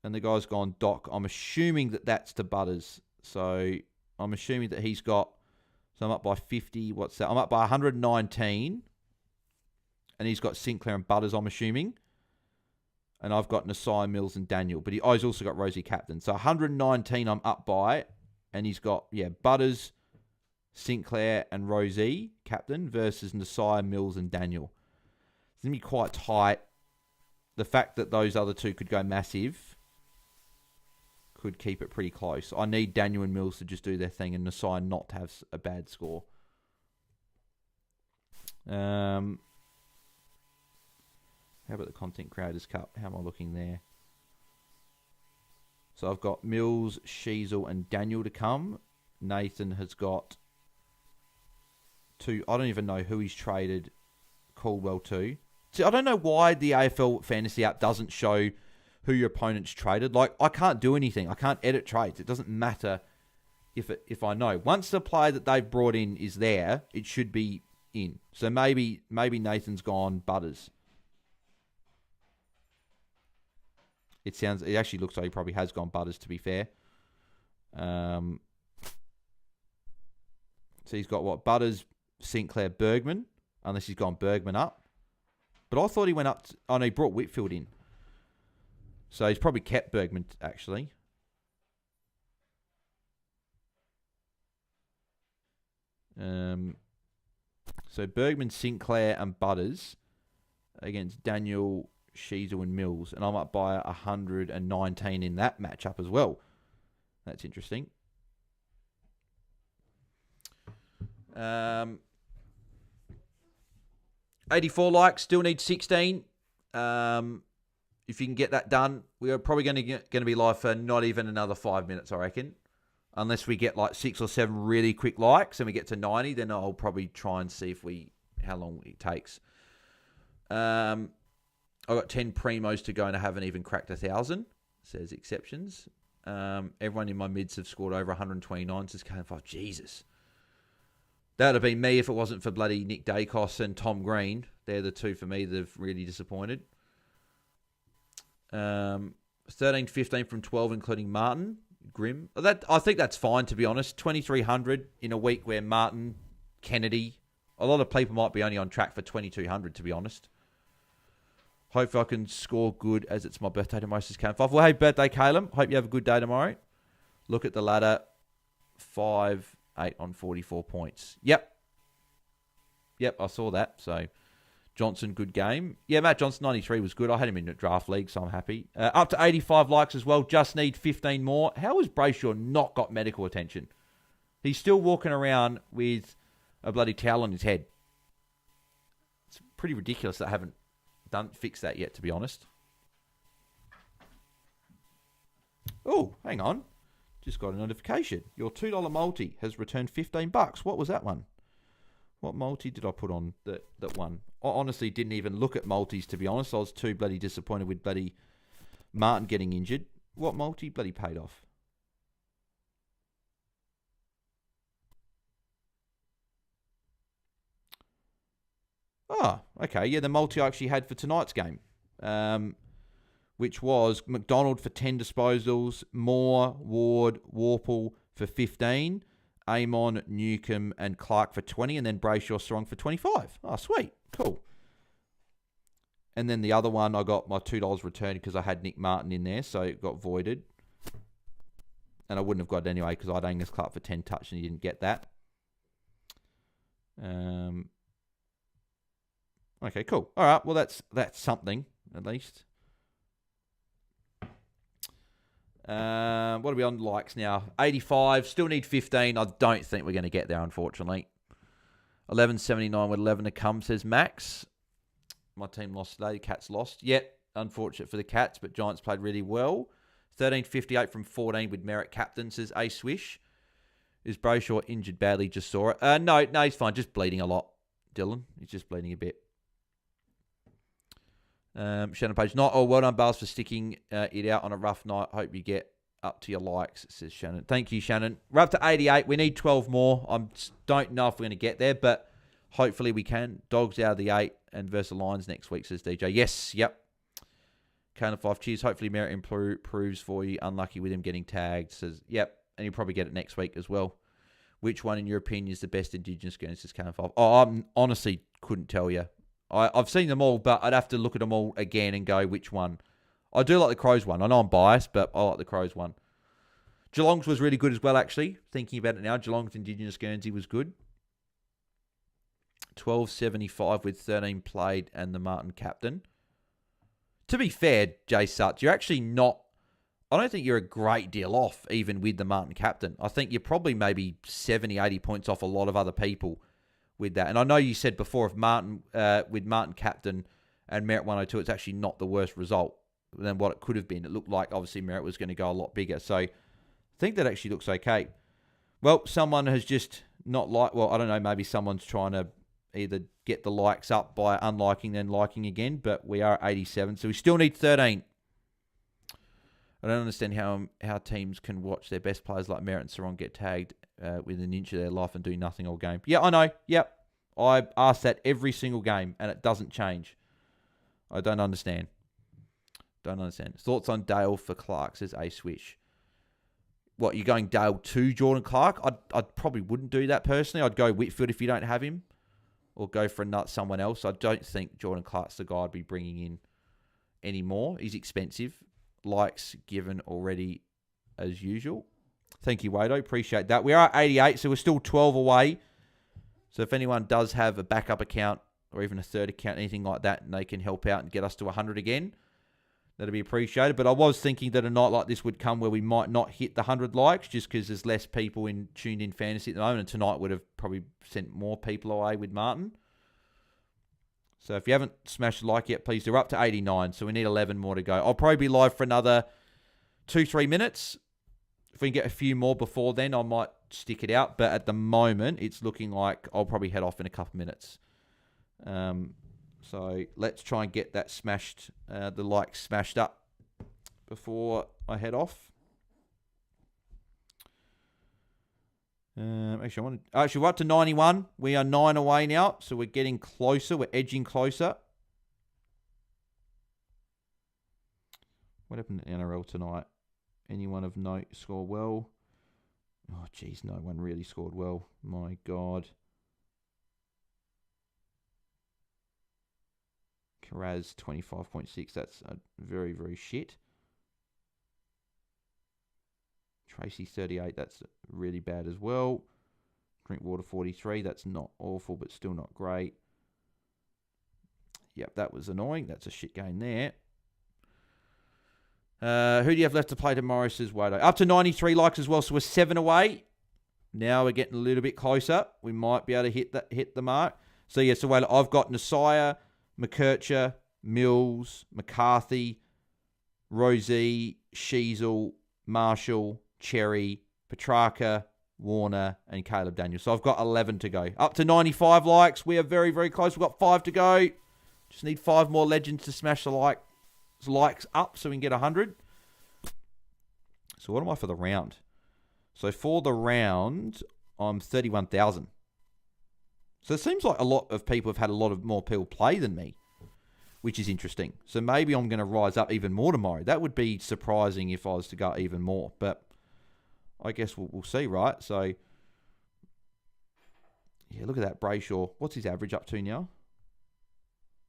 A: And the guy's gone Doc. I'm assuming that that's to Butters. So, I'm assuming that he's got... So, I'm up by 50. What's that? I'm up by 119. And he's got Sinclair and Butters, I'm assuming. And I've got Nasiah, Mills, and Daniel. But he's also got Rosie captain. So, 119 I'm up by. And he's got, Butters, Sinclair, and Rosie captain versus Nasiah, Mills, and Daniel. It's going to be quite tight. The fact that those other two could go massive could keep it pretty close. I need Daniel and Mills to just do their thing and Nasiah not to have a bad score. How about the Content Creators Cup? How am I looking there? So I've got Mills, Sheasel, and Daniel to come. Nathan has got 2. I don't even know who he's traded Caldwell to. See, I don't know why the AFL Fantasy app doesn't show who your opponent's traded. Like, I can't do anything. I can't edit trades. It doesn't matter if I know. Once the player that they've brought in is there, it should be in. So maybe Nathan's gone Butters. It actually looks like he probably has gone Butters, to be fair. So he's got what? Butters, Sinclair, Bergman. Unless he's gone Bergman up. But I thought he went up... no, he brought Whitfield in. So he's probably kept Bergman, actually. So Bergman, Sinclair, and Butters against Daniel, Sheasel, and Mills. And I'm up by 119 in that matchup as well. That's interesting. 84 likes, still need 16. If you can get that done, we are probably going to be live for not even another 5 minutes, I reckon. Unless we get like 6 or 7 really quick likes and we get to 90, then I'll probably try and see how long it takes. I've got 10 primos to go and I haven't even cracked 1,000, says exceptions. Everyone in my mids have scored over 129, says K5. Jesus. That would have been me if it wasn't for bloody Nick Dacos and Tom Green. They're the two for me that have really disappointed. 13, 15 from 12, including Martin. Grim. I think that's fine, to be honest. 2,300 in a week where Martin, Kennedy, a lot of people might be only on track for 2,200, to be honest. Hopefully I can score good as it's my birthday tomorrow, says Cam5. Well, hey, birthday, Caleb. Hope you have a good day tomorrow. Look at the ladder. 5, 8 on 44 points. Yep, I saw that. So, Johnson, good game. Yeah, Matt Johnson, 93 was good. I had him in a draft league, so I'm happy. Up to 85 likes as well. Just need 15 more. How has Brayshaw not got medical attention? He's still walking around with a bloody towel on his head. It's pretty ridiculous that I haven't fixed that yet, to be honest. Oh, hang on. Just got a notification. Your $2 multi has returned $15. What was that one? What multi did I put on that one? I honestly didn't even look at multis, to be honest. I was too bloody disappointed with bloody Martin getting injured. What multi bloody paid off? Oh, okay. Yeah, the multi I actually had for tonight's game, which was McDonald for 10 disposals, Moore, Ward, Warple for 15, Amon, Newcomb, and Clark for 20, and then Brayshaw Strong for 25. Oh, sweet. Cool. And then the other one, I got my $2 returned because I had Nick Martin in there, so it got voided. And I wouldn't have got it anyway because I had Angus Clark for 10 touch and he didn't get that. Okay, cool. All right, well, that's something, at least. What are we on likes now? 85. Still need 15. I don't think we're going to get there, unfortunately. 11.79 with 11 to come, says Max. My team lost today. The Cats lost. Yet, unfortunate for the Cats, but Giants played really well. 13.58 from 14 with Merritt captain, says A Swish. Is Brayshaw injured badly? Just saw it. No, he's fine. Just bleeding a lot, Dylan. He's just bleeding a bit. Shannon Page, well done, Bales, for sticking it out on a rough night. Hope you get up to your likes, says Shannon. Thank you, Shannon. We're up to 88. We need 12 more. I don't know if we're going to get there, but hopefully we can. Dogs out of the 8 and versus Lions next week, says DJ. Yes, yep. Kane 5, cheers. Hopefully Merritt improves for you. Unlucky with him getting tagged, says, yep. And you'll probably get it next week as well. Which one, in your opinion, is the best Indigenous game, says Kane 5? Oh, I honestly couldn't tell you. I've seen them all, but I'd have to look at them all again and go, which one? I do like the Crows one. I know I'm biased, but I like the Crows one. Geelong's was really good as well, actually. Thinking about it now, Geelong's Indigenous Guernsey was good. 12.75 with 13 played and the Martin captain. To be fair, Jay Sutts, you're actually not... I don't think you're a great deal off, even with the Martin captain. I think you're probably maybe 70, 80 points off a lot of other people with that. And I know you said before, if Martin with Martin captain and Merritt 102, it's actually not the worst result than what it could have been. It looked like, obviously, Merritt was going to go a lot bigger. So I think that actually looks okay. Well, someone has just not liked... Well, I don't know, maybe someone's trying to either get the likes up by unliking then liking again, but we are at 87, so we still need 13. I don't understand how teams can watch their best players like Merritt and Sarong get tagged within an inch of their life and do nothing all game. Yeah, I know. Yep. I ask that every single game, and it doesn't change. I don't understand. Thoughts on Dale for Clark, says A Swish. What, you're going Dale to Jordan Clark? I probably wouldn't do that personally. I'd go Whitfield if you don't have him, or go for someone else. I don't think Jordan Clark's the guy I'd be bringing in anymore. He's expensive. Likes given already as usual. Thank you, Wado. Appreciate that. We are at 88, so we're still 12 away. So if anyone does have a backup account or even a third account, anything like that, and they can help out and get us to 100 again, that'd be appreciated. But I was thinking that a night like this would come where we might not hit the 100 likes just because there's less people tuned in fantasy at the moment. And tonight would have probably sent more people away with Martin. So if you haven't smashed the like yet, please do. We're up to 89, so we need 11 more to go. I'll probably be live for another 2-3 minutes. If we can get a few more before then, I might stick it out. But at the moment, it's looking like I'll probably head off in a couple minutes. So let's try and get that smashed, the likes smashed up before I head off. Actually, we're up to 91. We are 9 away now, so we're getting closer. We're edging closer. What happened to NRL tonight? Anyone of note score well? Oh, geez, no one really scored well. My God. Karaz, 25.6. That's very, very shit. Tracy 38, that's really bad as well. Drinkwater 43, that's not awful, but still not great. Yep, that was annoying. That's a shit game there. Who do you have left to play tomorrow, says Wado? Up to 93 likes as well, so we're 7 away. Now we're getting a little bit closer. We might be able to hit the mark. So, yeah, so Wado, I've got Nasiah, McKercher, Mills, McCarthy, Rosie, Sheasel, Marshall, Cherry, Petrarca, Warner, and Caleb Daniels. So I've got 11 to go. Up to 95 likes. We are very, very close. We've got 5 to go. Just need 5 more legends to smash the likes up so we can get 100. So what am I for the round? So for the round, I'm 31,000. So it seems like a lot of people have had a lot of more people play than me, which is interesting. So maybe I'm going to rise up even more tomorrow. That would be surprising if I was to go even more. But I guess we'll see, right? So, yeah, look at that, Brayshaw. What's his average up to now?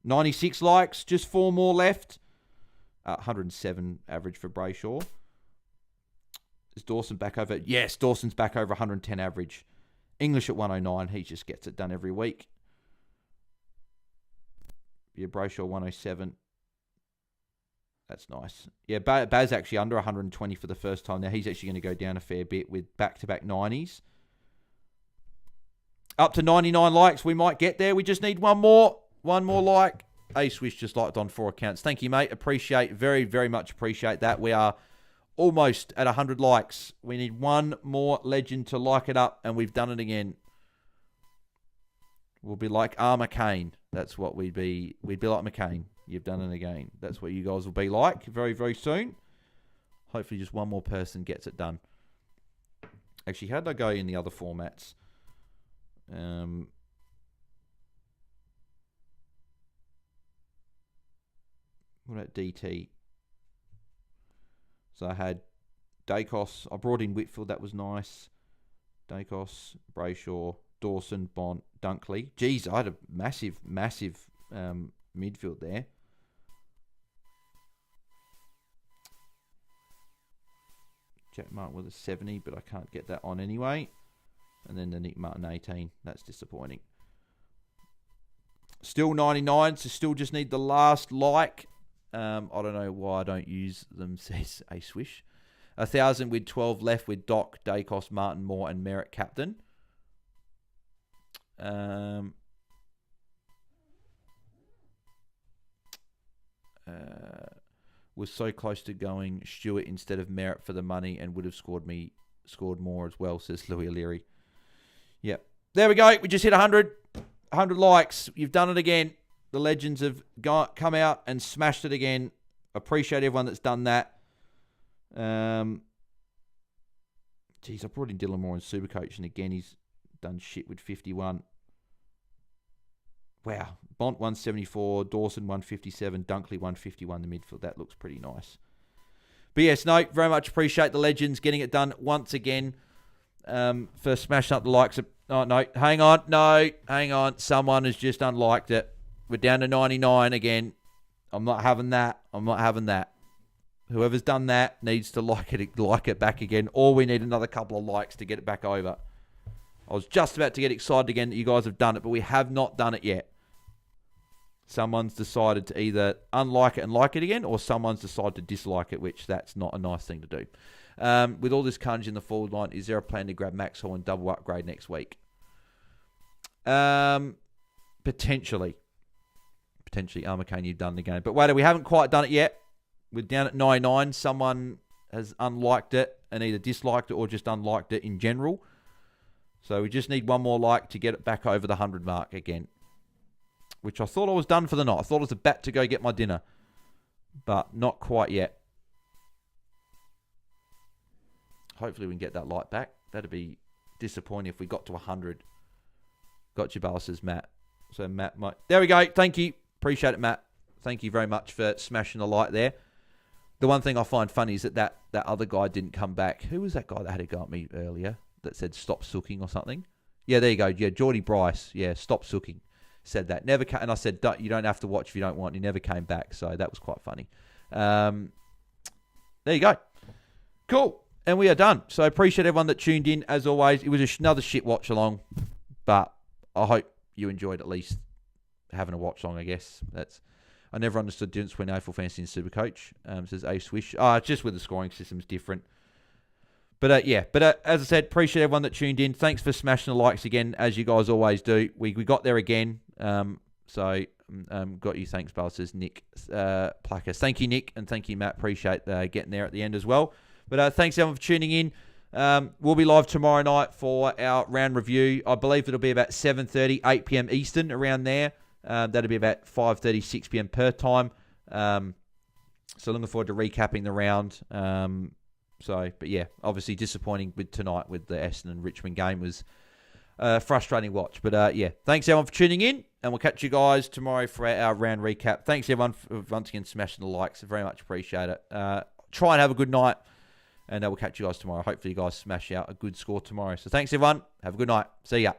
A: 96 likes, just 4 more left. 107 average for Brayshaw. Is Dawson back over? Yes, Dawson's back over 110 average. English at 109. He just gets it done every week. Yeah, Brayshaw 107. That's nice. Yeah, Baz actually under 120 for the first time. Now he's actually going to go down a fair bit with back-to-back 90s. Up to 99 likes. We might get there. We just need one more. One more like. A-Swish just liked on 4 accounts. Thank you, mate. Appreciate, very, very much appreciate that. We are almost at 100 likes. We need one more legend to like it up, and we've done it again. We'll be like McCain. That's what we'd be. We'd be like McCain. You've done it again. That's what you guys will be like very, very soon. Hopefully just one more person gets it done. Actually, how did I go in the other formats? What about DT? So I had Dacos. I brought in Whitfield. That was nice. Dacos, Brayshaw, Dawson, Bont, Dunkley. Geez, I had a massive midfield there. Jack Martin with a 70, but I can't get that on anyway. And then the Nick Martin 18. That's disappointing. Still 99, so still just need the last like. I don't know why I don't use them, says a Swish. 1,000 with 12 left with Doc, Dacos, Martin, Moore, and Merritt captain. Was so close to going Stewart instead of Merritt for the money and would have scored more as well, says Louis O'Leary. Yep. There we go. We just hit 100. 100 likes. You've done it again. The legends have come out and smashed it again. Appreciate everyone that's done that. Geez, I brought in Dylan Moore in Supercoach, and again, he's done shit with 51. Wow. Bont 174, Dawson 157, Dunkley 151 in the midfield. That looks pretty nice. But yes, no, very much appreciate the legends getting it done once again. For smashing up the likes of... Oh, no, hang on. Someone has just unliked it. We're down to 99 again. I'm not having that. Whoever's done that needs to like it back again, or we need another couple of likes to get it back over. I was just about to get excited again that you guys have done it, but we have not done it yet. Someone's decided to either unlike it and like it again, or someone's decided to dislike it, which that's not a nice thing to do. With all this carnage in the forward line, is there a plan to grab Max Hall and double upgrade next week? Potentially. Armacane, you've done the game. But wait, we haven't quite done it yet. We're down at 99. Someone has unliked it and either disliked it or just unliked it in general. So we just need one more like to get it back over the 100 mark again. Which I thought I was done for the night. I thought I was about to go get my dinner. But not quite yet. Hopefully we can get that like back. That'd be disappointing if we got to 100. Got you, Bala, says Matt. So Matt might... There we go. Thank you. Appreciate it, Matt. Thank you very much for smashing the like there. The one thing I find funny is that other guy didn't come back. Who was that guy that had a go at me earlier that said stop sooking or something? Yeah, there you go. Yeah, Jordy Bryce. Yeah, stop sooking. Said that. Never came, and I said, you don't have to watch if you don't want. He never came back, so that was quite funny. There you go. Cool. And we are done. So I appreciate everyone that tuned in. As always, it was another shit watch along. But I hope you enjoyed at least having a watch along, I guess. I never understood the difference between AFL Fantasy and Supercoach. Says A Swish. Just with the scoring system's different. But as I said, appreciate everyone that tuned in. Thanks for smashing the likes again, as you guys always do. We got there again. Got you. Thanks, Bale, says Nick Placas. Thank you, Nick, and thank you, Matt. Appreciate getting there at the end as well. But thanks, everyone, for tuning in. We'll be live tomorrow night for our round review. I believe it'll be about 7:30, 8 p.m. Eastern, around there. That'll be about 5:30, 6 p.m. per time. So looking forward to recapping the round. Obviously disappointing with tonight with the Essendon and Richmond game. Was a frustrating watch. But thanks everyone for tuning in, and we'll catch you guys tomorrow for our round recap. Thanks everyone for once again smashing the likes. I very much appreciate it. Try and have a good night, and we'll catch you guys tomorrow. Hopefully you guys smash out a good score tomorrow. So thanks everyone. Have a good night. See ya.